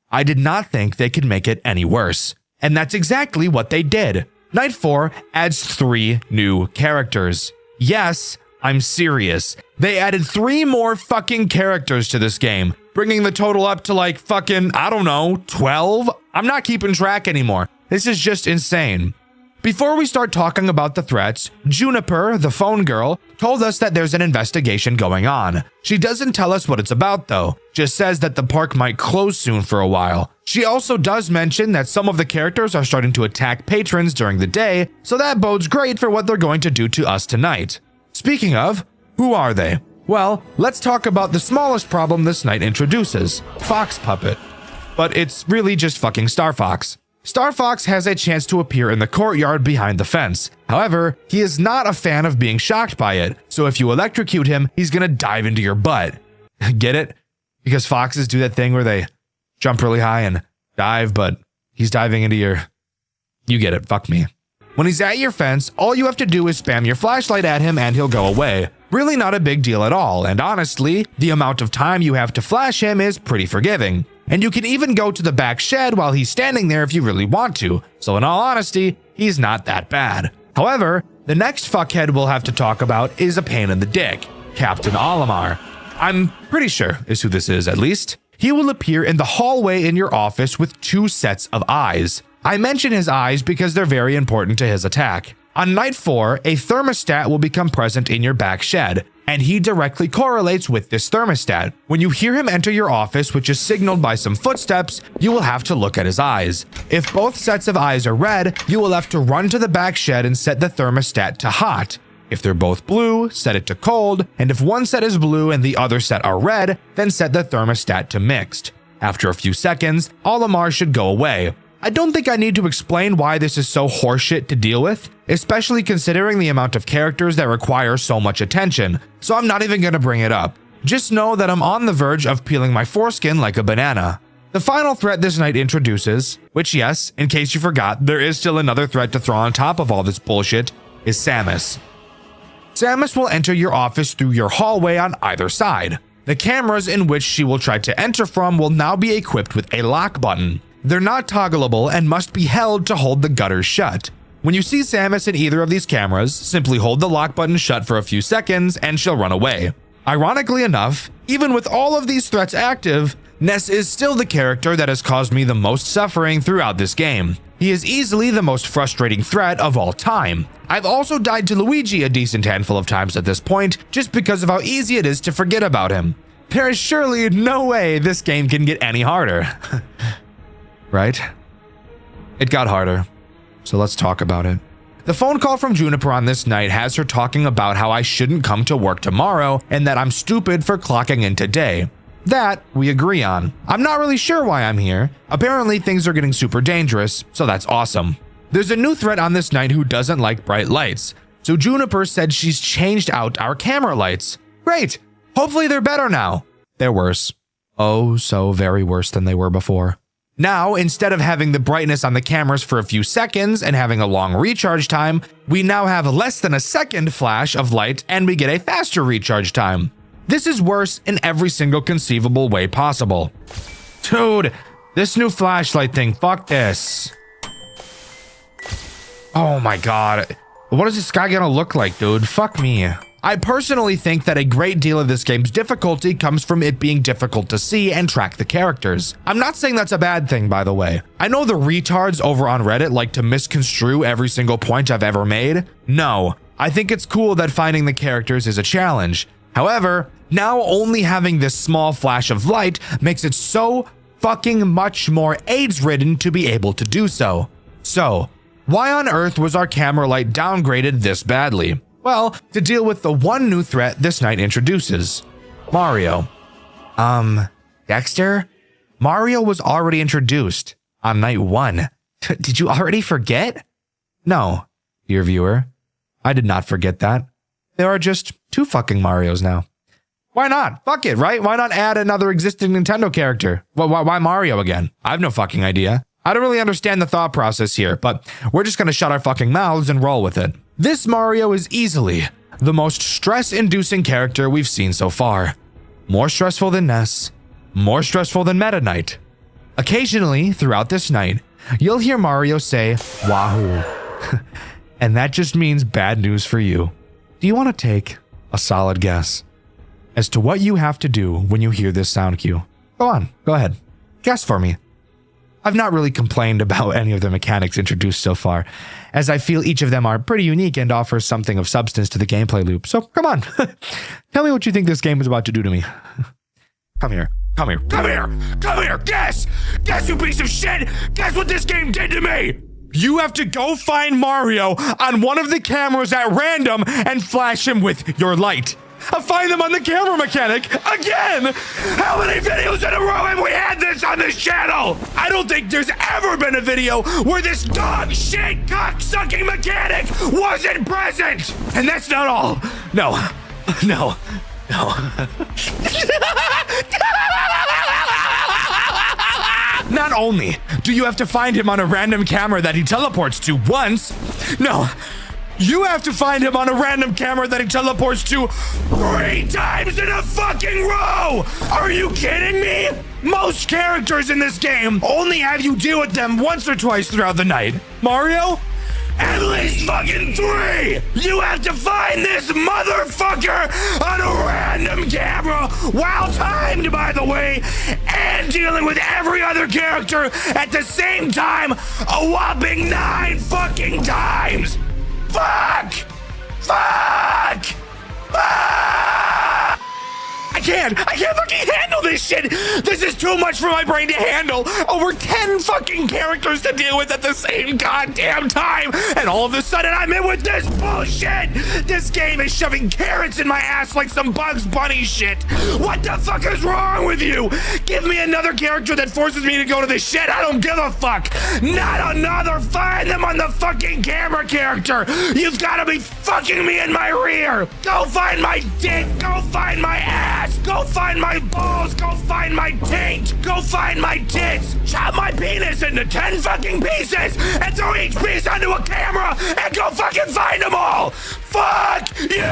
[SPEAKER 1] I did not think they could make it any worse. And that's exactly what they did. Night 4 adds 3 new characters. Yes, I'm serious. They added 3 more fucking characters to this game, bringing the total up to like fucking, I don't know, 12? I'm not keeping track anymore. This is just insane. Before we start talking about the threats, Juniper, the phone girl, told us that there's an investigation going on. She doesn't tell us what it's about though, just says that the park might close soon for a while. She also does mention that some of the characters are starting to attack patrons during the day, so that bodes great for what they're going to do to us tonight. Speaking of, who are they? Well, let's talk about the smallest problem this night introduces, Fox Puppet. But it's really just fucking Star Fox. Star Fox has a chance to appear in the courtyard behind the fence. However, he is not a fan of being shocked by it, so if you electrocute him, he's gonna dive into your butt. Get it? Because foxes do that thing where they jump really high and dive, but he's diving into your... You get it, fuck me. When he's at your fence, all you have to do is spam your flashlight at him and he'll go away. Really not a big deal at all, and honestly, the amount of time you have to flash him is pretty forgiving. And you can even go to the back shed while he's standing there if you really want to, so in all honesty, he's not that bad. However, the next fuckhead we'll have to talk about is a pain in the dick, Captain Olimar. I'm pretty sure is who this is, at least. He will appear in the hallway in your office with 2 sets of eyes. I mention his eyes because they're very important to his attack. On night 4, a thermostat will become present in your back shed, and he directly correlates with this thermostat. When you hear him enter your office, which is signaled by some footsteps, you will have to look at his eyes. If both sets of eyes are red, you will have to run to the back shed and set the thermostat to hot. If they're both blue, set it to cold, and if one set is blue and the other set are red, then set the thermostat to mixed. After a few seconds, Olimar should go away. I don't think I need to explain why this is so horseshit to deal with, especially considering the amount of characters that require so much attention, so I'm not even gonna bring it up. Just know that I'm on the verge of peeling my foreskin like a banana. The final threat this night introduces, which yes, in case you forgot, there is still another threat to throw on top of all this bullshit, is Samus. Samus will enter your office through your hallway on either side. The cameras in which she will try to enter from will now be equipped with a lock button. They're not toggleable and must be held to hold the gutters shut. When you see Samus in either of these cameras, simply hold the lock button shut for a few seconds and she'll run away. Ironically enough, even with all of these threats active, Ness is still the character that has caused me the most suffering throughout this game. He is easily the most frustrating threat of all time. I've also died to Luigi a decent handful of times at this point, just because of how easy it is to forget about him. There is surely no way this game can get any harder. Right? It got harder. So let's talk about it. The phone call from Juniper on this night has her talking about how I shouldn't come to work tomorrow and that I'm stupid for clocking in today. That we agree on. I'm not really sure why I'm here. Apparently things are getting super dangerous, so that's awesome. There's a new threat on this night who doesn't like bright lights. So Juniper said she's changed out our camera lights. Great. Hopefully they're better now. They're worse. Oh, so very worse than they were before. Now, instead of having the brightness on the cameras for a few seconds and having a long recharge time, we now have less than a second flash of light and we get a faster recharge time. This is worse in every single conceivable way possible. Dude, this new flashlight thing, fuck this. Oh my god. What is this guy gonna look like, dude? Fuck me. I personally think that a great deal of this game's difficulty comes from it being difficult to see and track the characters. I'm not saying that's a bad thing, by the way. I know the retards over on Reddit like to misconstrue every single point I've ever made. No, I think it's cool that finding the characters is a challenge. However, now only having this small flash of light makes it so fucking much more AIDS-ridden to be able to do so. So, why on earth was our camera light downgraded this badly? Well, to deal with the one new threat this night introduces. Mario. Dxtr? Mario was already introduced on night 1. Did you already forget? No, dear viewer. I did not forget that. There are just 2 fucking Marios now. Why not? Fuck it, right? Why not add another existing Nintendo character? Why Mario again? I have no fucking idea. I don't really understand the thought process here, but we're just gonna shut our fucking mouths and roll with it. This Mario is easily the most stress-inducing character we've seen so far. More stressful than Ness, more stressful than Meta Knight. Occasionally, throughout this night, you'll hear Mario say, Wahoo. And that just means bad news for you. Do you want to take a solid guess as to what you have to do when you hear this sound cue? Go on, go ahead. Guess for me. I've not really complained about any of the mechanics introduced so far, as I feel each of them are pretty unique and offers something of substance to the gameplay loop. So come on, tell me what you think this game is about to do to me. Come here, come here, come here, come here, guess! Guess, you piece of shit! Guess what this game did to me! You have to go find Mario on one of the cameras at random and flash him with your light. I'll find them on the camera mechanic again! How many videos in a row have we had this on this channel? I don't think there's ever been a video where this dog shit cock-sucking mechanic wasn't present! And that's not all. No. Not only do you have to find him on a random camera that he teleports to once, no. You have to find him on a random camera that he teleports to 3 times in a fucking row! Are you kidding me? Most characters in this game only have you deal with them once or twice throughout the night. Mario? At least fucking 3! You have to find this motherfucker on a random camera, while timed, by the way, and dealing with every other character at the same time, a whopping 9 fucking times! Fuck! Fuck! Fuck! I can't fucking handle this shit! This is too much for my brain to handle! Over 10 fucking characters to deal with at the same goddamn time! And all of a sudden I'm in with this bullshit! This game is shoving carrots in my ass like some Bugs Bunny shit! What the fuck is wrong with you? Give me another character that forces me to go to this shit! I don't give a fuck! Not another find them on the fucking camera character! You've gotta be fucking me in my rear! Go find my dick! Go find my ass! Go find my balls! Go find my taint! Go find my tits! Chop my penis into 10 fucking pieces and throw each piece onto a camera and go fucking find them all! Fuck you!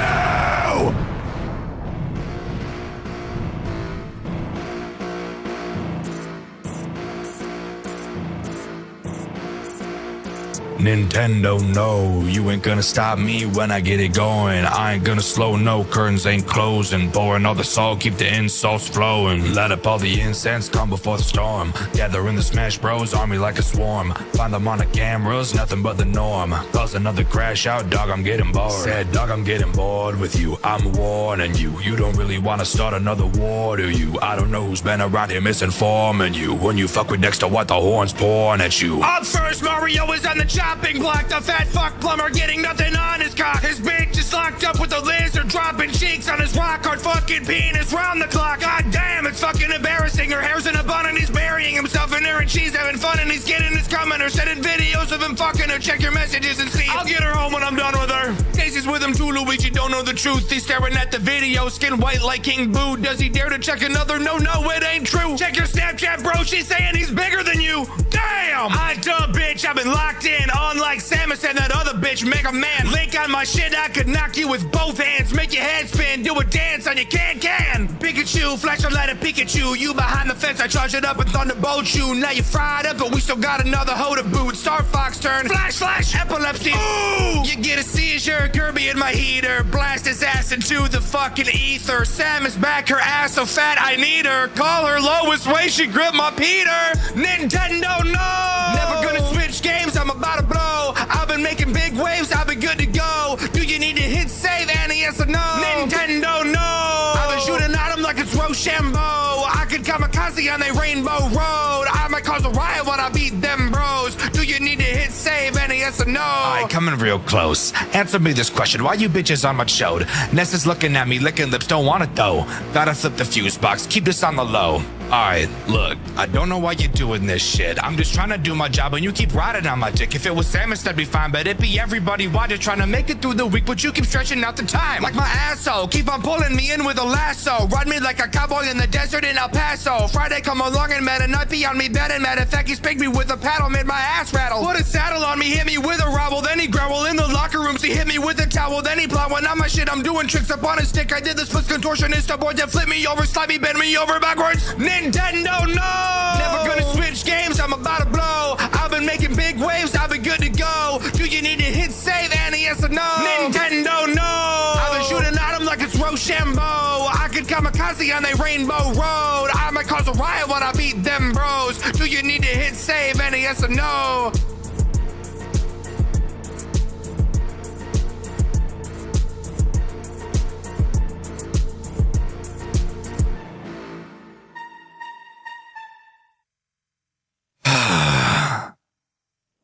[SPEAKER 1] Nintendo, no, you ain't gonna stop me when I get it going. I ain't gonna slow, no, curtains ain't closing. Pouring all the salt, keep the insults flowing. Let up all the incense, come before the storm. Gather in the Smash Bros army like a swarm. Find them on the cameras, nothing but the norm. Cause another crash out, dog, I'm getting bored. Said, dog, I'm getting bored with you. I'm warning you, you don't really wanna start another war, do you? I don't know who's been around here misinforming you. When you fuck with Dxtr, what the horns pouring at you. Up first, Mario is on the chopping block. The fat fuck plumber getting nothing on his cock. His bitch is locked up with a lizard, dropping cheeks on his rock hard fucking penis round the clock. God damn, it's fucking embarrassing. Her hair's in a bun and he's burying himself in her and she's having fun and he's getting his coming. Her sending videos of him fucking her. Check your messages and see. I'll get her home when I'm done with her. Daisy's with him too, Luigi don't know the truth. He's staring at the video, skin white like King Boo. Does he dare to check another? No, it ain't true. Check your Snapchat, bro. She's saying he's bigger than you. Damn! I dumb bitch, I've been locked in. On like Samus and that other bitch, Mega Man. Link on my shit, I could knock you with both hands. Make your head spin, do a dance on your can. Pikachu, flash a light at Pikachu. You behind the fence, I charge it up and thunderbolt you. Now you're fried up, but we still got another hoe to boot. Star Fox turn, flash, epilepsy. Ooh! You get a seizure, Kirby in my heater. Blast his ass into the fucking ether. Samus back, her ass so fat, I need her. Call her lowest way, she grip my Peter. Nintendo, no! Never gonna switch games, I'm about to blow. I've been making big waves, I've been good to go. Do you need to hit save, Annie, yes or no? Nintendo, no! I've been shooting at them like it's Rochambeau. I could kamikaze on a rainbow road. I might cause a riot when I beat them bros. Do you need to hit save, Annie, yes or no? Alright, coming real close. Answer me this question, why you bitches on my show? Ness is looking at me, licking lips, don't want it though. Gotta flip the fuse box, keep this on the low. Alright, look, I don't know why you're doing this shit. I'm just trying to do my job and you keep riding on my dick. If it was Samus, that'd be fine, but it'd be everybody. Why you're trying to make it through the week, but you keep stretching out the time. Like my asshole, keep on pulling me in with a lasso. Ride me like a cowboy in the desert in El Paso. Friday come along and met a night beyond me bed and matter of fact, he spanked me with a paddle, made my ass rattle. Put a saddle on me, hit me with a rowel, then he growl in the locker rooms. He hit me with a towel, then he plowing on my shit. I'm doing tricks up on his stick. I did the splits contortionist aboard that flip me over, slide me, bend me over backwards. Nintendo, no! Never gonna switch games, I'm about to blow. I've been making big waves, I've been good to go. Do you need to hit save, Annie, yes or no? Nintendo, no! I've been shooting at him like it's Rochambeau. I could kamikaze on a rainbow road. I might cause a riot when I beat them bros. Do you need to hit save, Annie, yes or no?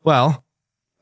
[SPEAKER 1] Well,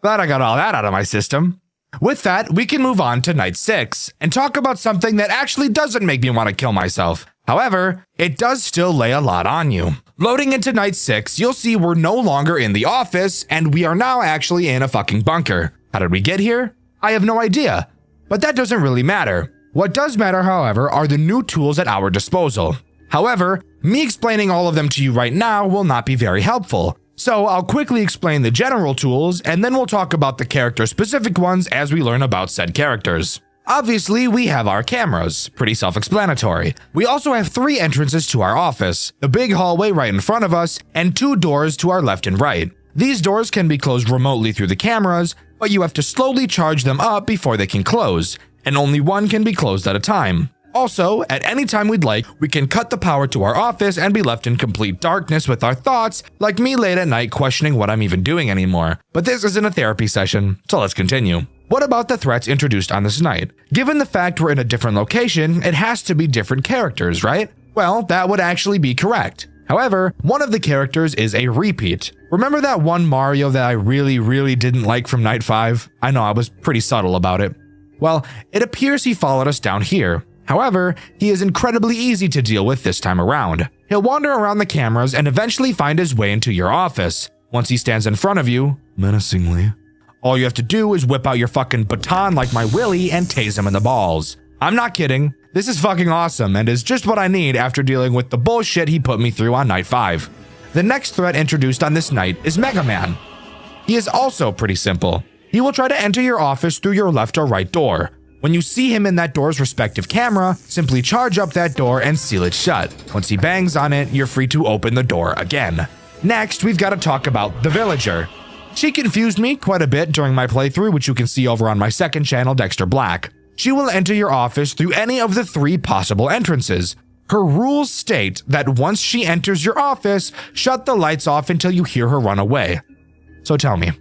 [SPEAKER 1] glad I got all that out of my system. With that, we can move on to night 6 and talk about something that actually doesn't make me want to kill myself. However, it does still lay a lot on you. Loading into night 6, you'll see we're no longer in the office and we are now actually in a fucking bunker. How did we get here? I have no idea, but that doesn't really matter. What does matter, however, are the new tools at our disposal. However, me explaining all of them to you right now will not be very helpful. So I'll quickly explain the general tools, and then we'll talk about the character-specific ones as we learn about said characters. Obviously, we have our cameras, pretty self-explanatory. We also have 3 entrances to our office, the big hallway right in front of us, and 2 doors to our left and right. These doors can be closed remotely through the cameras, but you have to slowly charge them up before they can close, and only one can be closed at a time. Also, at any time we'd like, we can cut the power to our office and be left in complete darkness with our thoughts, like me late at night questioning what I'm even doing anymore. But this isn't a therapy session, so let's continue. What about the threats introduced on this night? Given the fact we're in a different location, it has to be different characters, right? Well, that would actually be correct. However, one of the characters is a repeat. Remember that one Mario that I really didn't like from night 5? I know I was pretty subtle about it. Well, it appears he followed us down here. However, he is incredibly easy to deal with this time around. He'll wander around the cameras and eventually find his way into your office. Once he stands in front of you, menacingly, all you have to do is whip out your fucking baton like my Willy and tase him in the balls. I'm not kidding. This is fucking awesome and is just what I need after dealing with the bullshit he put me through on night 5. The next threat introduced on this night is Mega Man. He is also pretty simple. He will try to enter your office through your left or right door. When you see him in that door's respective camera, simply charge up that door and seal it shut. Once he bangs on it, you're free to open the door again. Next, we've got to talk about the Villager. She confused me quite a bit during my playthrough, which you can see over on my second channel, Dxtr Black. She will enter your office through any of the 3 possible entrances. Her rules state that once she enters your office, shut the lights off until you hear her run away. So tell me,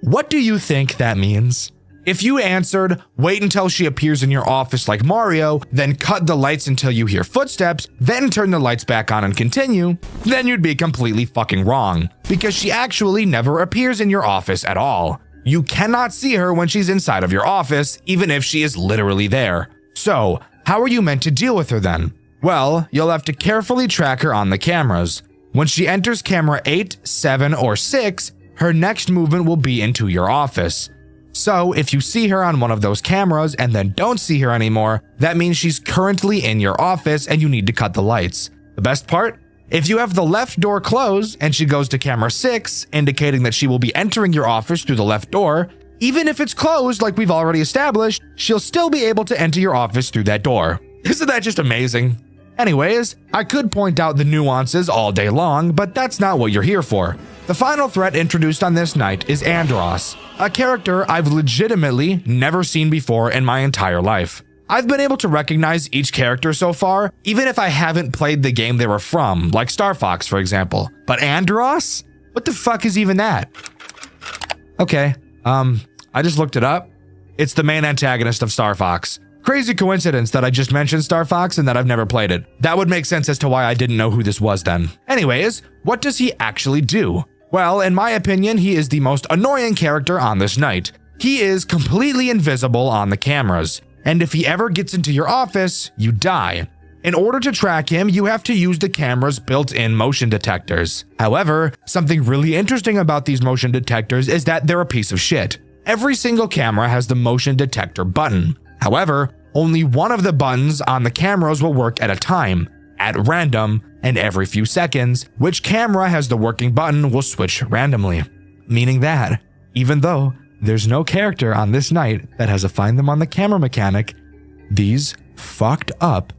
[SPEAKER 1] what do you think that means? If you answered, wait until she appears in your office like Mario, then cut the lights until you hear footsteps, then turn the lights back on and continue, then you'd be completely fucking wrong, because she actually never appears in your office at all. You cannot see her when she's inside of your office, even if she is literally there. So, how are you meant to deal with her then? Well, you'll have to carefully track her on the cameras. When she enters camera 8, 7, or 6, her next movement will be into your office. So, if you see her on one of those cameras and then don't see her anymore, that means she's currently in your office and you need to cut the lights. The best part? If you have the left door closed and she goes to camera 6, indicating that she will be entering your office through the left door, even if it's closed like we've already established, she'll still be able to enter your office through that door. Isn't that just amazing? Anyways, I could point out the nuances all day long, but that's not what you're here for. The final threat introduced on this night is Andros, a character I've legitimately never seen before in my entire life. I've been able to recognize each character so far, even if I haven't played the game they were from, like Star Fox, for example. But Andros? What the fuck is even that? Okay, I just looked it up. It's the main antagonist of Star Fox. Crazy coincidence that I just mentioned Star Fox and that I've never played it. That would make sense as to why I didn't know who this was then. Anyways, what does he actually do? Well, in my opinion, he is the most annoying character on this night. He is completely invisible on the cameras, and if he ever gets into your office, you die. In order to track him, you have to use the camera's built-in motion detectors. However, something really interesting about these motion detectors is that they're a piece of shit. Every single camera has the motion detector button. However, only one of the buttons on the cameras will work at a time, at random, and every few seconds, which camera has the working button will switch randomly. Meaning that, even though there's no character on this night that has a find them on the camera mechanic, these fucked up,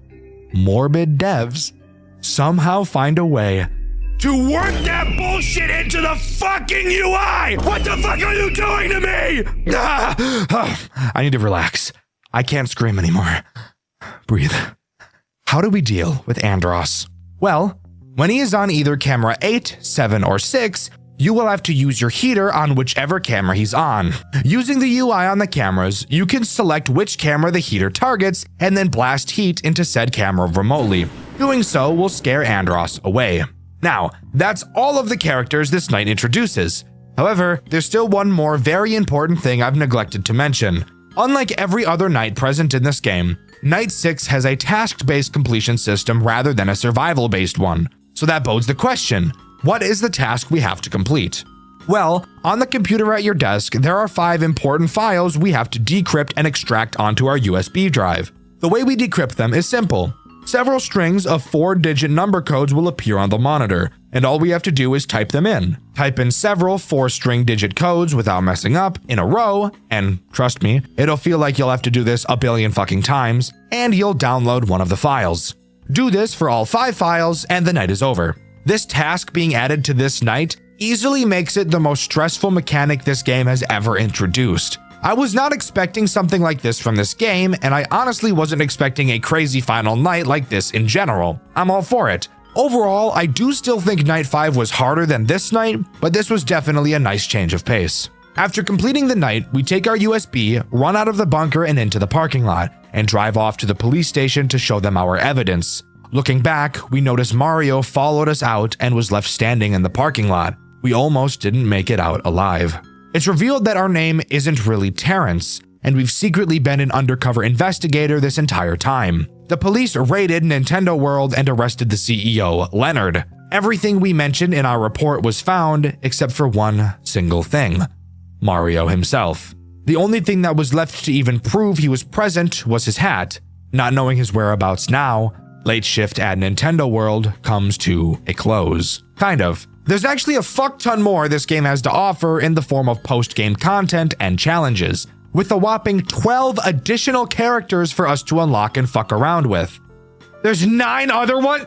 [SPEAKER 1] morbid devs somehow find a way to work that bullshit into the fucking UI! What the fuck are you doing to me? I need to relax. I can't scream anymore. Breathe. How do we deal with Andros? Well, when he is on either camera 8, 7, or 6, you will have to use your heater on whichever camera he's on. Using the UI on the cameras, you can select which camera the heater targets and then blast heat into said camera remotely. Doing so will scare Andros away. Now, that's all of the characters this night introduces. However, there's still one more very important thing I've neglected to mention. Unlike every other night present in this game, Night 6 has a task-based completion system rather than a survival-based one. So that bodes the question, what is the task we have to complete? Well, on the computer at your desk, there are 5 important files we have to decrypt and extract onto our USB drive. The way we decrypt them is simple. Several strings of 4-digit number codes will appear on the monitor, and all we have to do is type them in. Type in several 4-string digit codes without messing up in a row, and trust me, it'll feel like you'll have to do this a billion fucking times, and you'll download one of the files. Do this for all 5 files, and the night is over. This task being added to this night easily makes it the most stressful mechanic this game has ever introduced. I was not expecting something like this from this game, and I honestly wasn't expecting a crazy final night like this in general. I'm all for it. Overall, I do still think Night 5 was harder than this night, but this was definitely a nice change of pace. After completing the night, we take our USB, run out of the bunker and into the parking lot, and drive off to the police station to show them our evidence. Looking back, we notice Mario followed us out and was left standing in the parking lot. We almost didn't make it out alive. It's revealed that our name isn't really Terrence, and we've secretly been an undercover investigator this entire time. The police raided Nintendo World and arrested the CEO, Leonard. Everything we mentioned in our report was found, except for one single thing: Mario himself. The only thing that was left to even prove he was present was his hat. Not knowing his whereabouts now, late shift at Nintendo World comes to a close. Kind of. There's actually a fuck ton more this game has to offer in the form of post-game content and challenges, with a whopping 12 additional characters for us to unlock and fuck around with. There's 9 other ones?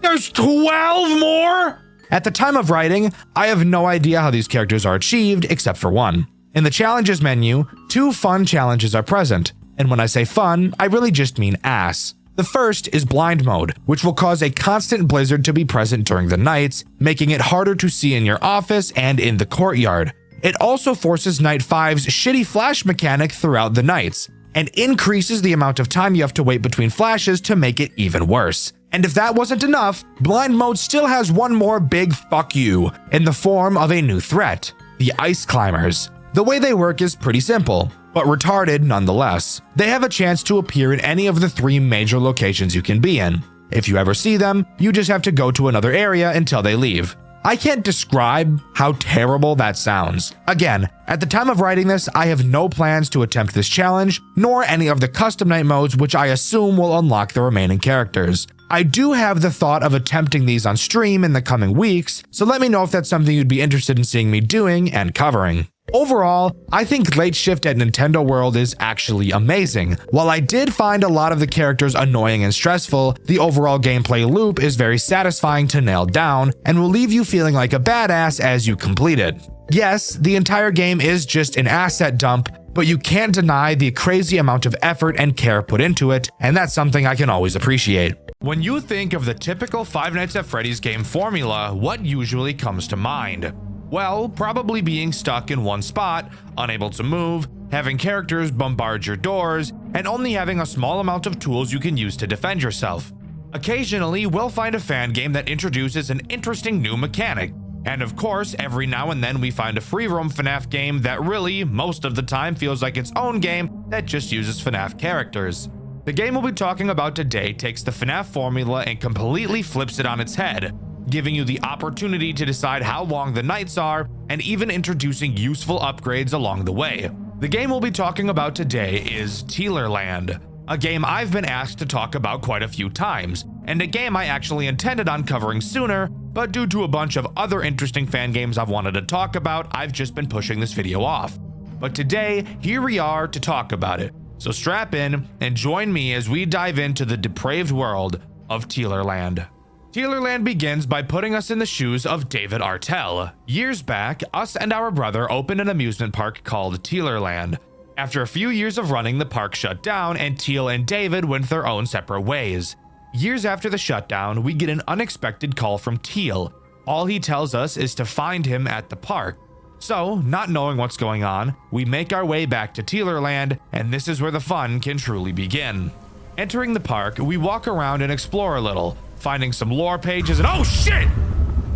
[SPEAKER 1] There's 12 more? At the time of writing, I have no idea how these characters are achieved except for one. In the challenges menu, 2 fun challenges are present, and when I say fun, I really just mean ass. The first is blind mode, which will cause a constant blizzard to be present during the nights, making it harder to see in your office and in the courtyard. It also forces Night 5's shitty flash mechanic throughout the nights, and increases the amount of time you have to wait between flashes to make it even worse. And if that wasn't enough, blind mode still has one more big fuck you in the form of a new threat, the ice climbers. The way they work is pretty simple, but retarded nonetheless. They have a chance to appear in any of the 3 major locations you can be in. If you ever see them, you just have to go to another area until they leave. I can't describe how terrible that sounds. Again, at the time of writing this, I have no plans to attempt this challenge, nor any of the custom night modes which I assume will unlock the remaining characters. I do have the thought of attempting these on stream in the coming weeks, so let me know if that's something you'd be interested in seeing me doing and covering. Overall, I think Late Shift at Nintendo World is actually amazing. While I did find a lot of the characters annoying and stressful, the overall gameplay loop is very satisfying to nail down and will leave you feeling like a badass as you complete it. Yes, the entire game is just an asset dump, but you can't deny the crazy amount of effort and care put into it, and that's something I can always appreciate. When you think of the typical Five Nights at Freddy's game formula, what usually comes to mind? Well, probably being stuck in one spot, unable to move, having characters bombard your doors, and only having a small amount of tools you can use to defend yourself. Occasionally, we'll find a fan game that introduces an interesting new mechanic. And of course, every now and then we find a free roam FNAF game that really, most of the time, feels like its own game that just uses FNAF characters. The game we'll be talking about today takes the FNAF formula and completely flips it on its head, giving you the opportunity to decide how long the nights are, and even introducing useful upgrades along the way. The game we'll be talking about today is Teerland, a game I've been asked to talk about quite a few times, and a game I actually intended on covering sooner, but due to a bunch of other interesting fan games I've wanted to talk about, I've just been pushing this video off. But today, here we are to talk about it, so strap in and join me as we dive into the depraved world of Teerland. Teerland begins by putting us in the shoes of David Artell. Years back, us and our brother opened an amusement park called Teerland. After a few years of running, the park shut down and Teal and David went their own separate ways. Years after the shutdown, we get an unexpected call from Teal. All he tells us is to find him at the park. So, not knowing what's going on, we make our way back to Teerland, and this is where the fun can truly begin. Entering the park, we walk around and explore a little, finding some lore pages and oh shit!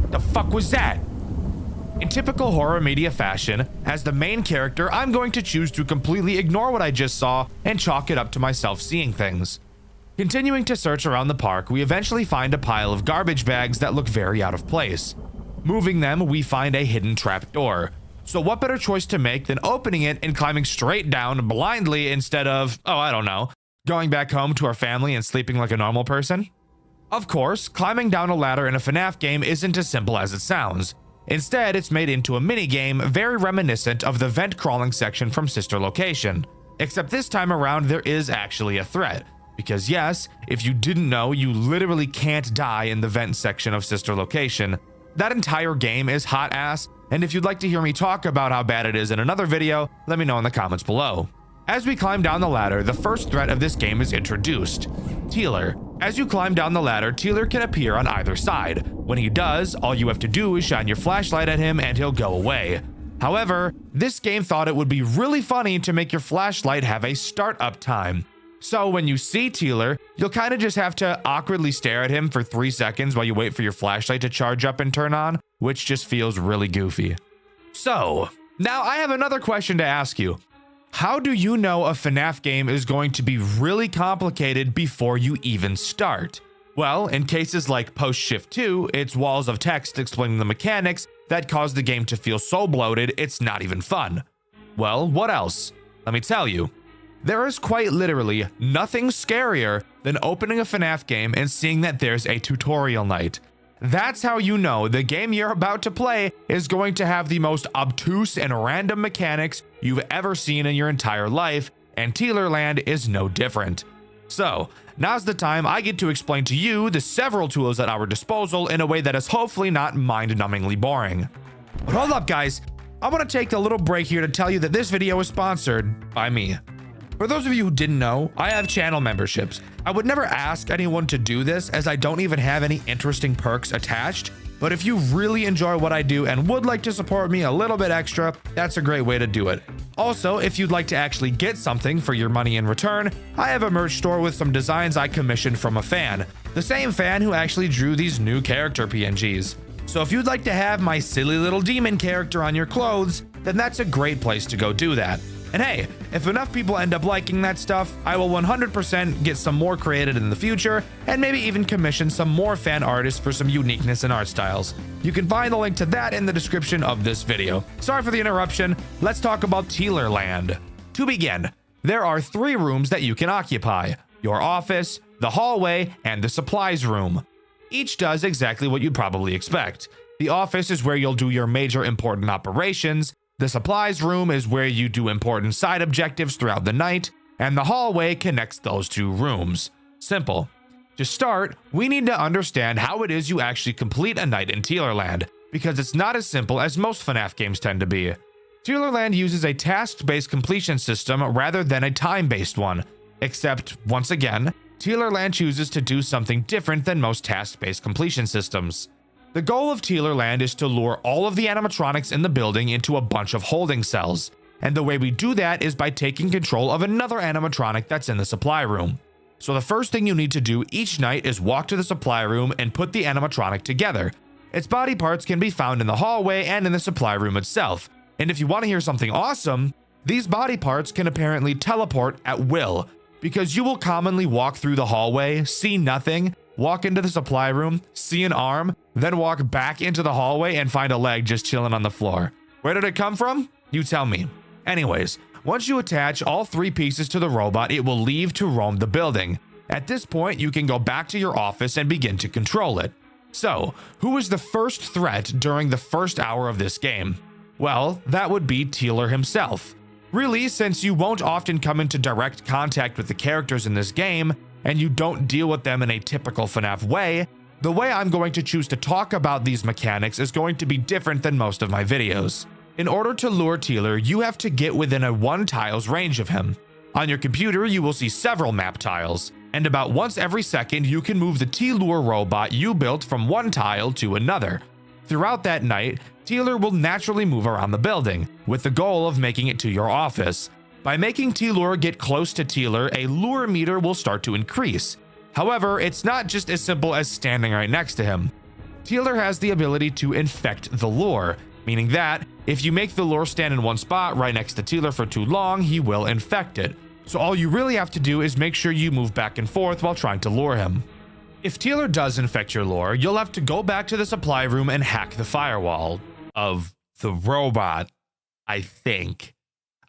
[SPEAKER 1] The fuck was that? In typical horror media fashion, as the main character, I'm going to choose to completely ignore what I just saw and chalk it up to myself seeing things. Continuing to search around the park, we eventually find a pile of garbage bags that look very out of place. Moving them, we find a hidden trap door. So what better choice to make than opening it and climbing straight down blindly instead of, oh I don't know, going back home to our family and sleeping like a normal person? Of course, climbing down a ladder in a FNAF game isn't as simple as it sounds. Instead, it's made into a minigame very reminiscent of the vent crawling section from Sister Location. Except this time around, there is actually a threat. Because yes, if you didn't know, you literally can't die in the vent section of Sister Location. That entire game is hot ass, and if you'd like to hear me talk about how bad it is in another video, let me know in the comments below. As we climb down the ladder, the first threat of this game is introduced, Teeler. As you climb down the ladder, Teeler can appear on either side. When he does, all you have to do is shine your flashlight at him and he'll go away. However, this game thought it would be really funny to make your flashlight have a startup time. So when you see Teeler, you'll kind of just have to awkwardly stare at him for 3 seconds while you wait for your flashlight to charge up and turn on, which just feels really goofy. So, now I have another question to ask you. How do you know a FNAF game is going to be really complicated before you even start? Well, in cases like Post-Shift 2, it's walls of text explaining the mechanics that cause the game to feel so bloated it's not even fun. Well, what else? Let me tell you. There is quite literally nothing scarier than opening a FNAF game and seeing that there's a tutorial night. That's how you know the game you're about to play is going to have the most obtuse and random mechanics you've ever seen in your entire life, and Teerland is no different. So, now's the time I get to explain to you the several tools at our disposal in a way that is hopefully not mind-numbingly boring. But hold up, guys. I want to take a little break here to tell you that this video is sponsored by me. For those of you who didn't know, I have channel memberships. I would never ask anyone to do this as I don't even have any interesting perks attached. But if you really enjoy what I do and would like to support me a little bit extra, that's a great way to do it. Also, if you'd like to actually get something for your money in return, I have a merch store with some designs I commissioned from a fan. The same fan who actually drew these new character PNGs. So if you'd like to have my silly little demon character on your clothes, then that's a great place to go do that. And hey, if enough people end up liking that stuff, I will 100% get some more created in the future, and maybe even commission some more fan artists for some uniqueness in art styles. You can find the link to that in the description of this video. Sorry for the interruption, let's talk about Teerland. To begin, there are 3 rooms that you can occupy: your office, the hallway, and the supplies room. Each does exactly what you'd probably expect. The office is where you'll do your major important operations. The supplies room is where you do important side objectives throughout the night, and the hallway connects those 2 rooms. Simple. To start, we need to understand how it is you actually complete a night in Teerland, because it's not as simple as most FNAF games tend to be. Teerland uses a task-based completion system rather than a time-based one, except, once again, Teerland chooses to do something different than most task-based completion systems. The goal of Teerland is to lure all of the animatronics in the building into a bunch of holding cells, and the way we do that is by taking control of another animatronic that's in the supply room. So the first thing you need to do each night is walk to the supply room and put the animatronic together. Its body parts can be found in the hallway and in the supply room itself, and if you want to hear something awesome, these body parts can apparently teleport at will, because you will commonly walk through the hallway, see nothing, walk into the supply room, see an arm, then walk back into the hallway and find a leg just chilling on the floor. Where did it come from? You tell me. Anyways, once you attach all 3 pieces to the robot, it will leave to roam the building. At this point, you can go back to your office and begin to control it. So, who is the first threat during the first hour of this game? Well, that would be Teerland himself. Really, since you won't often come into direct contact with the characters in this game, and you don't deal with them in a typical FNAF way, the way I'm going to choose to talk about these mechanics is going to be different than most of my videos. In order to lure Teerland, you have to get within a 1 tile's range of him. On your computer, you will see several map tiles, and about once every second you can move the Teerland robot you built from 1 tile to another. Throughout that night, Teerland will naturally move around the building, with the goal of making it to your office. By making Teerland get close to Teerland, a lure meter will start to increase. However, it's not just as simple as standing right next to him. Teerland has the ability to infect the lure, meaning that if you make the lure stand in one spot right next to Teerland for too long, he will infect it. So all you really have to do is make sure you move back and forth while trying to lure him. If Teerland does infect your lure, you'll have to go back to the supply room and hack the firewall of the robot, I think.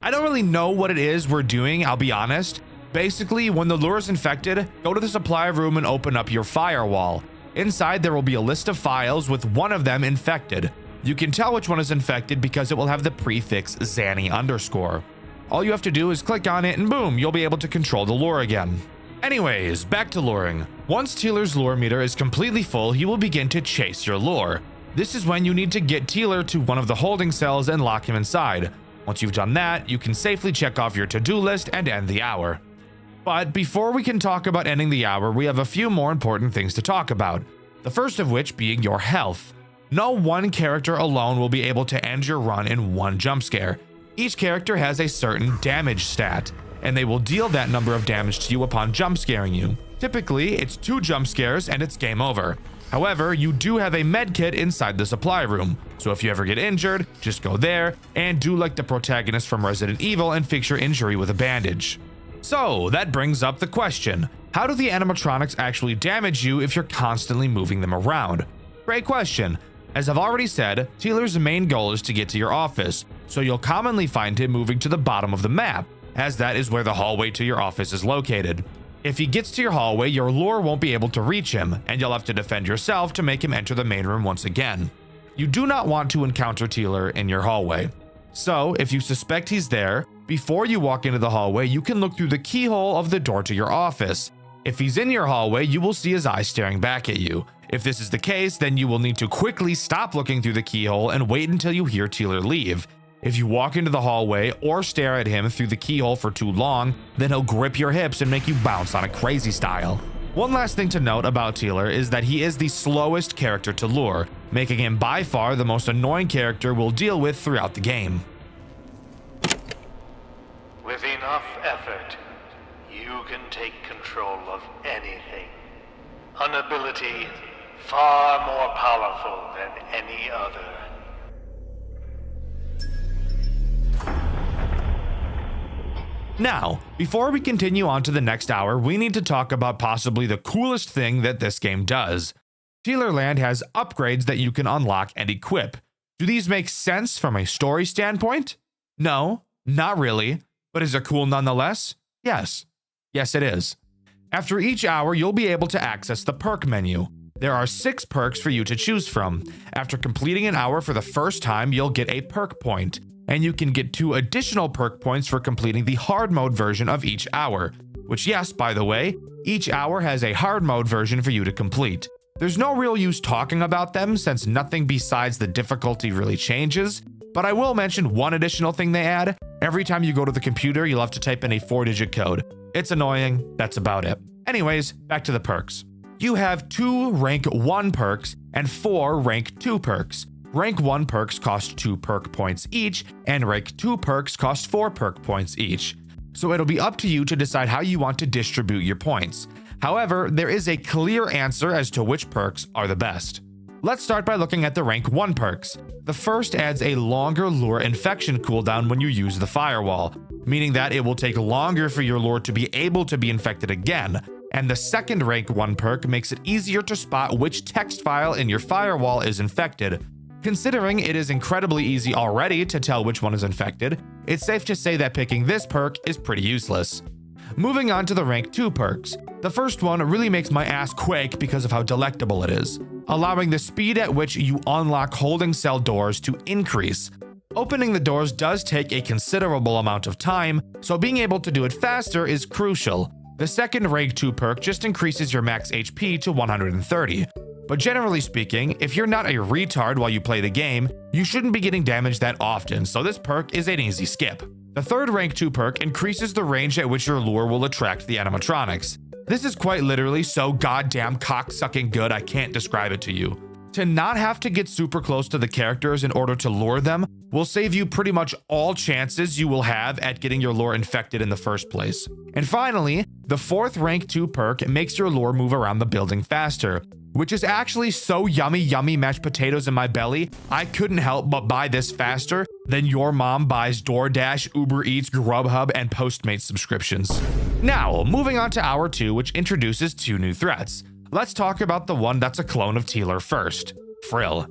[SPEAKER 1] I don't really know what it is we're doing, I'll be honest. Basically, when the lure is infected, go to the supply room and open up your firewall. Inside, there will be a list of files with one of them infected. You can tell which one is infected because it will have the prefix Zanny_. All you have to do is click on it and boom, you'll be able to control the lure again. Anyways, back to luring. Once Teerland's lure meter is completely full, he will begin to chase your lure. This is when you need to get Teerland to one of the holding cells and lock him inside. Once you've done that, you can safely check off your to-do list and end the hour. But before we can talk about ending the hour, we have a few more important things to talk about. The first of which being your health. No one character alone will be able to end your run in 1 jump scare. Each character has a certain damage stat, and they will deal that number of damage to you upon jump scaring you. Typically, it's 2 jump scares and it's game over. However, you do have a med kit inside the supply room, so if you ever get injured, just go there and do like the protagonist from Resident Evil and fix your injury with a bandage. So that brings up the question, how do the animatronics actually damage you if you're constantly moving them around? Great question. As I've already said, Teerland's main goal is to get to your office, so you'll commonly find him moving to the bottom of the map, as that is where the hallway to your office is located. If he gets to your hallway, your lure won't be able to reach him, and you'll have to defend yourself to make him enter the main room once again. You do not want to encounter Teerland in your hallway. So, if you suspect he's there, Before you walk into the hallway, you can look through the keyhole of the door to your office. If he's in your hallway, you will see his eyes staring back at you. If this is the case, then you will need to quickly stop looking through the keyhole and wait until you hear Teerland leave. If you walk into the hallway or stare at him through the keyhole for too long, then he'll grip your hips and make you bounce on a crazy style. One last thing to note about Teerland is that he is the slowest character to lure, making him by far the most annoying character we'll deal with throughout the game.
[SPEAKER 7] With enough effort, you can take control of anything. An ability far more powerful than any other.
[SPEAKER 1] Now, before we continue on to the next hour, we need to talk about possibly the coolest thing that this game does. Teerland has upgrades that you can unlock and equip. Do these make sense from a story standpoint? No, not really. But is it cool nonetheless? Yes. Yes, it is. After each hour, you'll be able to access the perk menu. There are 6 perks for you to choose from. After completing an hour for the first time, you'll get a perk point, and you can get 2 additional perk points for completing the hard mode version of each hour. Which, yes, by the way, each hour has a hard mode version for you to complete. There's no real use talking about them since nothing besides the difficulty really changes, but I will mention one additional thing they add. Every time you go to the computer, you'll have to type in a 4-digit code. It's annoying, that's about it. Anyways, back to the perks. You have 2 rank 1 perks and 4 rank 2 perks. Rank 1 perks cost 2 perk points each, and rank 2 perks cost 4 perk points each. So it'll be up to you to decide how you want to distribute your points. However, there is a clear answer as to which perks are the best. Let's start by looking at the rank 1 perks. The first adds a longer lure infection cooldown when you use the firewall, meaning that it will take longer for your lure to be able to be infected again. And the second rank 1 perk makes it easier to spot which text file in your firewall is infected. Considering it is incredibly easy already to tell which one is infected, it's safe to say that picking this perk is pretty useless. Moving on to the rank 2 perks. The first one really makes my ass quake because of how delectable it is, allowing the speed at which you unlock holding cell doors to increase. Opening the doors does take a considerable amount of time, so being able to do it faster is crucial. The second rank 2 perk just increases your max HP to 130. But generally speaking, if you're not a retard while you play the game, you shouldn't be getting damaged that often, so this perk is an easy skip. The third rank 2 perk increases the range at which your lure will attract the animatronics. This is quite literally so goddamn cock-sucking good I can't describe it to you. To not have to get super close to the characters in order to lure them will save you pretty much all chances you will have at getting your lure infected in the first place. And finally, the fourth rank 2 perk makes your lure move around the building faster, which is actually so yummy mashed potatoes in my belly, I couldn't help but buy this faster than your mom buys DoorDash, Uber Eats, Grubhub, and Postmates subscriptions. Now, moving on to hour 2, which introduces 2 new threats. Let's talk about the one that's a clone of Teerland first, Frill.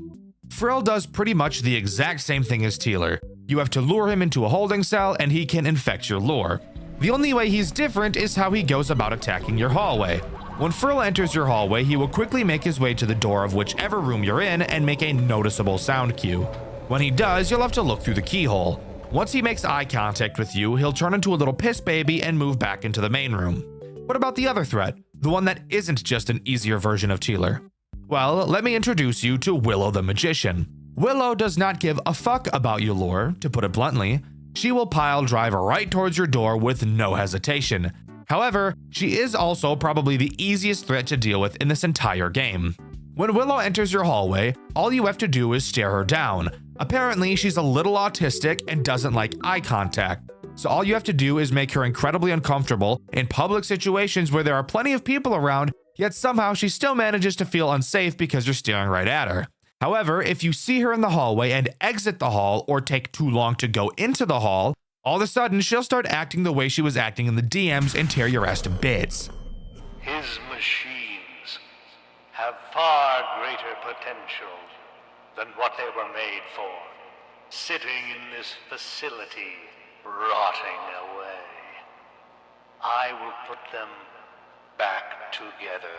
[SPEAKER 1] Frill does pretty much the exact same thing as Teerland. You have to lure him into a holding cell and he can infect your lure. The only way he's different is how he goes about attacking your hallway. When Frill enters your hallway, he will quickly make his way to the door of whichever room you're in and make a noticeable sound cue. When he does, you'll have to look through the keyhole. Once he makes eye contact with you, he'll turn into a little piss baby and move back into the main room. What about the other threat? The one that isn't just an easier version of Teerland? Well, let me introduce you to Willow the Magician. Willow does not give a fuck about your lure, to put it bluntly. She will pile drive right towards your door with no hesitation. However, she is also probably the easiest threat to deal with in this entire game. When Willow enters your hallway, all you have to do is stare her down. Apparently, she's a little autistic and doesn't like eye contact. So all you have to do is make her incredibly uncomfortable in public situations where there are plenty of people around, yet somehow she still manages to feel unsafe because you're staring right at her. However, if you see her in the hallway and exit the hall or take too long to go into the hall, all of a sudden she'll start acting the way she was acting in the DMs and tear your ass to bits.
[SPEAKER 7] His machines have far greater potential than what they were made for, sitting in this facility, rotting away. I will put them back together.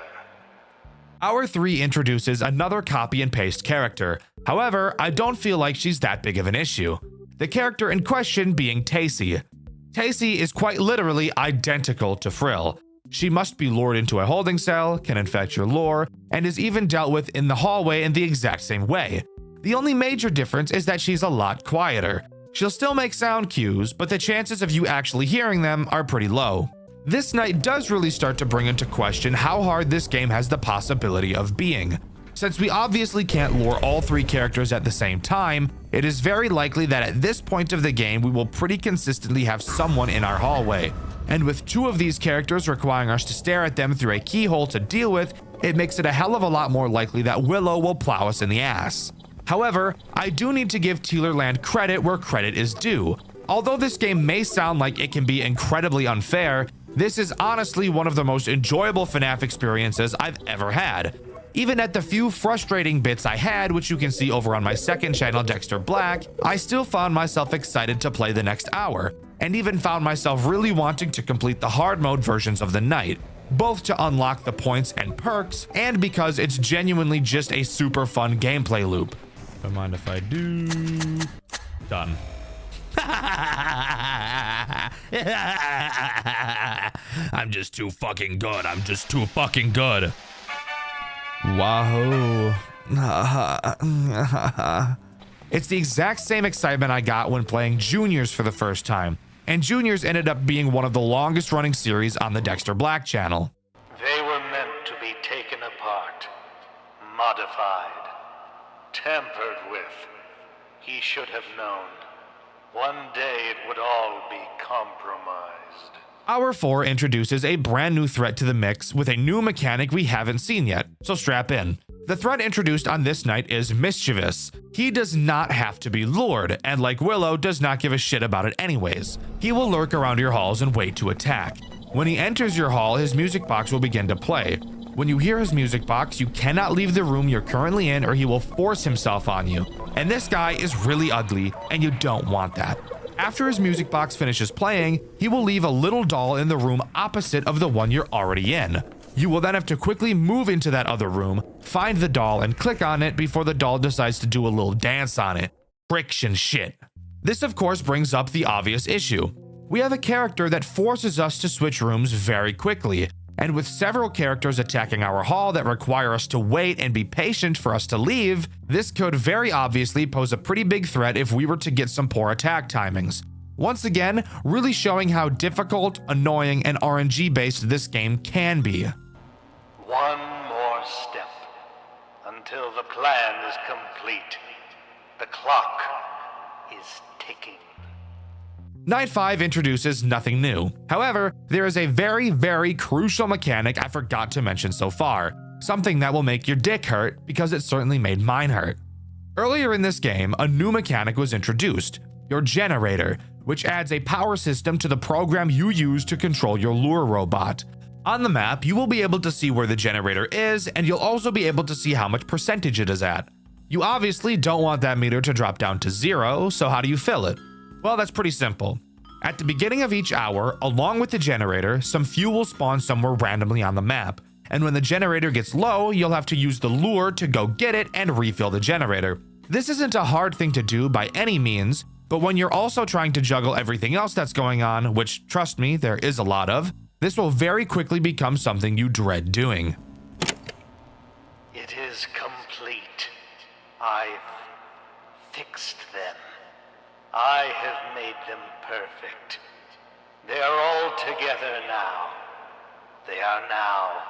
[SPEAKER 1] Hour 3 introduces another copy and paste character. However, I don't feel like she's that big of an issue. The character in question being Tacy. Casey is quite literally identical to Frill. She must be lured into a holding cell, can infect your lore, and is even dealt with in the hallway in the exact same way. The only major difference is that she's a lot quieter. She'll still make sound cues, but the chances of you actually hearing them are pretty low. This night does really start to bring into question how hard this game has the possibility of being. Since we obviously can't lure all 3 characters at the same time, it is very likely that at this point of the game we will pretty consistently have someone in our hallway. And with 2 of these characters requiring us to stare at them through a keyhole to deal with, it makes it a hell of a lot more likely that Willow will plow us in the ass. However, I do need to give Teerland credit where credit is due. Although this game may sound like it can be incredibly unfair, this is honestly one of the most enjoyable FNAF experiences I've ever had. Even at the few frustrating bits I had, which you can see over on my second channel, Dxtr Black, I still found myself excited to play the next hour, and even found myself really wanting to complete the hard mode versions of the night, both to unlock the points and perks, and because it's genuinely just a super fun gameplay loop. Don't mind if I do. Done. I'm just too fucking good. I'm just too fucking good. Wahoo. It's the exact same excitement I got when playing Juniors for the first time, and Juniors ended up being one of the longest running series on the Dxtr Black channel.
[SPEAKER 7] They were meant to be taken apart, modified, tampered with. He should have known. One day it would all be compromised.
[SPEAKER 1] Hour 4 introduces a brand new threat to the mix with a new mechanic we haven't seen yet, so strap in. The threat introduced on this night is Mischievous. He does not have to be lured, and like Willow, does not give a shit about it anyways. He will lurk around your halls and wait to attack. When he enters your hall, his music box will begin to play. When you hear his music box, you cannot leave the room you're currently in or he will force himself on you. And this guy is really ugly, and you don't want that. After his music box finishes playing, he will leave a little doll in the room opposite of the one you're already in. You will then have to quickly move into that other room, find the doll, and click on it before the doll decides to do a little dance on it. Friction shit. This of course brings up the obvious issue. We have a character that forces us to switch rooms very quickly, and with several characters attacking our hall that require us to wait and be patient for us to leave, this could very obviously pose a pretty big threat if we were to get some poor attack timings. Once again, really showing how difficult, annoying, and RNG based this game can be.
[SPEAKER 7] One more step until the plan is complete. The clock is ticking.
[SPEAKER 1] Night 5 introduces nothing new. However, there is a very, very crucial mechanic I forgot to mention so far. Something that will make your dick hurt, because it certainly made mine hurt. Earlier in this game, a new mechanic was introduced, your generator, which adds a power system to the program you use to control your lure robot. On the map, you will be able to see where the generator is, and you'll also be able to see how much percentage it is at. You obviously don't want that meter to drop down to 0, so how do you fill it? Well, that's pretty simple. At the beginning of each hour, along with the generator, some fuel will spawn somewhere randomly on the map. And when the generator gets low, you'll have to use the lure to go get it and refill the generator. This isn't a hard thing to do by any means, but when you're also trying to juggle everything else that's going on, which trust me, there is a lot of, this will very quickly become something you dread doing.
[SPEAKER 7] It is complete. I've fixed them. I have made them perfect. They are all together now. They are now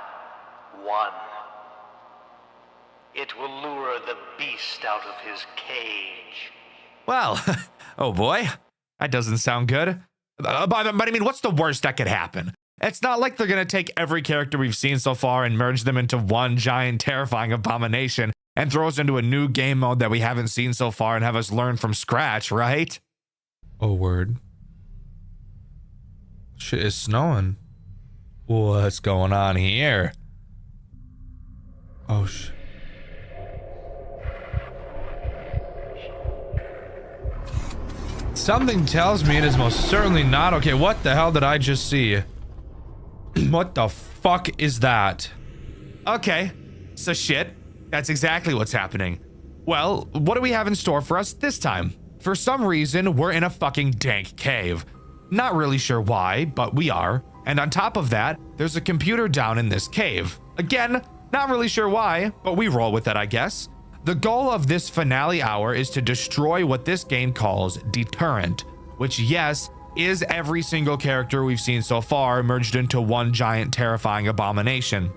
[SPEAKER 7] one. It will lure the beast out of his cage.
[SPEAKER 1] Well, oh boy, that doesn't sound good. But I mean, what's the worst that could happen? It's not like they're gonna take every character we've seen so far and merge them into one giant terrifying abomination and throw us into a new game mode that we haven't seen so far and have us learn from scratch, right? Oh, word. Shit is snowing. What's going on here? Oh, shit. Something tells me it is most certainly not. Okay, what the hell did I just see? What the fuck is that? Okay, so shit. That's exactly what's happening. Well, what do we have in store for us this time? For some reason, we're in a fucking dank cave. Not really sure why, but we are. And on top of that, there's a computer down in this cave. Again, not really sure why, but we roll with it, I guess. The goal of this finale hour is to destroy what this game calls Deterrent, which, yes, is every single character we've seen so far merged into one giant terrifying abomination.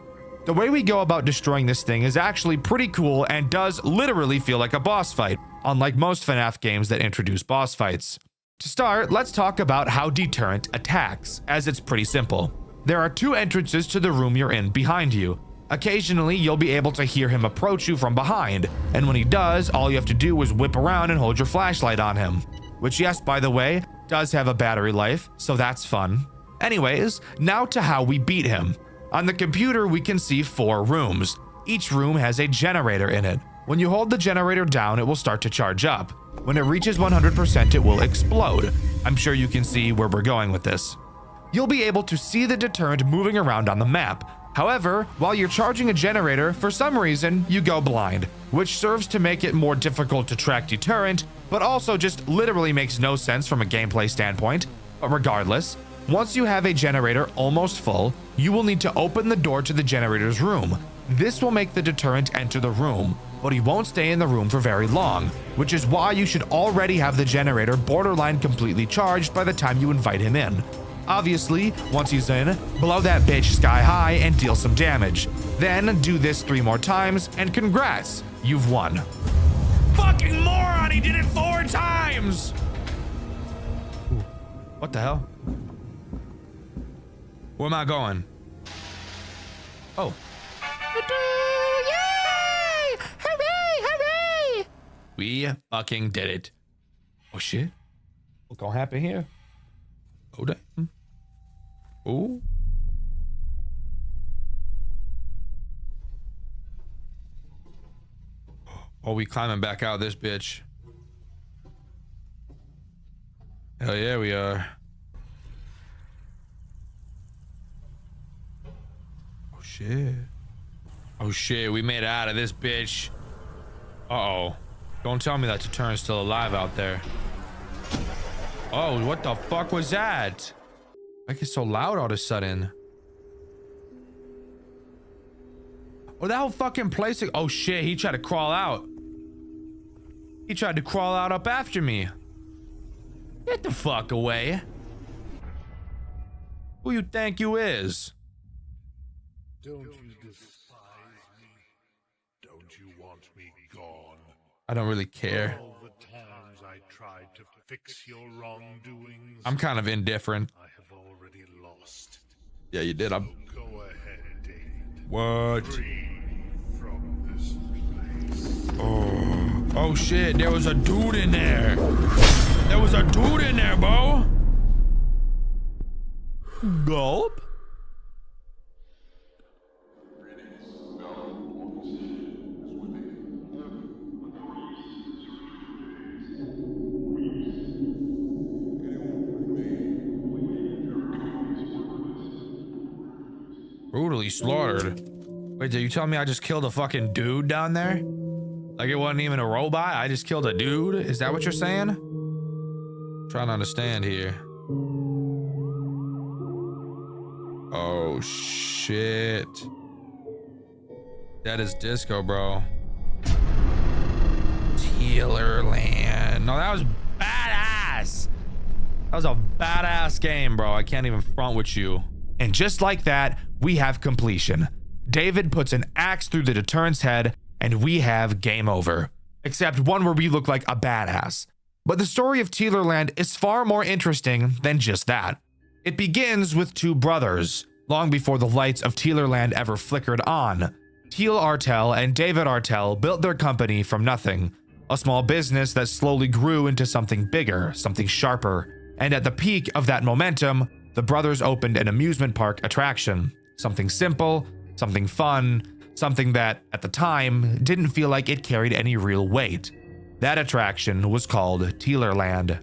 [SPEAKER 1] The way we go about destroying this thing is actually pretty cool and does literally feel like a boss fight, unlike most FNAF games that introduce boss fights. To start, let's talk about how Deterrent attacks, as it's pretty simple. There are 2 entrances to the room you're in behind you. Occasionally, you'll be able to hear him approach you from behind, and when he does, all you have to do is whip around and hold your flashlight on him. Which, yes, by the way, does have a battery life, so that's fun. Anyways, now to how we beat him. On the computer, we can see 4 rooms. Each room has a generator in it. When you hold the generator down, it will start to charge up. When it reaches 100%, it will explode. I'm sure you can see where we're going with this. You'll be able to see the Deterrent moving around on the map. However, while you're charging a generator, for some reason, you go blind, which serves to make it more difficult to track Deterrent, but also just literally makes no sense from a gameplay standpoint. But regardless, once you have a generator almost full, you will need to open the door to the generator's room. This will make the Deterrent enter the room, but he won't stay in the room for very long, which is why you should already have the generator borderline completely charged by the time you invite him in. Obviously, once he's in, blow that bitch sky high and deal some damage. Then do this 3 more times, and congrats, you've won. Fucking moron, he did it 4 times! Ooh, what the hell? Where am I going? Oh. Yay! Hooray! Hooray! We fucking did it. Oh shit. What's gonna happen here? Oh damn. Oh. Oh, we climbing back out this bitch. Hell yeah, we are. Oh shit. Oh shit, we made it out of this bitch. Uh-oh. Don't tell me that Deterrent's still alive out there. Oh, what the fuck was that? Why get so loud all of a sudden? Oh, that whole fucking place. Oh shit, he tried to crawl out. He tried to crawl out up after me. Get the fuck away. Who you think you is?
[SPEAKER 8] Don't you despise me? Don't you want me gone?
[SPEAKER 1] I don't really care.
[SPEAKER 8] All the times I tried to fix your wrongdoings,
[SPEAKER 1] I'm kind of indifferent.
[SPEAKER 8] I have already lost.
[SPEAKER 1] Yeah, you did.
[SPEAKER 8] Go ahead, David.
[SPEAKER 1] What?
[SPEAKER 8] Free me from this place.
[SPEAKER 1] Oh shit, there was a dude in there. There was a dude in there, bro. Gulp. Brutally slaughtered. Wait, did you tell me I just killed a fucking dude down there? Like it wasn't even a robot? I just killed a dude? Is that what you're saying? Trying to understand here. Oh shit. That is disco, bro. Teerland. No, that was badass. That was a badass game, bro. I can't even front with you. And just like that, we have completion. David puts an axe through the Deterrent's head, and we have game over. Except one where we look like a badass. But the story of Teerland is far more interesting than just that. It begins with 2 brothers, long before the lights of Teerland ever flickered on. Teal Artel and David Artel built their company from nothing, a small business that slowly grew into something bigger, something sharper. And at the peak of that momentum, the brothers opened an amusement park attraction. Something simple, something fun, something that, at the time, didn't feel like it carried any real weight. That attraction was called Teerland.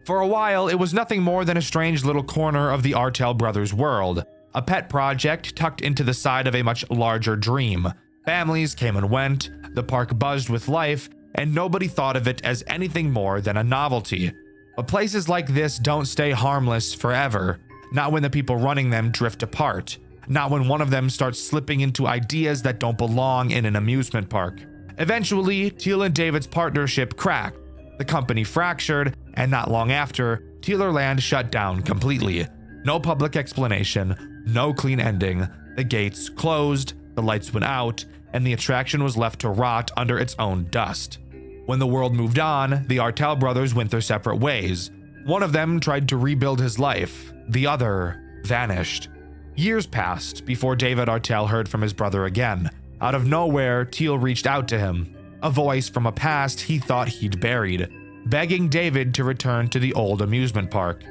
[SPEAKER 1] For a while, it was nothing more than a strange little corner of the Artel brothers' world, a pet project tucked into the side of a much larger dream. Families came and went, the park buzzed with life, and nobody thought of it as anything more than a novelty. But places like this don't stay harmless forever. Not when the people running them drift apart. Not when one of them starts slipping into ideas that don't belong in an amusement park. Eventually, Teal and David's partnership cracked. The company fractured, and not long after, Teerland shut down completely. No public explanation, no clean ending. The gates closed, the lights went out, and the attraction was left to rot under its own dust. When the world moved on, the Artel brothers went their separate ways. One of them tried to rebuild his life, the other vanished. Years passed before David Artel heard from his brother again. Out of nowhere, Teal reached out to him, a voice from a past he thought he'd buried, begging David to return to the old amusement park.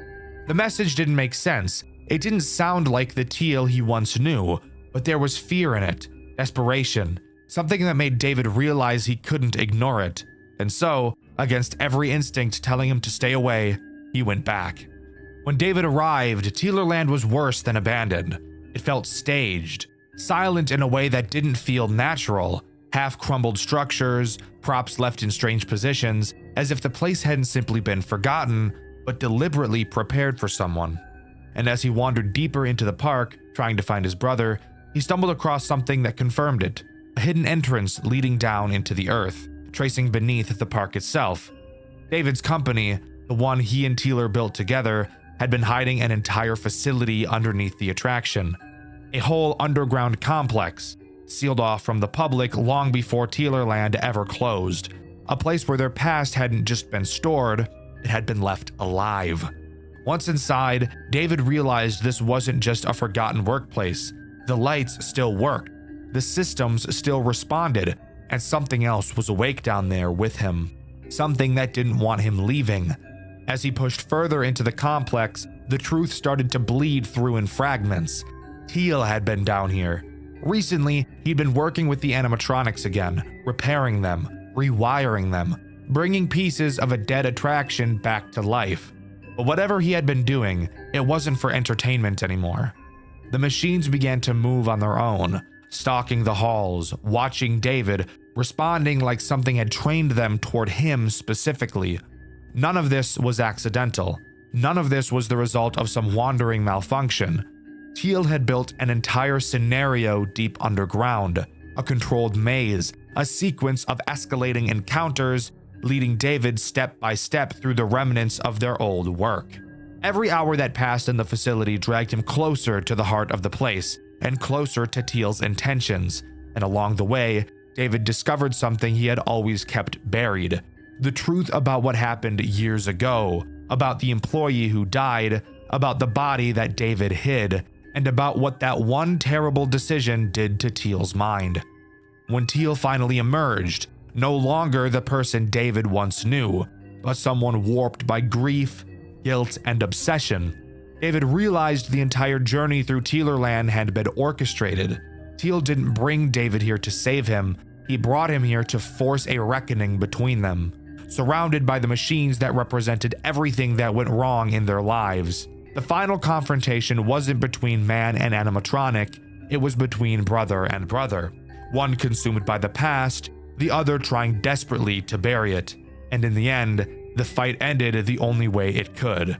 [SPEAKER 1] The message didn't make sense. It didn't sound like the Teal he once knew, but there was fear in it, desperation, something that made David realize he couldn't ignore it. And so, against every instinct telling him to stay away, he went back. When David arrived, Teerland was worse than abandoned. It felt staged, silent in a way that didn't feel natural. Half-crumbled structures, props left in strange positions, as if the place hadn't simply been forgotten, but deliberately prepared for someone. And as he wandered deeper into the park, trying to find his brother, he stumbled across something that confirmed it. A hidden entrance leading down into the earth, tracing beneath the park itself. David's company, the one he and Teeler built together, had been hiding an entire facility underneath the attraction. A whole underground complex, sealed off from the public long before Teerland ever closed. A place where their past hadn't just been stored, it had been left alive. Once inside, David realized this wasn't just a forgotten workplace. The lights still worked, the systems still responded, and something else was awake down there with him. Something that didn't want him leaving. As he pushed further into the complex, the truth started to bleed through in fragments. Teal had been down here. Recently, he'd been working with the animatronics again, repairing them, rewiring them, bringing pieces of a dead attraction back to life. But whatever he had been doing, it wasn't for entertainment anymore. The machines began to move on their own, stalking the halls, watching David, responding like something had trained them toward him specifically. None of this was accidental. None of this was the result of some wandering malfunction. Teal had built an entire scenario deep underground, a controlled maze, a sequence of escalating encounters, leading David step by step through the remnants of their old work. Every hour that passed in the facility dragged him closer to the heart of the place, and closer to Teal's intentions, and along the way, David discovered something he had always kept buried. The truth about what happened years ago, about the employee who died, about the body that David hid, and about what that one terrible decision did to Teal's mind. When Teal finally emerged, no longer the person David once knew, but someone warped by grief, guilt, and obsession, David realized the entire journey through Teerland had been orchestrated. Teal didn't bring David here to save him, he brought him here to force a reckoning between them. Surrounded by the machines that represented everything that went wrong in their lives. The final confrontation wasn't between man and animatronic, it was between brother and brother. One consumed by the past, the other trying desperately to bury it. And in the end, the fight ended the only way it could.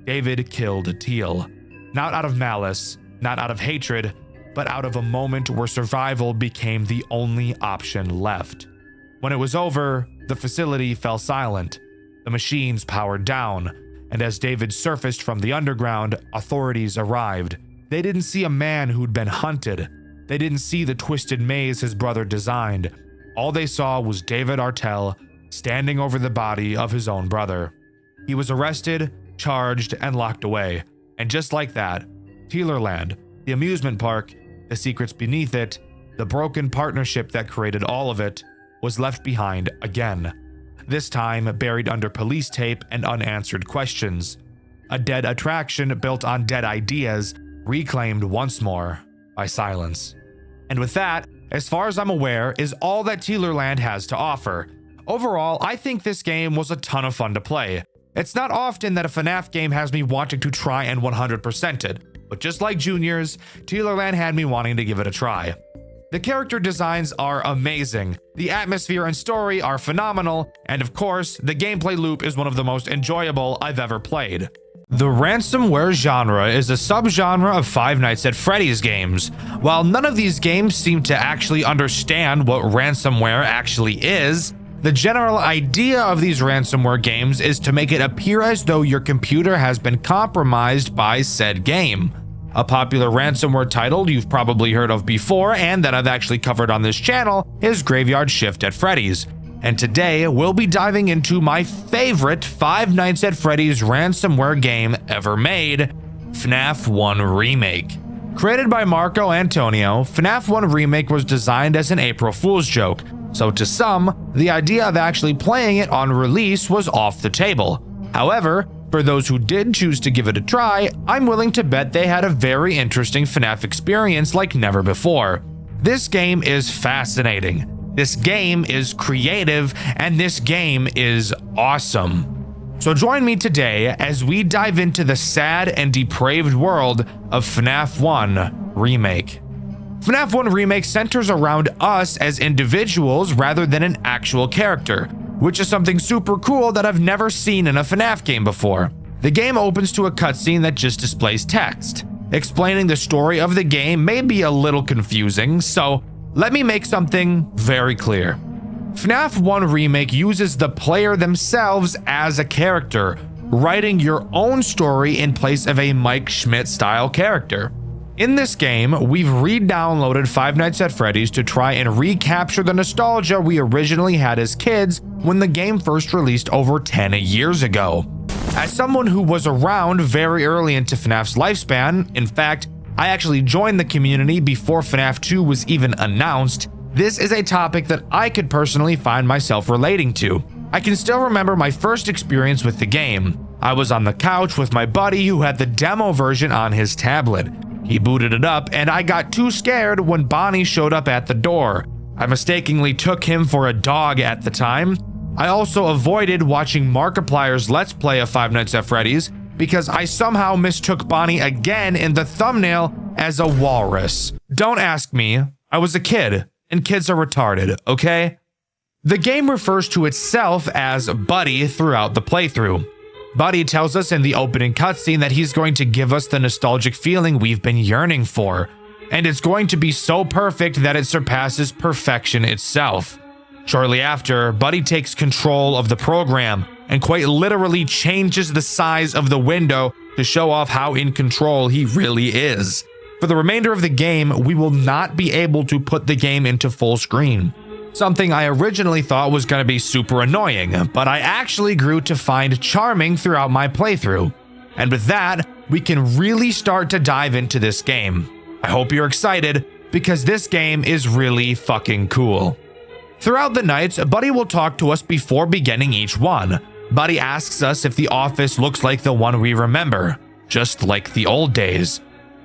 [SPEAKER 1] David killed Teal. Not out of malice, not out of hatred, but out of a moment where survival became the only option left. When it was over, the facility fell silent. The machines powered down, and as David surfaced from the underground, authorities arrived. They didn't see a man who'd been hunted. They didn't see the twisted maze his brother designed. All they saw was David Artel standing over the body of his own brother. He was arrested, charged, and locked away. And just like that, Teerland, the amusement park, the secrets beneath it, the broken partnership that created all of it, was left behind again. This time buried under police tape and unanswered questions. A dead attraction built on dead ideas, reclaimed once more by silence. And with that, as far as I'm aware, is all that Teerland has to offer. Overall, I think this game was a ton of fun to play. It's not often that a FNAF game has me wanting to try and 100% it, but just like Juniors, Teerland had me wanting to give it a try. The character designs are amazing, the atmosphere and story are phenomenal, and of course, the gameplay loop is one of the most enjoyable I've ever played. The ransomware genre is a subgenre of Five Nights at Freddy's games. While none of these games seem to actually understand what ransomware actually is, the general idea of these ransomware games is to make it appear as though your computer has been compromised by said game. A popular ransomware title you've probably heard of before and that I've actually covered on this channel is Graveyard Shift at Freddy's. And today we'll be diving into my favorite Five Nights at Freddy's ransomware game ever made, FNAF 1 Remake. Created by Marco Antonio, FNAF 1 Remake was designed as an April Fool's joke, so to some, the idea of actually playing it on release was off the table. However, for those who did choose to give it a try, I'm willing to bet they had a very interesting FNAF experience like never before. This game is fascinating. This game is creative, and this game is awesome. So join me today as we dive into the sad and depraved world of FNAF 1 Remake. FNAF 1 Remake centers around us as individuals rather than an actual character, which is something super cool that I've never seen in a FNAF game before. The game opens to a cutscene that just displays text. Explaining the story of the game may be a little confusing, so let me make something very clear. FNAF 1 Remake uses the player themselves as a character, writing your own story in place of a Mike Schmidt style character. In this game, we've re-downloaded Five Nights at Freddy's to try and recapture the nostalgia we originally had as kids when the game first released over 10 years ago. As someone who was around very early into FNAF's lifespan, in fact, I actually joined the community before FNAF 2 was even announced, this is a topic that I could personally find myself relating to. I can still remember my first experience with the game. I was on the couch with my buddy who had the demo version on his tablet. He booted it up and I got too scared when Bonnie showed up at the door. I mistakenly took him for a dog at the time. I also avoided watching Markiplier's Let's Play of Five Nights at Freddy's because I somehow mistook Bonnie again in the thumbnail as a walrus. Don't ask me, I was a kid, and kids are retarded, okay? The game refers to itself as Buddy throughout the playthrough. Buddy tells us in the opening cutscene that he's going to give us the nostalgic feeling we've been yearning for, and it's going to be so perfect that it surpasses perfection itself. Shortly after, Buddy takes control of the program and quite literally changes the size of the window to show off how in control he really is. For the remainder of the game, we will not be able to put the game into full screen. Something I originally thought was going to be super annoying, but I actually grew to find charming throughout my playthrough. And with that, we can really start to dive into this game. I hope you're excited, because this game is really fucking cool. Throughout the nights, Buddy will talk to us before beginning each one. Buddy asks us if the office looks like the one we remember, just like the old days.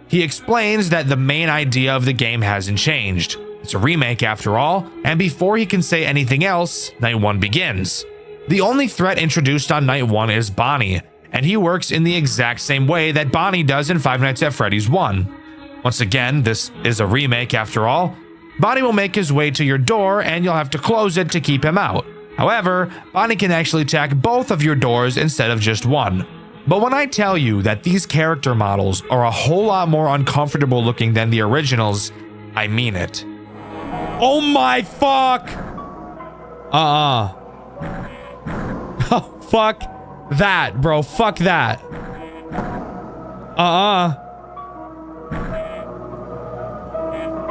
[SPEAKER 1] He explains that the main idea of the game hasn't changed. It's a remake after all, and before he can say anything else, Night 1 begins. The only threat introduced on Night 1 is Bonnie, and he works in the exact same way that Bonnie does in Five Nights at Freddy's 1. Once again, this is a remake after all. Bonnie will make his way to your door and you'll have to close it to keep him out. However, Bonnie can actually attack both of your doors instead of just one. But when I tell you that these character models are a whole lot more uncomfortable looking than the originals, I mean it. Oh my fuck! Oh, fuck that, bro. Fuck that.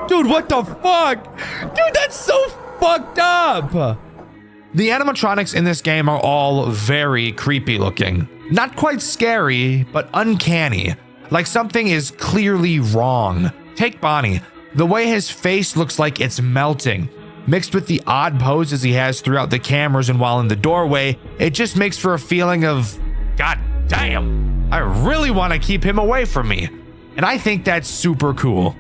[SPEAKER 1] Dude, what the fuck? Dude, that's so fucked up. The animatronics in this game are all very creepy looking. Not quite scary, but uncanny. Like something is clearly wrong. Take Bonnie. The way his face looks like it's melting, mixed with the odd poses he has throughout the cameras and while in the doorway, it just makes for a feeling of, God damn, I really want to keep him away from me. And I think that's super cool.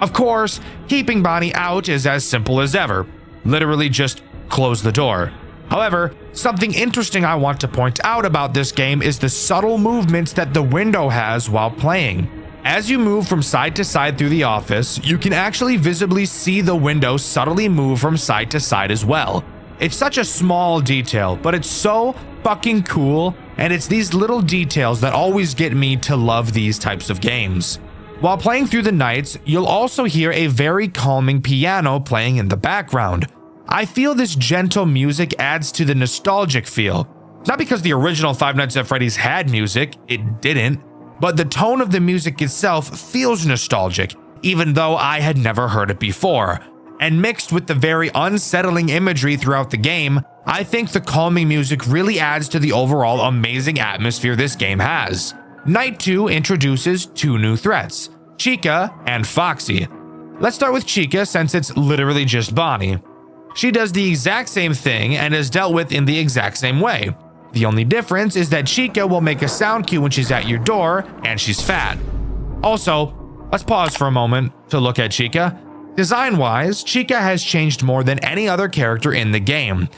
[SPEAKER 1] Of course, keeping Bonnie out is as simple as ever. Literally just close the door. However, something interesting I want to point out about this game is the subtle movements that the window has while playing. As you move from side to side through the office, you can actually visibly see the window subtly move from side to side as well. It's such a small detail, but it's so fucking cool, and it's these little details that always get me to love these types of games. While playing through the nights, you'll also hear a very calming piano playing in the background. I feel this gentle music adds to the nostalgic feel. Not because the original Five Nights at Freddy's had music, it didn't, but the tone of the music itself feels nostalgic, even though I had never heard it before. And mixed with the very unsettling imagery throughout the game, I think the calming music really adds to the overall amazing atmosphere this game has. Night 2 introduces 2 new threats, Chica and Foxy. Let's start with Chica since it's literally just Bonnie. She does the exact same thing and is dealt with in the exact same way. The only difference is that Chica will make a sound cue when she's at your door and she's fat. Also, let's pause for a moment to look at Chica. Design-wise, Chica has changed more than any other character in the game.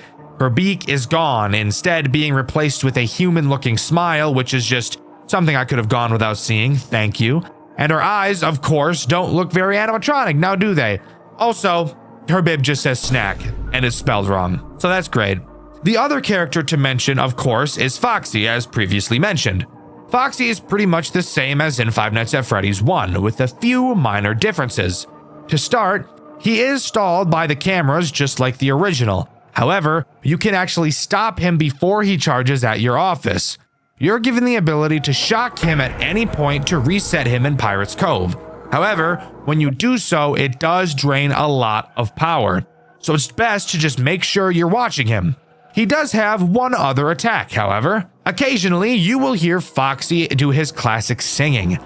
[SPEAKER 1] Her beak is gone, instead being replaced with a human-looking smile, which is just something I could have gone without seeing, thank you. And her eyes, of course, don't look very animatronic, now do they? Also, her bib just says snack, and it's spelled wrong, so that's great. The other character to mention, of course, is Foxy, as previously mentioned. Foxy is pretty much the same as in Five Nights at Freddy's 1, with a few minor differences. To start, he is stalled by the cameras just like the original. However, you can actually stop him before he charges at your office. You're given the ability to shock him at any point to reset him in Pirate's Cove. However, when you do so, it does drain a lot of power. So it's best to just make sure you're watching him. He does have one other attack, however. Occasionally, you will hear Foxy do his classic singing.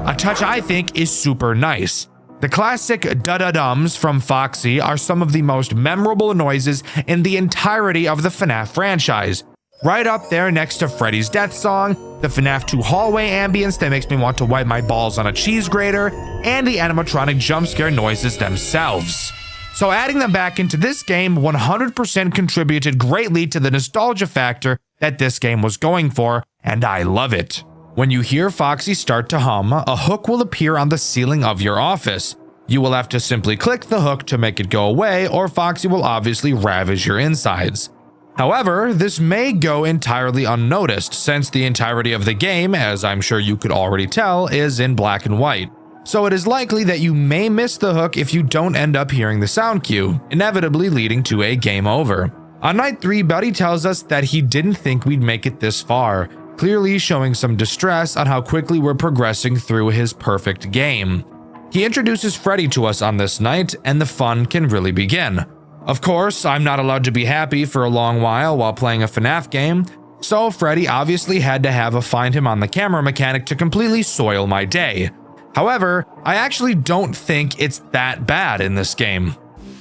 [SPEAKER 1] A touch I think is super nice. The classic da-da-dums from Foxy are some of the most memorable noises in the entirety of the FNAF franchise. Right up there next to Freddy's death song, the FNAF 2 hallway ambience that makes me want to wipe my balls on a cheese grater, and the animatronic jump scare noises themselves. So adding them back into this game 100% contributed greatly to the nostalgia factor that this game was going for, and I love it. When you hear Foxy start to hum, a hook will appear on the ceiling of your office. You will have to simply click the hook to make it go away, or Foxy will obviously ravage your insides. However, this may go entirely unnoticed since the entirety of the game, as I'm sure you could already tell, is in black and white. So it is likely that you may miss the hook if you don't end up hearing the sound cue, inevitably leading to a game over. On night 3, Buddy tells us that he didn't think we'd make it this far, clearly showing some distress on how quickly we're progressing through his perfect game. He introduces Freddy to us on this night, and the fun can really begin. Of course, I'm not allowed to be happy for a long while playing a FNAF game, so Freddy obviously had to have a find him on the camera mechanic to completely soil my day. However, I actually don't think it's that bad in this game.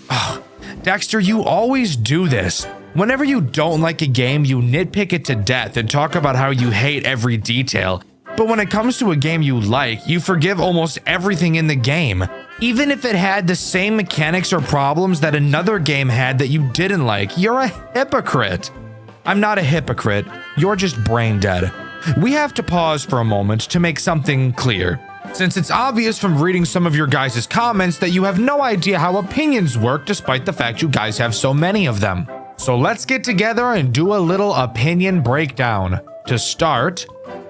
[SPEAKER 1] Ugh, Dxtr, you always do this. Whenever you don't like a game, you nitpick it to death and talk about how you hate every detail. But when it comes to a game you like, you forgive almost everything in the game, even if it had the same mechanics or problems that another game had that you didn't like. You're a hypocrite. I'm not a hypocrite, you're just brain dead. We have to pause for a moment to make something clear, since it's obvious from reading some of your guys' comments that you have no idea how opinions work despite the fact you guys have so many of them. So let's get together and do a little opinion breakdown. To start,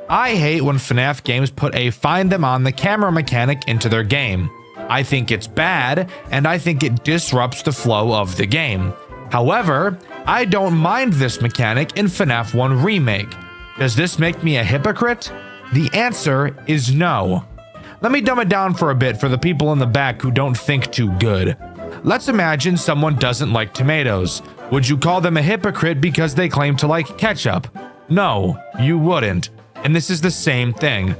[SPEAKER 1] I hate when FNAF games put a find them on the camera mechanic into their game. I think it's bad, and I think it disrupts the flow of the game. However, I don't mind this mechanic in FNAF 1 Remake. Does this make me a hypocrite? The answer is no. Let me dumb it down for a bit for the people in the back who don't think too good. Let's imagine someone doesn't like tomatoes. Would you call them a hypocrite because they claim to like ketchup? No, you wouldn't. And this is the same thing.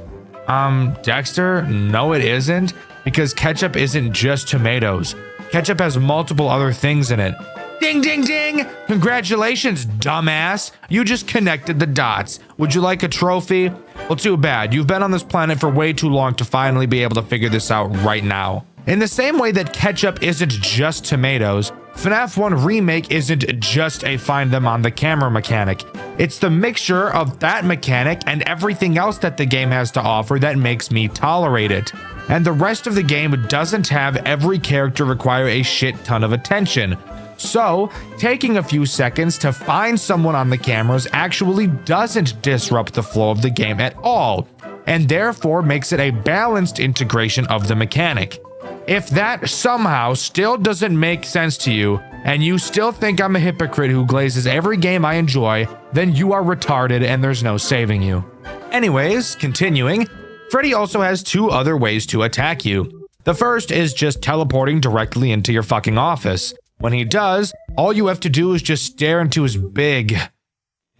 [SPEAKER 1] Dxtr, no it isn't, because ketchup isn't just tomatoes. Ketchup has multiple other things in it. Ding, ding, ding! Congratulations, dumbass! You just connected the dots. Would you like a trophy? Well, too bad. You've been on this planet for way too long to finally be able to figure this out right now. In the same way that ketchup isn't just tomatoes, FNAF 1 Remake isn't just a find them on the camera mechanic. It's the mixture of that mechanic and everything else that the game has to offer that makes me tolerate it. And the rest of the game doesn't have every character require a shit ton of attention. So, taking a few seconds to find someone on the cameras actually doesn't disrupt the flow of the game at all, and therefore makes it a balanced integration of the mechanic. If that somehow still doesn't make sense to you, and you still think I'm a hypocrite who glazes every game I enjoy, then you are retarded and there's no saving you. Anyways, continuing, Freddy also has two other ways to attack you. The first is just teleporting directly into your fucking office. When he does, all you have to do is just stare into his big,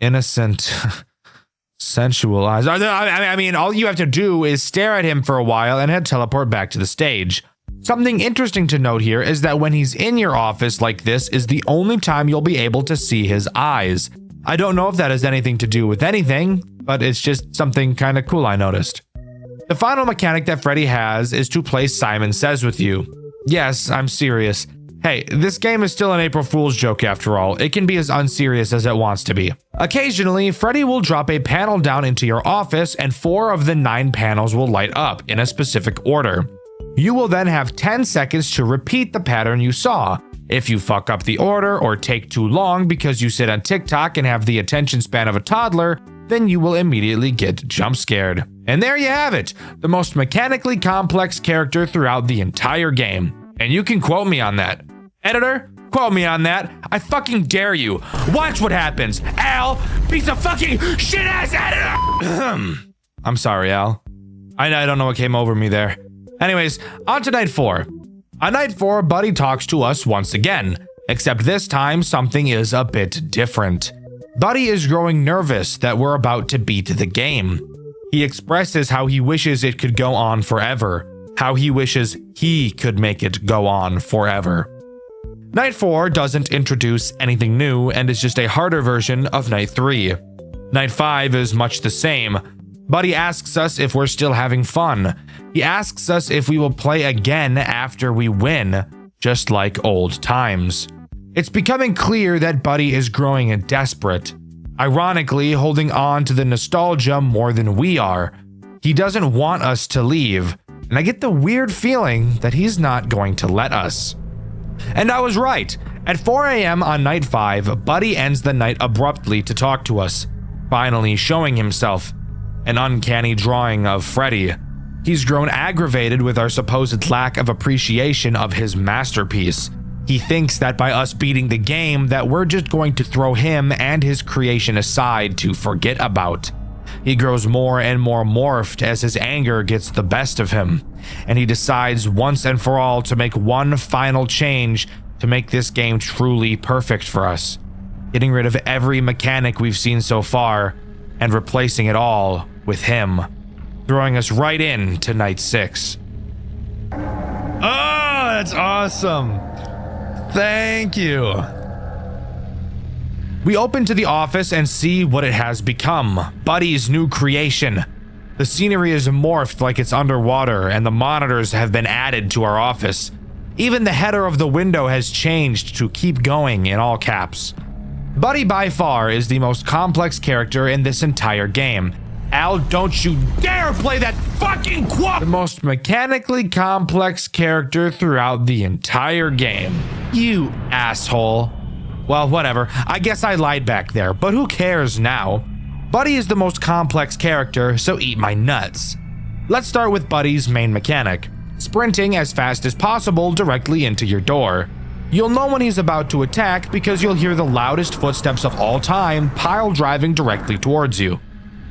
[SPEAKER 1] innocent, sensual eyes. I mean, all you have to do is stare at him for a while and he'll teleport back to the stage. Something interesting to note here is that when he's in your office like this is the only time you'll be able to see his eyes. I don't know if that has anything to do with anything, but it's just something kind of cool I noticed. The final mechanic that Freddy has is to play Simon Says with you. Yes, I'm serious. Hey, this game is still an April Fool's joke after all. It can be as unserious as it wants to be. Occasionally, Freddy will drop a panel down into your office and 4 of the 9 panels will light up in a specific order. You will then have 10 seconds to repeat the pattern you saw. If you fuck up the order or take too long because you sit on TikTok and have the attention span of a toddler, then you will immediately get jump scared. And there you have it, the most mechanically complex character throughout the entire game. And you can quote me on that. Editor, quote me on that. I fucking dare you. Watch what happens. Al, piece of fucking shit-ass editor! I'm sorry, Al. I don't know what came over me there. Anyways, on to night 4. On night 4, Buddy talks to us once again, except this time something is a bit different. Buddy is growing nervous that we're about to beat the game. He expresses how he wishes it could go on forever, how he wishes he could make it go on forever. Night 4 doesn't introduce anything new and is just a harder version of Night 3. Night 5 is much the same. Buddy asks us if we're still having fun. He asks us if we will play again after we win, just like old times. It's becoming clear that Buddy is growing desperate, ironically holding on to the nostalgia more than we are. He doesn't want us to leave, and I get the weird feeling that he's not going to let us. And I was right. At 4 a.m. on night 5, Buddy ends the night abruptly to talk to us, finally showing himself. An uncanny drawing of Freddy. He's grown aggravated with our supposed lack of appreciation of his masterpiece. He thinks that by us beating the game that we're just going to throw him and his creation aside to forget about. He grows more and more morphed as his anger gets the best of him, and he decides once and for all to make one final change to make this game truly perfect for us, getting rid of every mechanic we've seen so far and replacing it all with him, throwing us right into night 6. Oh, that's awesome. Thank you. We open to the office and see what it has become, Buddy's new creation. The scenery is morphed like it's underwater and the monitors have been added to our office. Even the header of the window has changed to "keep going" in all caps. Buddy by far is the most complex character in this entire game. Al, don't you dare play that fucking quote! The most mechanically complex character throughout the entire game. You asshole. Well, whatever. I guess I lied back there, but who cares now? Buddy is the most complex character, so eat my nuts. Let's start with Buddy's main mechanic, sprinting as fast as possible directly into your door. You'll know when he's about to attack because you'll hear the loudest footsteps of all time pile driving directly towards you.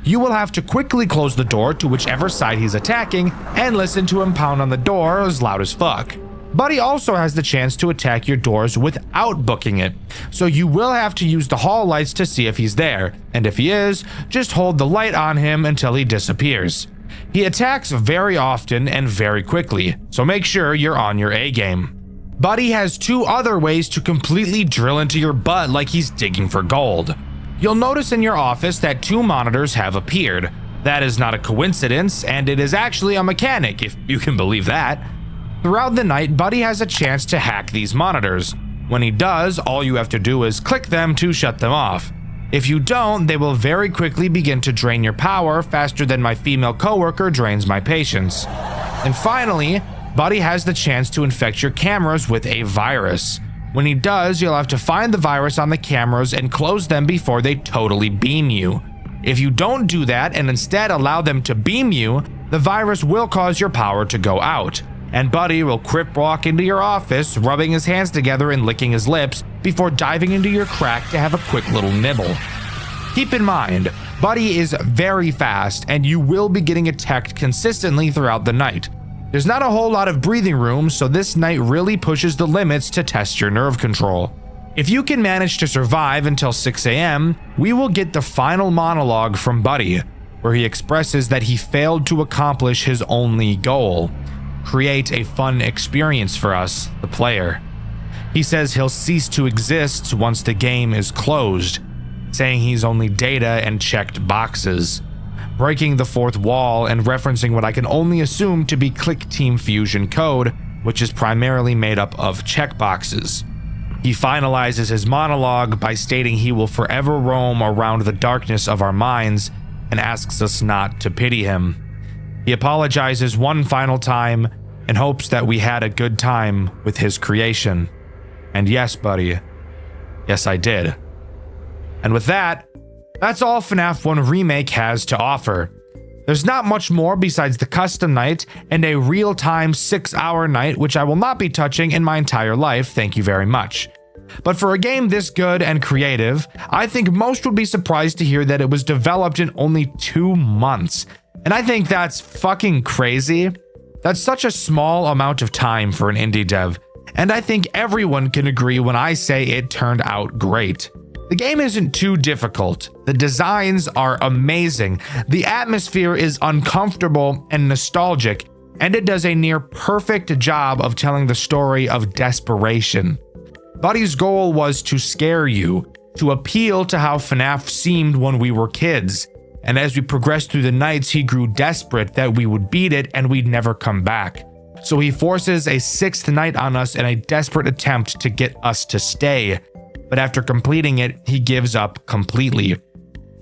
[SPEAKER 1] You will have to quickly close the door to whichever side he's attacking and listen to him pound on the door as loud as fuck. Buddy also has the chance to attack your doors without booking it, so you will have to use the hall lights to see if he's there, and if he is, just hold the light on him until he disappears. He attacks very often and very quickly, so make sure you're on your A game. Buddy has 2 other ways to completely drill into your butt like he's digging for gold. You'll notice in your office that 2 monitors have appeared. That is not a coincidence, and it is actually a mechanic, if you can believe that. Throughout the night, Buddy has a chance to hack these monitors. When he does, all you have to do is click them to shut them off. If you don't, they will very quickly begin to drain your power faster than my female coworker drains my patience. And finally, Buddy has the chance to infect your cameras with a virus. When he does, you'll have to find the virus on the cameras and close them before they totally beam you. If you don't do that and instead allow them to beam you, the virus will cause your power to go out. And Buddy will crip walk into your office, rubbing his hands together and licking his lips before diving into your crack to have a quick little nibble. Keep in mind, Buddy is very fast and you will be getting attacked consistently throughout the night. There's not a whole lot of breathing room, so this night really pushes the limits to test your nerve control. If you can manage to survive until 6 a.m., we will get the final monologue from Buddy, where he expresses that he failed to accomplish his only goal: create a fun experience for us, the player. He says he'll cease to exist once the game is closed, saying he's only data and checked boxes, breaking the fourth wall and referencing what I can only assume to be Click Team Fusion code, which is primarily made up of checkboxes. He finalizes his monologue by stating he will forever roam around the darkness of our minds and asks us not to pity him. He apologizes one final time and hopes that we had a good time with his creation. And yes, Buddy, yes, I did. And with that, that's all FNAF 1 Remake has to offer. There's not much more besides the custom night and a real-time 6-hour night, which I will not be touching in my entire life, thank you very much. But for a game this good and creative, I think most would be surprised to hear that it was developed in only 2 months. And I think that's fucking crazy. That's such a small amount of time for an indie dev. And I think everyone can agree when I say it turned out great. The game isn't too difficult. The designs are amazing. The atmosphere is uncomfortable and nostalgic, and it does a near perfect job of telling the story of desperation. Buddy's goal was to scare you, to appeal to how FNAF seemed when we were kids. And as we progressed through the nights, he grew desperate that we would beat it and we'd never come back. So he forces a 6th night on us in a desperate attempt to get us to stay. But after completing it, he gives up completely.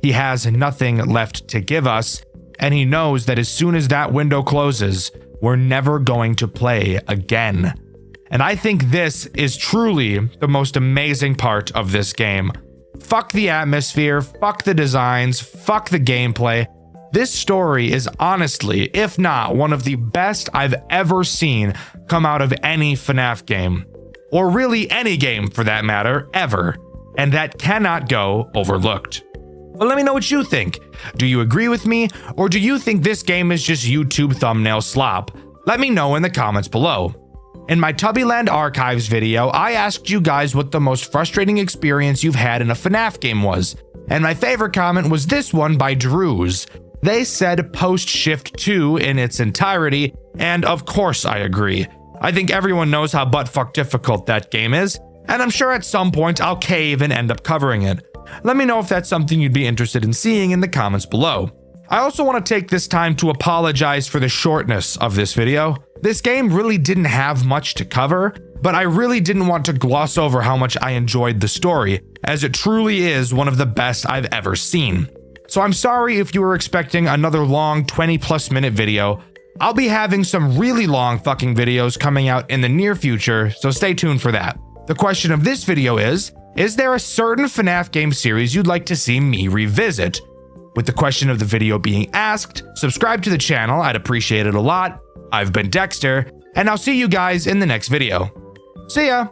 [SPEAKER 1] He has nothing left to give us, and he knows that as soon as that window closes, we're never going to play again. And I think this is truly the most amazing part of this game. Fuck the atmosphere, fuck the designs, fuck the gameplay. This story is honestly, if not one of the best I've ever seen come out of any FNAF game. Or really any game for that matter, ever. And that cannot go overlooked. But let me know what you think. Do you agree with me, or do you think this game is just YouTube thumbnail slop? Let me know in the comments below. In my Tubbyland Archives video, I asked you guys what the most frustrating experience you've had in a FNAF game was. And my favorite comment was this one by Drews. They said Post Shift 2 in its entirety, and of course I agree. I think everyone knows how buttfuck difficult that game is, and I'm sure at some point I'll cave and end up covering it. Let me know if that's something you'd be interested in seeing in the comments below. I also want to take this time to apologize for the shortness of this video. This game really didn't have much to cover, but I really didn't want to gloss over how much I enjoyed the story, as it truly is one of the best I've ever seen. So I'm sorry if you were expecting another long 20+ minute video. I'll be having some really long fucking videos coming out in the near future, so stay tuned for that. The question of this video is there a certain FNAF game series you'd like to see me revisit? With the question of the video being asked, subscribe to the channel, I'd appreciate it a lot. I've been Dxtr, and I'll see you guys in the next video. See ya!